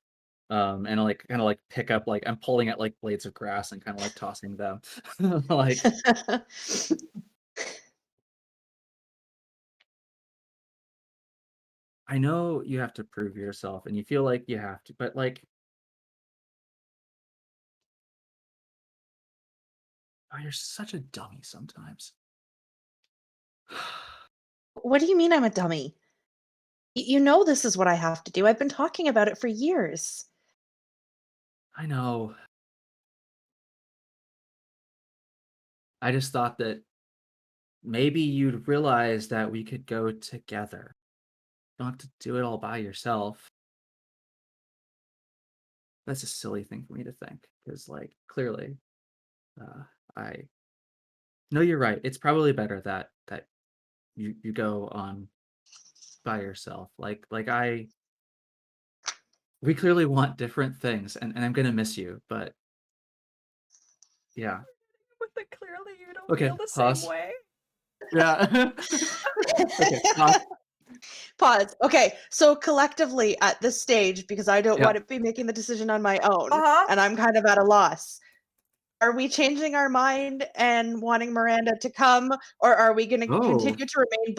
And I, like, kind of, like, pick up, like, I'm pulling at, like, blades of grass and kind of, like, tossing them. Like, I know you have to prove yourself, and you feel like you have to, but, like, oh, you're such a dummy sometimes. What do you mean I'm a dummy? You know this is what I have to do. I've been talking about it for years. I know. I just thought that maybe you'd realize that we could go together. You don't have to do it all by yourself. That's a silly thing for me to think, because, like, clearly, I no, you're right. It's probably better that you go on by yourself. Like we clearly want different things, and I'm gonna miss you, but yeah. With the clearly you don't Okay, feel the same pause. way. Yeah. Okay, pause. Pause. Okay, so collectively at this stage, because I don't Yeah. want to be making the decision on my own, Uh-huh. and I'm kind of at a loss. Are we changing our mind and wanting Miranda to come, or are we going to Oh. continue to remain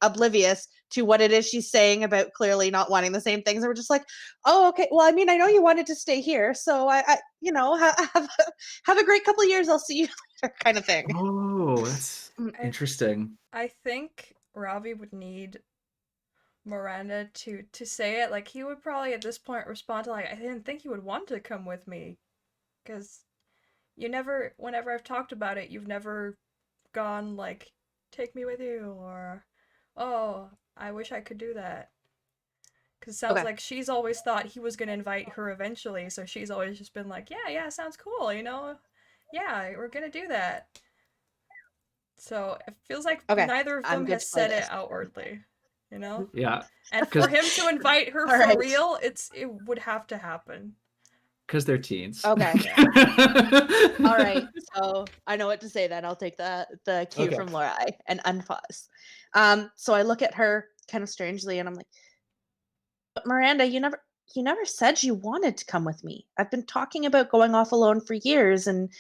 oblivious to what it is she's saying about clearly not wanting the same things? And we're just like, oh, okay. Well, I mean, I know you wanted to stay here, so I you know, have a great couple of years. I'll see you later, kind of thing. Oh, that's interesting. I think Ravi would need Miranda to say it. Like, he would probably at this point respond to, like, I didn't think you would want to come with me, because you never, whenever I've talked about it, you've never gone like, take me with you, or, oh, I wish I could do that. Because it sounds Okay. like she's always thought he was going to invite her eventually, so she's always just been like, yeah, sounds cool, you know? Yeah, we're going to do that. So it feels like Okay, neither of I'm them good has to play said it this. outwardly, you know? Yeah. And for him to invite her All for right. real, it would have to happen. Because they're teens. Okay. Yeah. All right. So I know what to say then. I'll take the cue Okay. from Laura and unpause. So I look at her kind of strangely and I'm like, but Miranda, you never said you wanted to come with me. I've been talking about going off alone for years and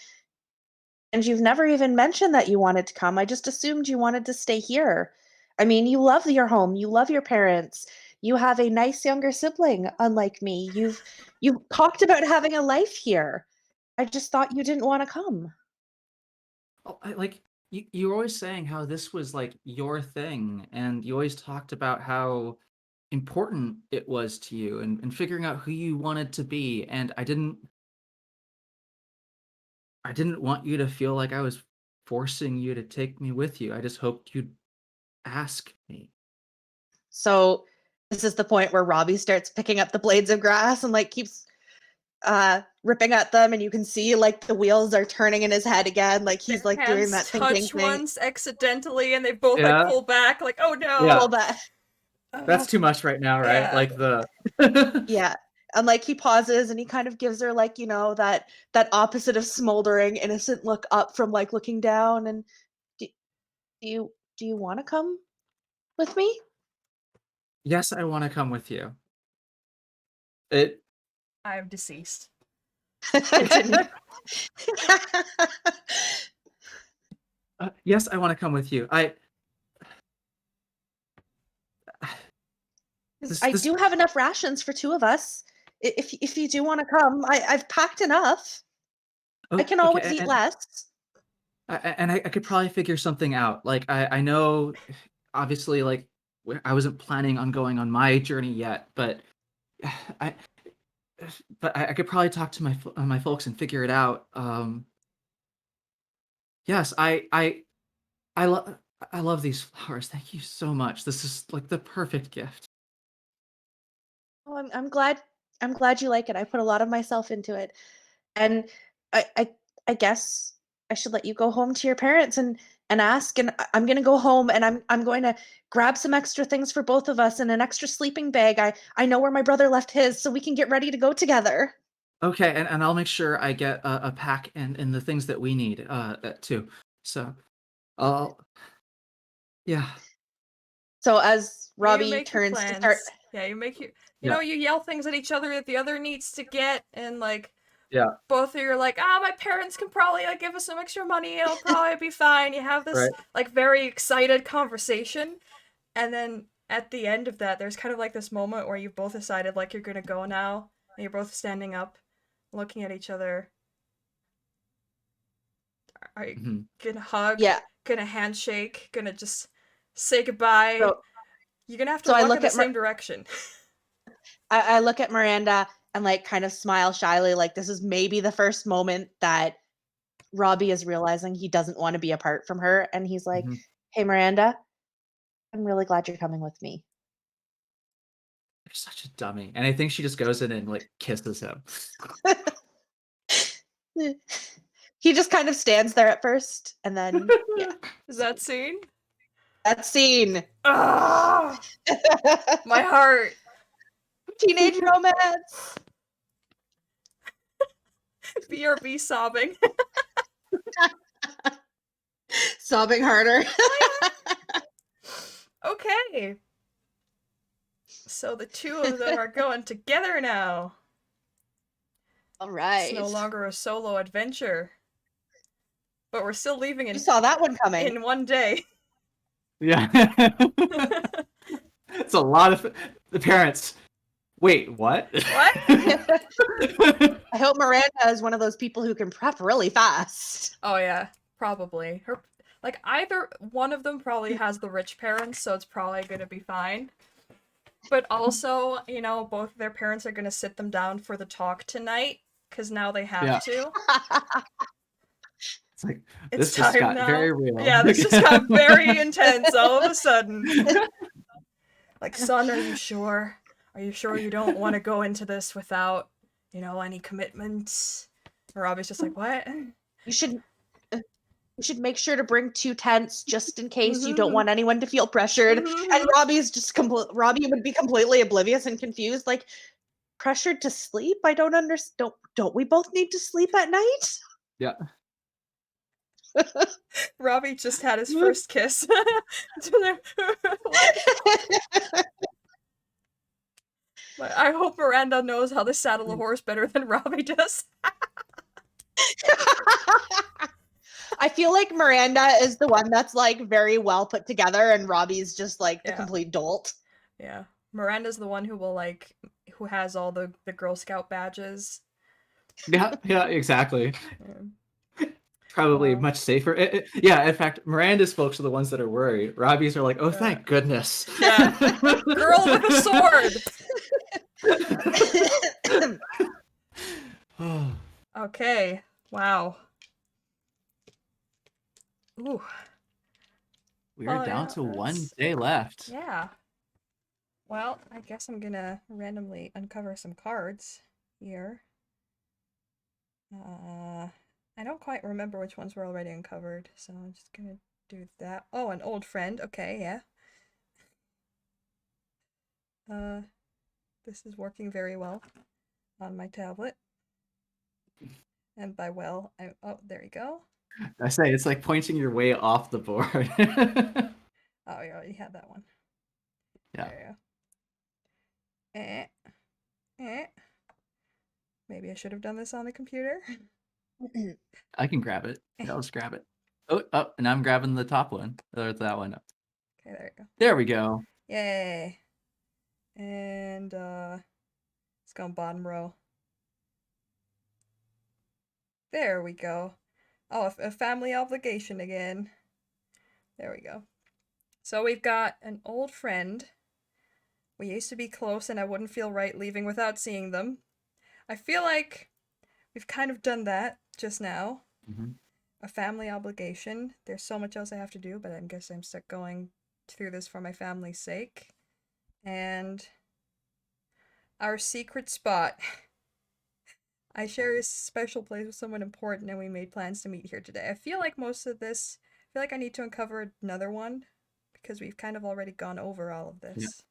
you've never even mentioned that you wanted to come. I just assumed you wanted to stay here. I mean, you love your home, you love your parents. You have a nice younger sibling, unlike me. You've talked about having a life here. I just thought you didn't want to come. Oh, like, you were always saying how this was, like, your thing, and you always talked about how important it was to you, and figuring out who you wanted to be, and I didn't want you to feel like I was forcing you to take me with you. I just hoped you'd ask me. So this is the point where Robbie starts picking up the blades of grass and like keeps ripping at them, and you can see like the wheels are turning in his head again, like he's like doing Hands that thinking touch thing. once accidentally, and they both like Yeah. pull back, like, oh no. Yeah. Pull back. That's too much right now, right? Yeah. Like the Yeah. And like he pauses and he kind of gives her like, you know, that opposite of smoldering innocent look up from like looking down and do, do you want to come with me? Yes, I want to come with you. It I'm deceased. Continue. yes, I want to come with you. I do have enough rations for two of us. If you do want to come, I've packed enough. I can always okay, eat less. I could probably figure something out. Like I know, obviously, like I wasn't planning on going on my journey yet, but I I could probably talk to my folks and figure it out. Yes, I I love these flowers. Thank you so much. This is like the perfect gift. Oh, I'm glad. I'm glad you like it. I put a lot of myself into it, and I I, I guess I should let you go home to your parents and ask. And I'm gonna go home and I'm going to grab some extra things for both of us and an extra sleeping bag. I know where my brother left his, so we can get ready to go together. Okay, and I'll make sure I get a pack and the things that we need too. So, I'll yeah. So as Yeah, you Robbie make your turns to start, plans. Yeah, you make you Yeah. know, you yell things at each other that the other needs to get, and like Yeah. both of you are like, my parents can probably like give us some extra money, it'll probably be fine. You have this Right. like very excited conversation, and then at the end of that, there's kind of like this moment where you've both decided like you're gonna go now, and you're both standing up, looking at each other. Are you gonna hug? Yeah. Gonna handshake? Gonna just say goodbye? So, You're gonna have to so I walk look in the at same direction. I look at Miranda and like kind of smile shyly, like this is maybe the first moment that Robbie is realizing he doesn't want to be apart from her, and he's like, "Hey, Miranda, I'm really glad you're coming with me." You're such a dummy. And I think she just goes in and like kisses him. He just kind of stands there at first, and then yeah. Is that scene? That scene. Ah, my heart. Teenage romance. BRB sobbing. Sobbing harder. Okay. So the two of them are going together now. All right. It's no longer a solo adventure. But we're still leaving in You saw that one coming. in one day. Yeah. It's a lot of the parents. Wait, what? What? I hope Miranda is one of those people who can prep really fast. Oh yeah, probably. Her like either one of them probably has the rich parents, so it's probably gonna be fine. But also, you know, both of their parents are gonna sit them down for the talk tonight, because now they have to. It's like It's this just time got now. very real. Yeah, this just got very intense all of a sudden. Like, son, are you sure? Are you sure you don't want to go into this without, you know, any commitments? And Robbie's just like, what? You should make sure to bring 2 tents just in case you don't want anyone to feel pressured. And Robbie's just Robbie would be completely oblivious and confused, like, pressured to sleep? I don't understand. Don't we both need to sleep at night? Yeah. Robbie just had his first kiss. But I hope Miranda knows how to saddle a horse better than Robbie does. I feel like Miranda is the one that's like very well put together, and Robbie's just like the complete dolt. Yeah. Miranda's the one who will like who has all the Girl Scout badges. Yeah, exactly. Probably much safer. Yeah, in fact, Miranda's folks are the ones that are worried. Robbie's are like, oh, thank goodness. Yeah. Girl with a sword. Okay. Wow. Ooh. We're down to 1 day left. Yeah. Well, I guess I'm gonna randomly uncover some cards here. I don't quite remember which ones were already uncovered, so I'm just gonna do that. Oh, an old friend. Okay, yeah. This is working very well on my tablet. And by well, oh, there you go. I say it's like pointing your way off the board. Oh, you already had that one. Yeah. There you go. Maybe I should have done this on the computer. I can grab it. Yeah, I'll just grab it. Oh, and I'm grabbing the top one. Or that one. Okay, there you go. There we go. Yay. And it's going bottom row. There we go. Oh, a family obligation again. There we go. So we've got an old friend. We used to be close and I wouldn't feel right leaving without seeing them. I feel like we've kind of done that just now. a family obligation. There's so much else I have to do, but I guess I'm stuck going through this for my family's sake. And our secret spot. I share a special place with someone important, and we made plans to meet here today. I feel like most of this, I feel like I need to uncover another one because we've kind of already gone over all of this.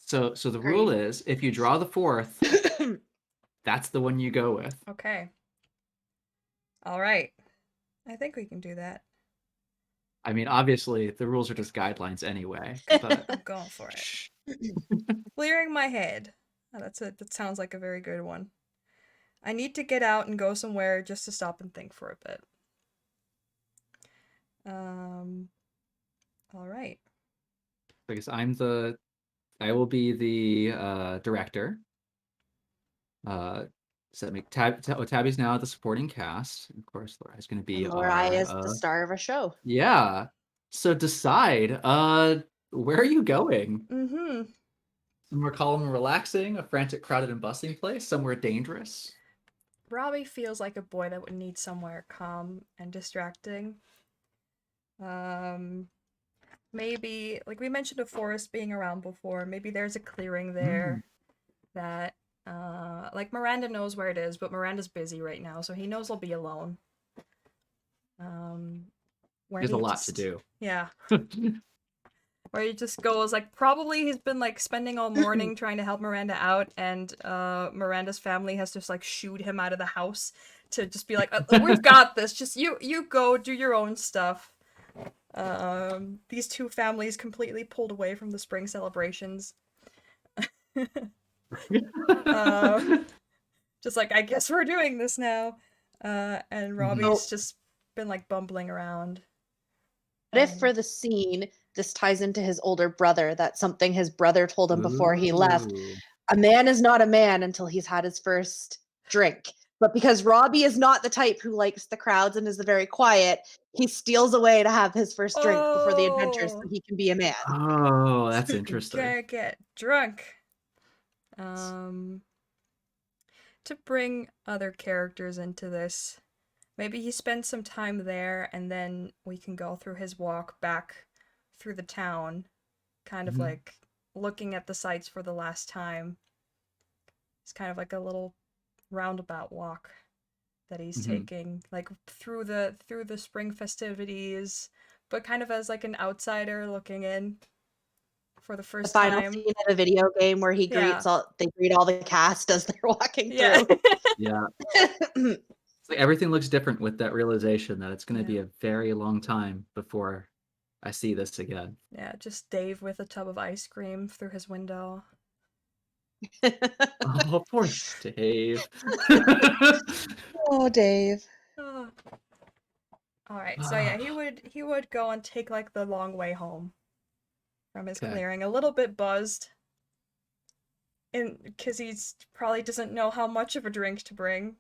Yeah. So the rule is, if you draw the fourth, that's the one you go with. Okay. All right. I think we can do that. I mean, obviously, the rules are just guidelines anyway. But I'm going for it. Clearing my head. Oh, that's it. That sounds like a very good one. I need to get out and go somewhere just to stop and think for a bit. All right. I guess I will be the director. So that make Tabby's now the supporting cast. Of course, Laura's going to be Laura is our the star of a show. Yeah. So decide, where are you going? Mm-hmm. Somewhere calm and relaxing, a frantic, crowded, and bustling place, somewhere dangerous. Robbie feels like a boy that would need somewhere calm and distracting. Maybe, like we mentioned a forest being around before, maybe there's a clearing there that, like Miranda knows where it is, but Miranda's busy right now, so he knows he'll be alone. Where There's a he lot just, to do. Yeah. Where he just goes, like, probably he's been, like, spending all morning trying to help Miranda out, and Miranda's family has just, like, shooed him out of the house to just be like, we've got this, just you go do your own stuff. These two families completely pulled away from the spring celebrations. Just like, I guess we're doing this now. And Robbie's just been, like, bumbling around. What if for the scene, this ties into his older brother, that's something his brother told him before he left. A man is not a man until he's had his first drink. But because Robbie is not the type who likes the crowds and is very quiet, he steals away to have his first drink before the adventure so he can be a man. Oh, that's interesting. Can't get drunk. To bring other characters into this, maybe he spends some time there and then we can go through his walk back through the town, kind of like looking at the sights for the last time. It's kind of like a little roundabout walk that he's taking, like through the spring festivities, but kind of as like an outsider looking in for the first time. The final scene of a video game where he greet all the cast as they're walking through. Yeah. It's like everything looks different with that realization that it's going to be a very long time before I see this again. Yeah, just Dave with a tub of ice cream through his window. Oh, poor Dave. Oh, Dave. Oh. All right, so yeah, he would go and take like the long way home from his clearing, a little bit buzzed, and because he's probably doesn't know how much of a drink to bring.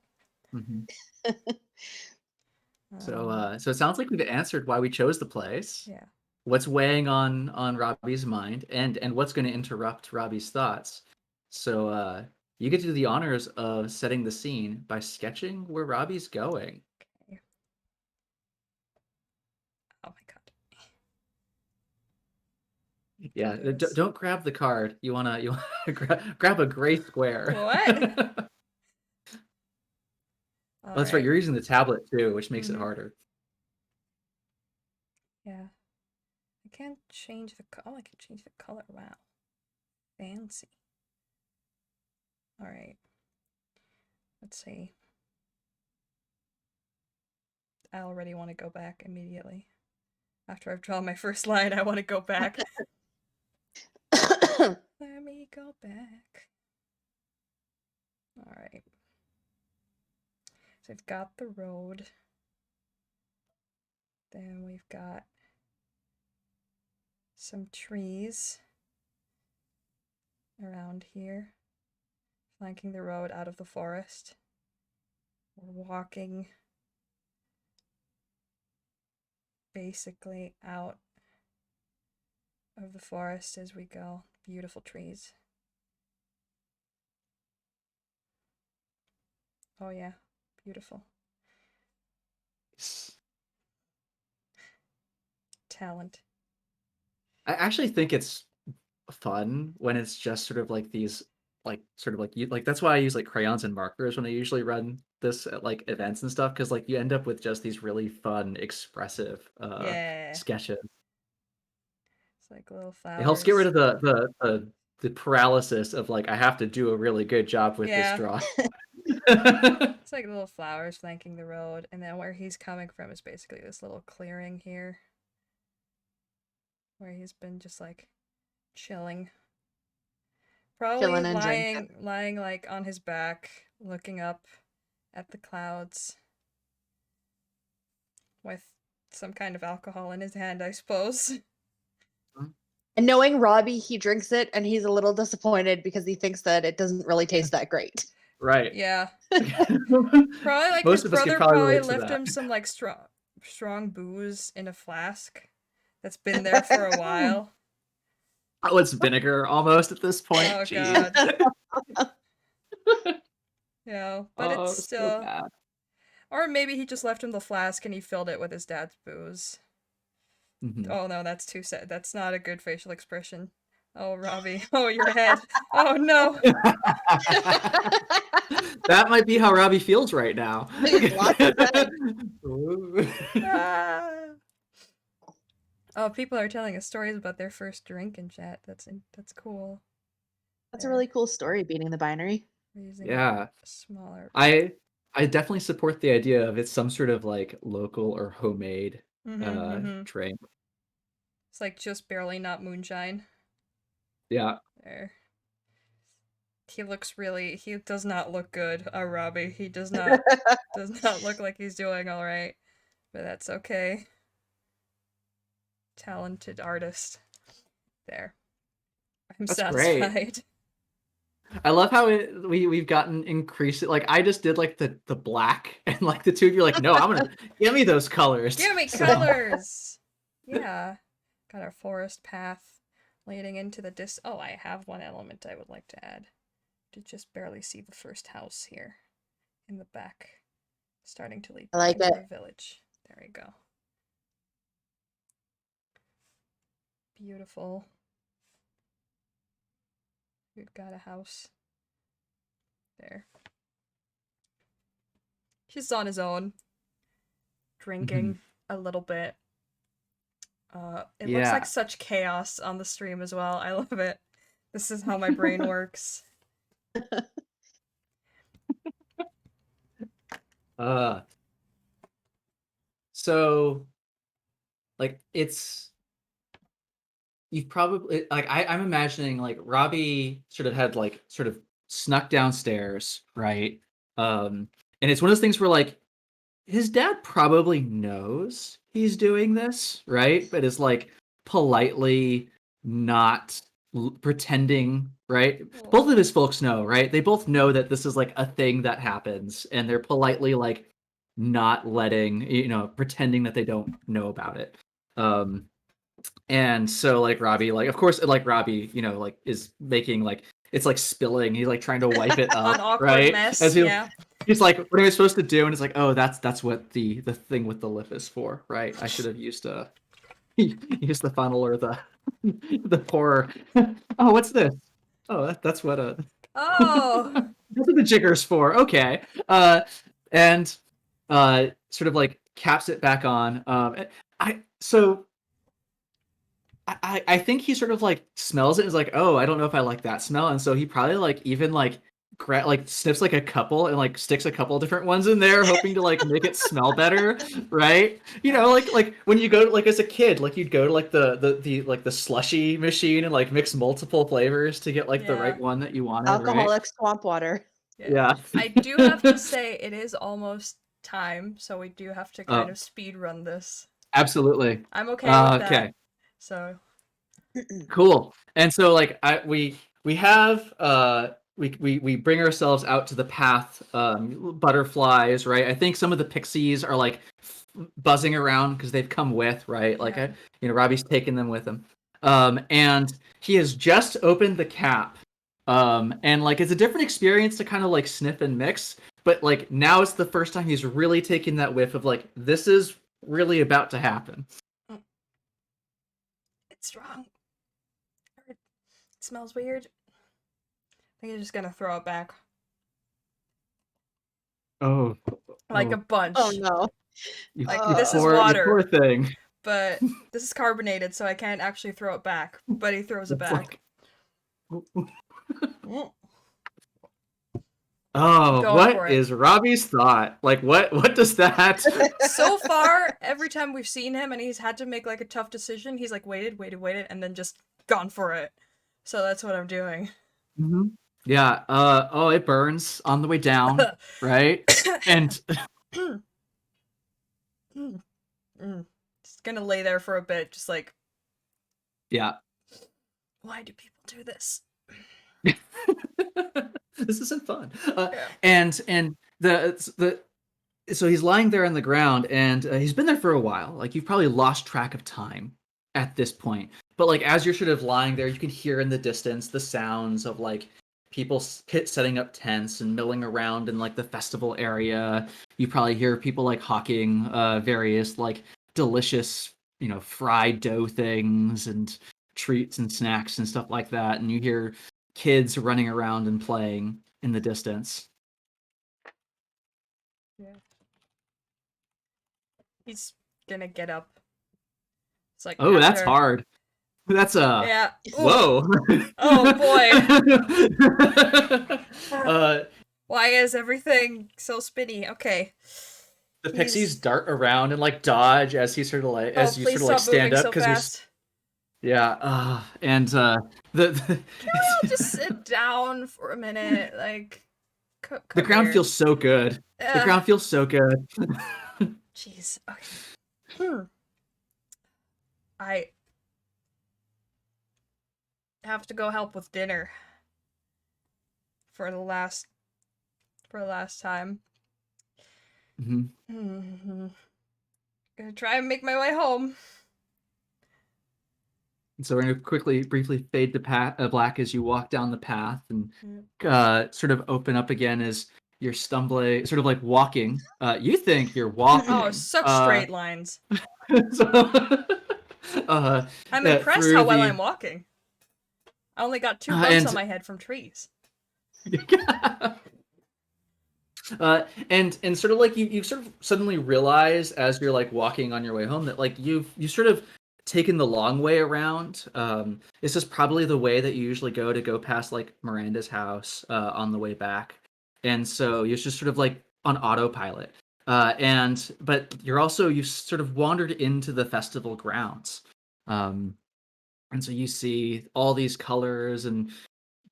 So it sounds like we've answered why we chose the place. Yeah. What's weighing on Robbie's mind, and what's going to interrupt Robbie's thoughts. So you get to do the honors of setting the scene by sketching where Robbie's going. Okay. Oh my god. Yeah, don't grab the card. You wanna grab a gray square. What? Well, that's right. You're using the tablet too, which makes it harder. Yeah. I can't change the color. I can change the color. Wow. Fancy. All right. Let's see. I already want to go back immediately. After I've drawn my first line, I want to go back. Let me go back. All right. So we've got the road. Then we've got some trees around here, flanking the road out of the forest. We're walking basically out of the forest as we go. Beautiful trees. Oh yeah, beautiful. talent. I actually think it's fun when it's just sort of like these, like sort of like you like that's why I use like crayons and markers when I usually run this at like events and stuff, because like you end up with just these really fun, expressive Yeah. sketches. It's like little It helps get rid flowers. of the paralysis of like I have to do a really good job with this Yeah. drawing. It's like little flowers flanking the road, and then where he's coming from is basically this little clearing here. Where he's been just like chilling. Probably Chilling and lying drinking. like on his back, looking up at the clouds. With some kind of alcohol in his hand, I suppose. And knowing Robbie, he drinks it and he's a little disappointed because he thinks that it doesn't really taste that great. Right. Yeah. Probably like Most his of us could brother probably probably relate to left that. him some like strong booze in a flask that's been there for a while. Oh, it's vinegar almost at this point. Oh Jeez. god. Yeah, but Oh, it's so still. bad. Or maybe he just left him the flask and he filled it with his dad's booze. Mhm. Oh no, that's too sad. That's not a good facial expression. Oh, Robbie. Oh, your head. Oh no. That might be how Robbie feels right now. Ah. Oh, people are telling us stories about their first drink in chat. That's cool. That's a really cool story, beating the binary. Using Yeah. smaller. I definitely support the idea of it's some sort of like local or homemade drink. It's like just barely not moonshine. Yeah. There. He does not look good, Robbie. He does not look like he's doing all right. But that's okay. Talented artist. There. I'm That's satisfied. great. I love how we've gotten increasing. Like I just did like the black, and like the two of you are like, no, I'm gonna give me those colors. Give me colors. Yeah. Got our forest path leading into the Oh, I have one element I would like to add. To just barely see the first house here in the back, starting to lead I like into it. the village. There we go. Beautiful. We've got a house. There. He's on his own, drinking a little bit. It looks like such chaos on the stream as well. I love it. This is how my brain works. So like you've probably like I'm imagining like Robbie sort of snuck downstairs, right? And it's one of those things where like his dad probably knows he's doing this, right? But is like politely not pretending, right? Both of his folks know, right? They both know that this is like a thing that happens, and they're politely like not letting, pretending that they don't know about it. And so like Robbie, like of course, like Robbie, like is making like it's like spilling. He's like trying to wipe it An up, awkward right? mess, As yeah. he's like, what am I supposed to do? And it's like, oh, that's what the thing with the lip is for, right? I should have used use the funnel or the pour. Oh, what's this? Oh, that's what Oh. that's what the jigger's for. Okay. And sort of like caps it back on. I think he sort of like smells it and is like, oh, I don't know if I like that smell, and so he probably like even like sniffs like a couple and like sticks a couple different ones in there, hoping to like make it smell better, right? Like when you go to, like as a kid, like you'd go to like the slushy machine and like mix multiple flavors to get like the right one that you wanted, Alcoholic right? swamp water. Yeah. I do have to say it is almost time, so we do have to kind Oh. of speed run this. Absolutely. I'm okay with that. Okay. So Cool. And so like we have we bring ourselves out to the path, butterflies, right? I think some of the pixies are like buzzing around because they've come with, right? Like Robbie's taking them with him. And he has just opened the cap. And like it's a different experience to kind of like sniff and mix, but like now it's the first time he's really taking that whiff of like this is really about to happen. strong. It smells weird. I think he's just gonna throw it back. Oh. Like a bunch. Oh no. Like, You this is poor water. thing. But this is carbonated, so I can't actually throw it back. But he throws it back. Oh, Going what for it. is Robbie's thought? Like, what does that? So far, every time we've seen him and he's had to make like a tough decision, he's like waited, and then just gone for it. So that's what I'm doing. Mm-hmm. Yeah. Oh, it burns on the way down, right? And Just gonna lay there for a bit, just like, yeah. why do people do this? This isn't fun. And the so he's lying there on the ground, and he's been there for a while. Like, you've probably lost track of time at this point. But like, as you're sort of lying there, you can hear in the distance the sounds of like people setting up tents and milling around in like the festival area. You probably hear people like hawking various like delicious, fried dough things and treats and snacks and stuff like that. And you hear kids running around and playing in the distance. Yeah. He's gonna get up. It's like, oh, that's hard. That's yeah. Whoa. Oh boy. Why is everything so spinny? Okay. The pixies dart around and like dodge as you sort of like stand up because and the Can we all just sit down for a minute? Like, the ground feels so good. The ground feels so good. Jeez. Okay. I have to go help with dinner for the last time. Mm-hmm. Gonna try and make my way home. So we're gonna briefly fade to black as you walk down the path and sort of open up again as you're stumbling, sort of like walking. You think you're walking. Oh, such straight lines. I'm impressed how well I'm walking. I only got 2 bumps on my head from trees. And sort of like you sort of suddenly realize as you're like walking on your way home that like you sort of taken the long way around. This is probably the way that you usually go past like Miranda's house on the way back, and so you're just sort of like on autopilot. But you've sort of wandered into the festival grounds, and so you see all these colors and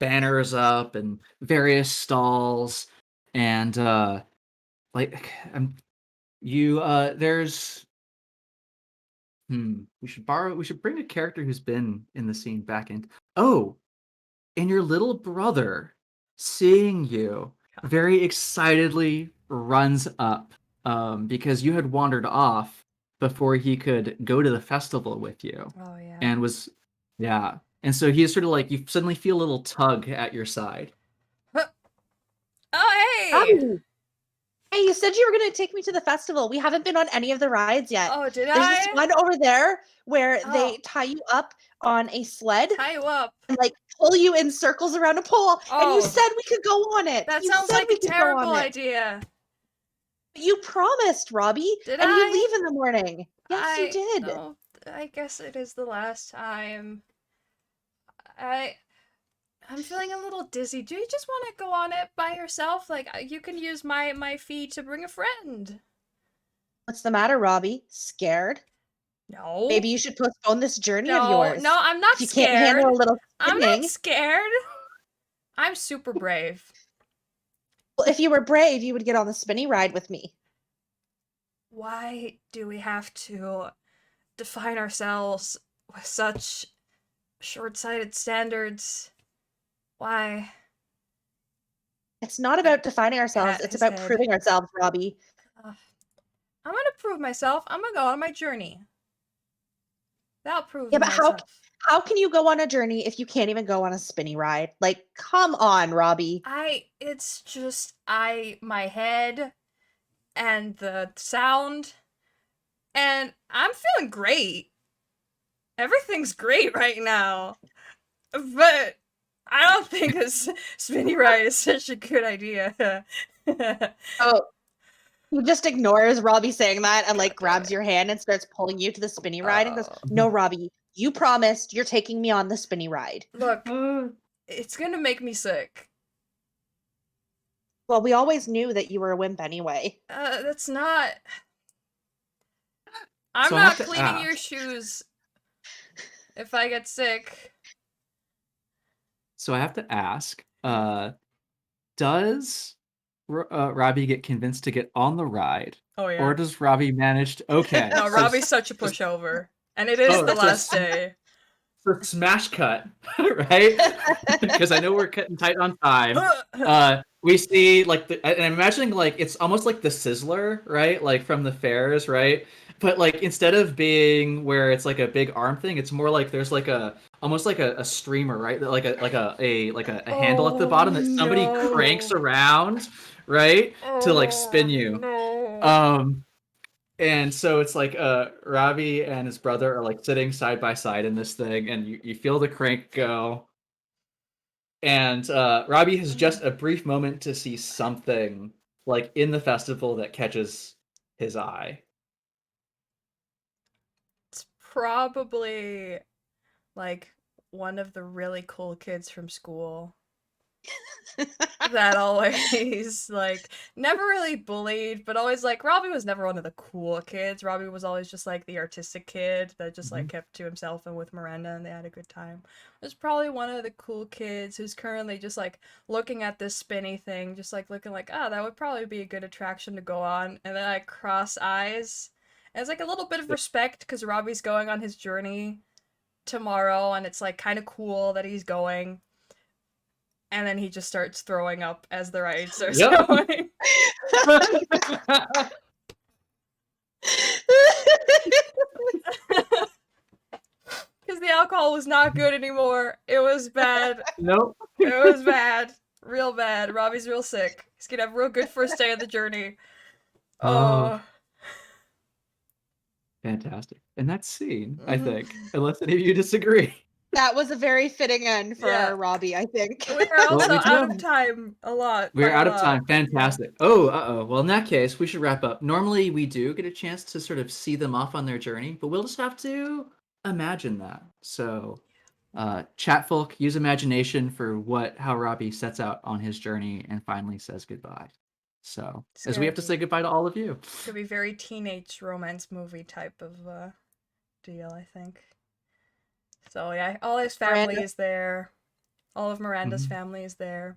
banners up and various stalls. And there's we should bring a character who's been in the scene back in. Oh, and your little brother, seeing you, very excitedly runs up because you had wandered off before he could go to the festival with you. Oh yeah. And so he's sort of like, you suddenly feel a little tug at your side. Oh, hey! Abby. Hey, you said you were going to take me to the festival. We haven't been on any of the rides yet. Oh, did There's this one over there where they tie you up on a sled. Tie you up. And like pull you in circles around a pole. And you said we could go on it. That sounds like a terrible idea. But you promised, Robbie. Did and I? you leave in the morning. Yes, you did. No, I guess it is the last time. I'm feeling a little dizzy. Do you just want to go on it by yourself? Like, you can use my fee to bring a friend. What's the matter, Robbie? Scared? No. Maybe you should postpone this journey of yours. No, I'm not you scared. You can't handle a little I'm spinning. not scared. I'm super brave. Well, if you were brave, you would get on the spinny ride with me. Why do we have to define ourselves with such short-sighted standards? Why? It's not about defining ourselves. It's about proving ourselves, Robbie. I'm gonna prove myself. I'm gonna go on my journey. That'll prove myself. But how can you go on a journey if you can't even go on a spinny ride? Like, come on, Robbie. It's just my head and the sound, and I'm feeling great. Everything's great right now, but I don't think a spinny ride is such a good idea. Oh, he just ignores Robbie saying that and like grabs your hand and starts pulling you to the spinny ride and goes, "No, Robbie, you promised you're taking me on the spinny ride." Look, it's gonna make me sick. Well, we always knew that you were a wimp anyway. That's not. I'm So I not have to cleaning your ask. shoes if I get sick. So I have to ask, does Robbie get convinced to get on the ride? Oh, yeah. Or does Robbie manage to... Okay. No, so Robbie's such a pushover. And it is the last day. For smash cut, right? Because I know we're cutting tight on time. We see like and I'm imagining like it's almost like the Sizzler, right? Like from the fairs, right? But like instead of being where it's like a big arm thing, it's more like there's like almost like a streamer, right? Like a handle at the bottom that somebody cranks around, right? To like spin you. And so it's like Robbie and his brother are like sitting side by side in this thing, and you feel the crank go. And Robbie has just a brief moment to see something like in the festival that catches his eye. It's probably like one of the really cool kids from school. That always like never really bullied, but always like Robbie was never one of the cool kids. Robbie was always just like the artistic kid that just like kept to himself and with Miranda, and they had a good time. It was probably one of the cool kids who's currently just like looking at this spinny thing, just like looking like, oh, that would probably be a good attraction to go on, and then I cross eyes. And it's like a little bit of respect because Robbie's going on his journey tomorrow, and it's like kind of cool that he's going. And then he just starts throwing up as the ride starts going. Because the alcohol was not good anymore. It was bad. Nope. It was bad. Real bad. Robbie's real sick. He's gonna have a real good first day of the journey. Oh. Fantastic. And that's scene, I think. Unless any of you disagree. That was a very fitting end for Robbie, I think. We're also out of time a lot. We're out of time. Fantastic. Oh, uh-oh. Well, in that case, we should wrap up. Normally, we do get a chance to sort of see them off on their journey, but we'll just have to imagine that. So, chat folk, use imagination for how Robbie sets out on his journey and finally says goodbye. So, as we have to say goodbye to all of you. It's gonna be very teenage romance movie type of deal, I think. So yeah, all his family is there. All of Miranda's family is there.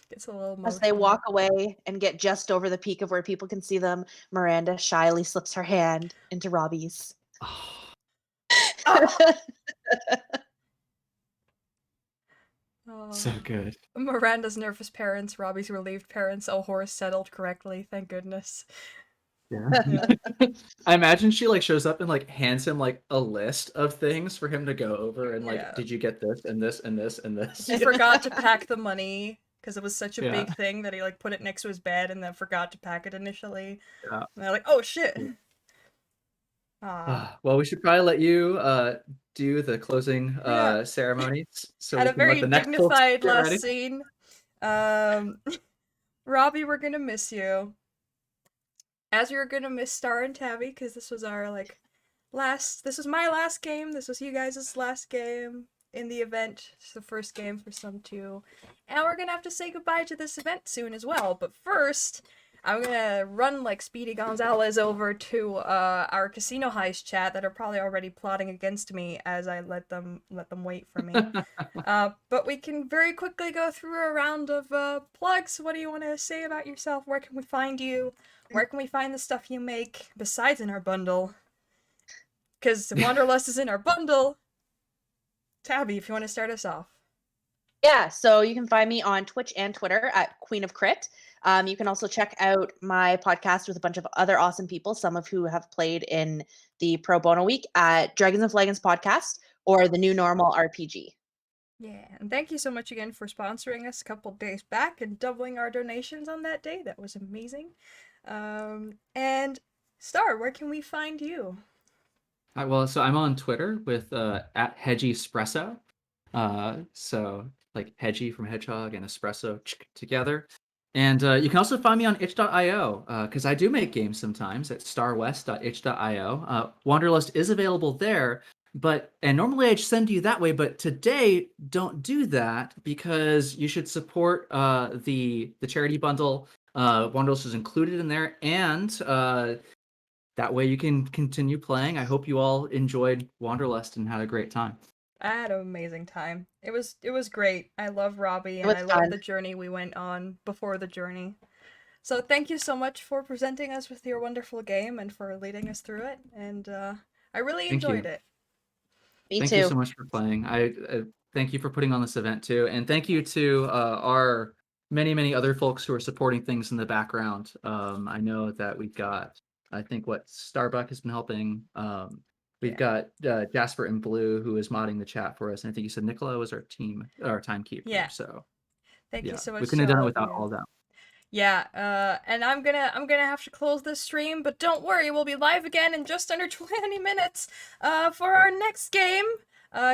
Gets a little emotional. As they walk away and get just over the peak of where people can see them, Miranda shyly slips her hand into Robbie's. So good. Miranda's nervous parents, Robbie's relieved parents. Oh, Horace settled correctly. Thank goodness. Yeah. I imagine she like shows up and like hands him like a list of things for him to go over and like, did you get this and this and this and this? He forgot to pack the money because it was such a big thing that he like put it next to his bed and then forgot to pack it initially. Yeah. And they're like, oh shit. Well, we should probably let you do the closing ceremonies. So at we a can very let the next dignified get last ready. scene. Robbie, we're gonna miss you. As we were gonna miss Star and Tabby, because this was our this was my last game, this was you guys' last game in the event. It's the first game for some too. And we're gonna have to say goodbye to this event soon as well. But first, I'm gonna run like Speedy Gonzalez over to our Casino Heist chat that are probably already plotting against me as I let them wait for me. But we can very quickly go through a round of plugs. What do you want to say about yourself? Where can we find you? Where can we find the stuff you make besides in our bundle? Because Wanderlust is in our bundle. Tabby, if you want to start us off. Yeah, so you can find me on Twitch and Twitter at Queen of Crit. You can also check out my podcast with a bunch of other awesome people, some of who have played in the Pro Bono week at Dragons and Flagons podcast or the New Normal RPG. Yeah, and thank you so much again for sponsoring us a couple days back and doubling our donations on that day. That was amazing. And Star, where can we find you? So I'm on Twitter with at Hedgiespresso. So like Hedgie from Hedgehog and Espresso together. And you can also find me on itch.io because I do make games sometimes at starwest.itch.io. Wanderlust is available there, and normally I'd send you that way, but today don't do that because you should support the charity bundle. Wanderlust is included in there, and that way you can continue playing. I hope you all enjoyed Wanderlust and had a great time. I had an amazing time. It was great. I love Robbie and was I love fun. the journey we went on before the journey. So thank you so much for presenting us with your wonderful game and for leading us through it. And I really Thank you. enjoyed it. Me Thank too. you so much for playing. I thank you for putting on this event too, and thank you to our many other folks who are supporting things in the background. I know that we've got, I think what Starbuck has been helping. We've got Jasper and Blue who is modding the chat for us, and I think you said Nicola was our timekeeper. Yeah. So Thank you so much we couldn't to have done all it of without you. all that. Yeah, and I'm gonna have to close this stream, but don't worry, we'll be live again in just under 20 minutes for our next game,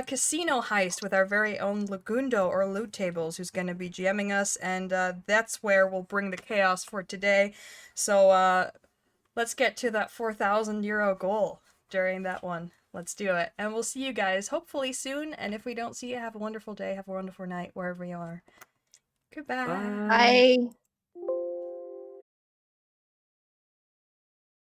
Casino Heist, with our very own Lagundo or Loot Tables, who's gonna be GMing us, and that's where we'll bring the chaos for today. So let's get to that 4,000 euro goal during that one. Let's do it, and we'll see you guys hopefully soon. And if we don't see you, have a wonderful day, have a wonderful night wherever you are. Goodbye. Bye.